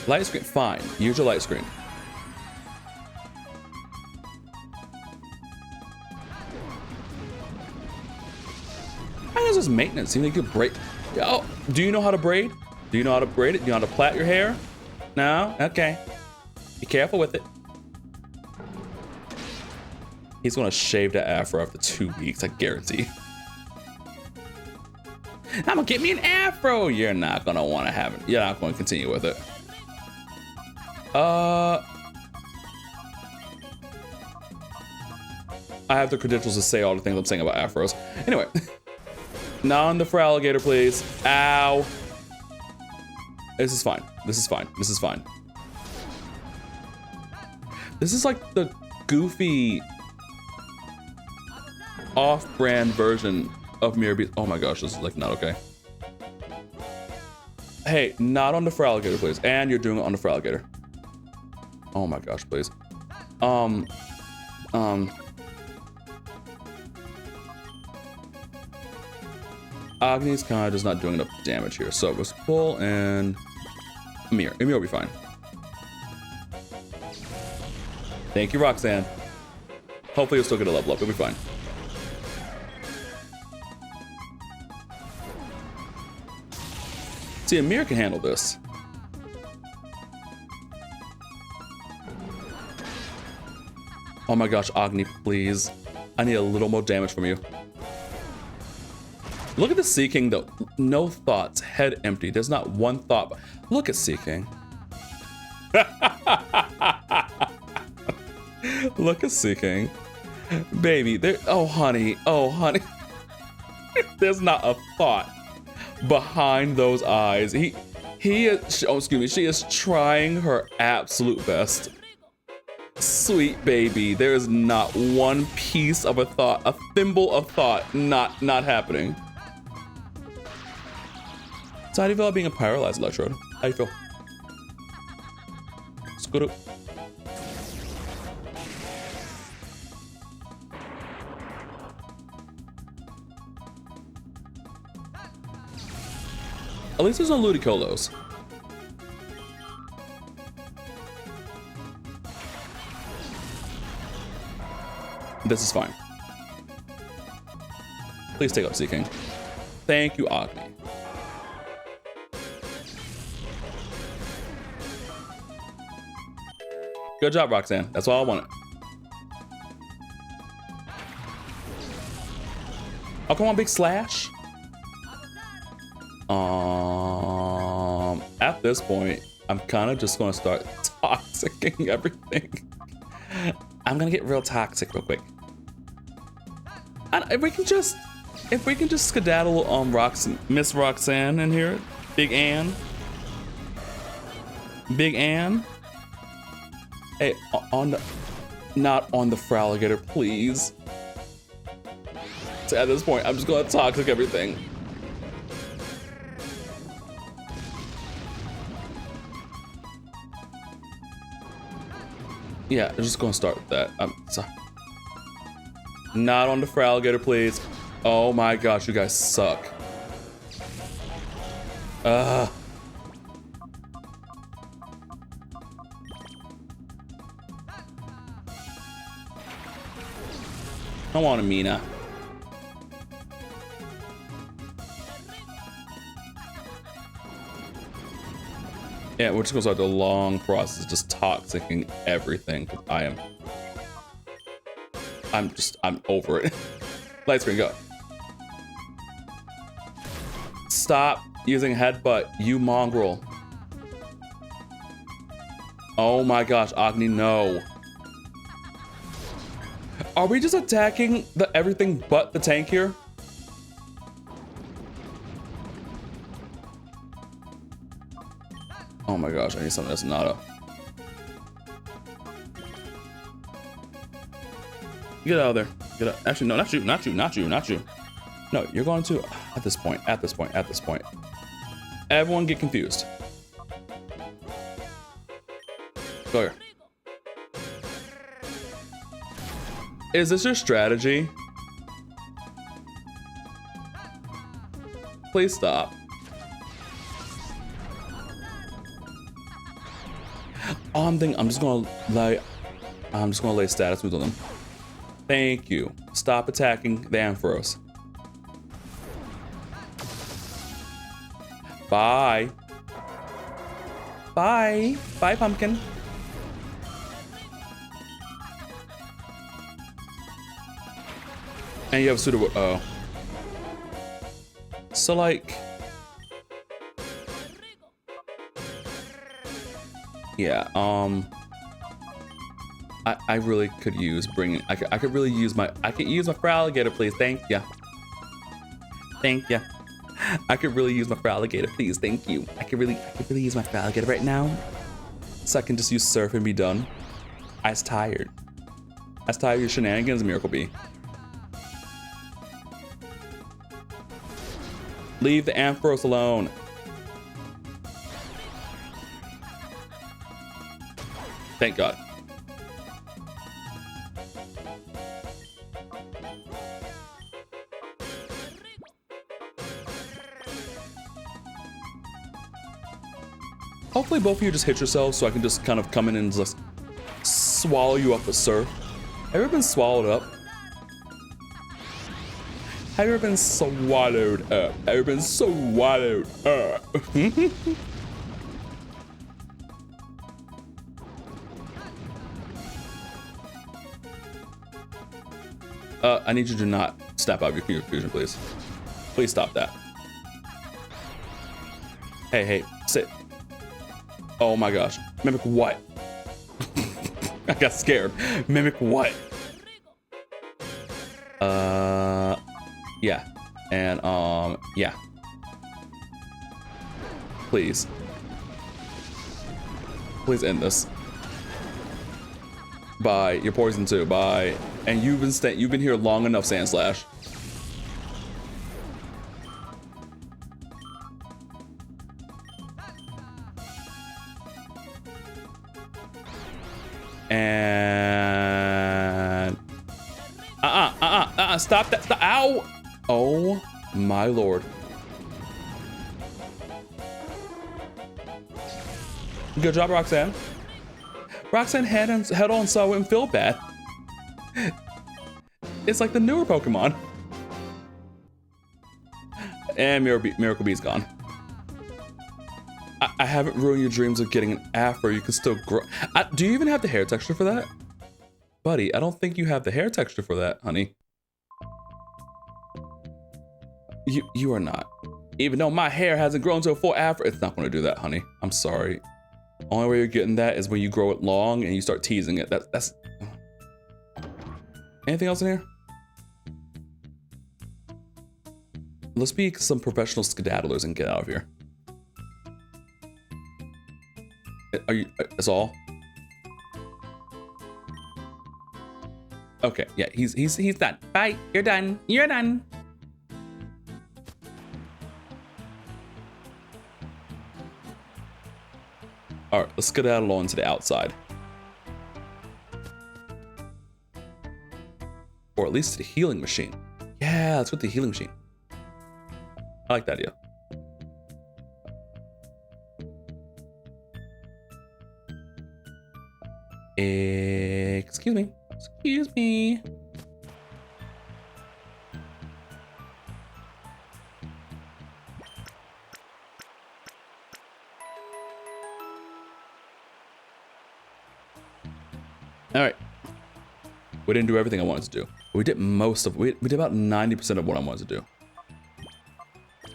Speaker 2: Light screen, fine. Use your light screen. I guess it's maintenance. Seems like you could braid. Oh, do you know how to braid? Do you know how to braid it? Do you know how to plait your hair? No? Okay. Be careful with it. He's gonna shave that afro after 2 weeks, I guarantee. I'm gonna get me an afro. You're not gonna want to have it. You're not gonna continue with it. I have the credentials to say all the things I'm saying about afros. Anyway, none for alligator, please. Ow. This is fine. This is fine. This is fine. This is like the goofy off-brand version of Mirror Beast. Oh my gosh, this is like not okay. Hey, not on the for alligator, please. And you're doing it on the for alligator. Oh my gosh, please. Agni's kind of just not doing enough damage here. So let's pull and Amir. Amir will be fine. Thank you, Roxanne. Hopefully you'll still get a level up. It'll be fine. See, Amir can handle this. Oh my gosh, Agni, please. I need a little more damage from you. Look at the Sea King, though. No thoughts, head empty. There's not one thought. Look at Sea King. Look at Sea King. Baby, there. Oh, honey. Oh, honey. There's not a thought behind those eyes. He is. Oh, excuse me. She is trying her absolute best. Sweet baby. There is not one piece of a thought, a thimble of thought not happening. So how do you feel about being a paralyzed electrode? How do you feel? Scoot up. At least there's no Ludicolo's. This is fine. Please take up Seeking. Thank you, Agni. Good job, Roxanne. That's all I wanted. Oh, come on, big slash. At this point, I'm kind of just gonna start toxicking everything. I'm gonna get real toxic real quick. And if we can just skedaddle Miss Roxanne in here, Big Ann. Hey, not on the Fraligator, please. So at this point, I'm just gonna toxic everything. Yeah, I'm just gonna start with that. I'm sorry. Not on the Fraligator, please. Oh my gosh, you guys suck. Come on, Amina. Yeah, we're just gonna start the long process of just toxicking everything. I'm over it. Light screen, go. Stop using headbutt, you mongrel. Oh my gosh, Agni, no. Are we just attacking everything but the tank here? Oh my gosh, I need something that's not up. Get out of there. Get out. Actually, no, not you. No, you're going to, at this point. Everyone get confused. Go here. Is this your strategy? Please stop. I'm just gonna lay status moves on them. Thank you. Stop attacking the Ampharos. Bye. Bye, pumpkin. And you have pseudo. Oh. So like. Yeah. I really could use bringing. I could really use my. I could use my Fraligator, please. Thank ya. I could really use my Fraligator, please. Thank you. I could really use my Fraligator right now, so I can just use Surf and be done. I was tired of your shenanigans, Miracle Bee. Leave the Ampharos alone. Thank God. Hopefully both of you just hit yourselves so I can just kind of come in and just swallow you up with Surf. Have you ever been swallowed up? Have you ever been swallowed up? Have you ever been swallowed up? I need you to not snap out of your fusion, please. Please stop that. Hey, sit. Oh my gosh. Mimic what? I got scared. Mimic what? Yeah. And, yeah. Please. Please end this. Bye. You're poisoned too. Bye. And you've been here long enough, Sandslash. And stop that. Stop. Ow. Oh my lord. Good job, Roxanne. Roxanne head on saw wouldn't feel bad. It's like the newer Pokemon. And Miracle Bee's gone. I haven't ruined your dreams of getting an afro. You can still grow. Do you even have the hair texture for that? Buddy, I don't think you have the hair texture for that, honey. You are not. Even though my hair hasn't grown to a full afro, it's not going to do that, honey. I'm sorry. Only way you're getting that is when you grow it long and you start teasing it. That's... Anything else in here? Let's be some professional skedaddlers and get out of here. Are you... That's all? Okay, yeah, he's done. Bye, you're done. You're done. All right, let's skedaddle on to the outside. Or at least to the healing machine. Yeah, let's go to the healing machine. I like that idea. Excuse me. Excuse me. All right. We didn't do everything I wanted to do. We did most of, we did about 90% of what I wanted to do.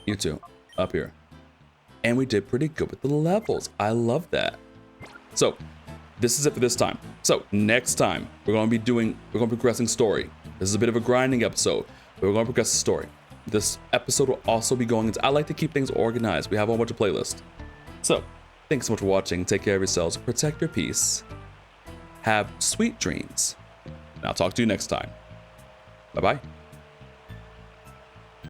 Speaker 2: You two, up here. And we did pretty good with the levels. I love that. So, this is it for this time. So, next time, we're going to be progressing story. This is a bit of a grinding episode, but we're going to progress the story. This episode will also be going into, I like to keep things organized. We have a whole bunch of playlists. So, thanks so much for watching. Take care of yourselves. Protect your peace. Have sweet dreams. And I'll talk to you next time. Bye-bye.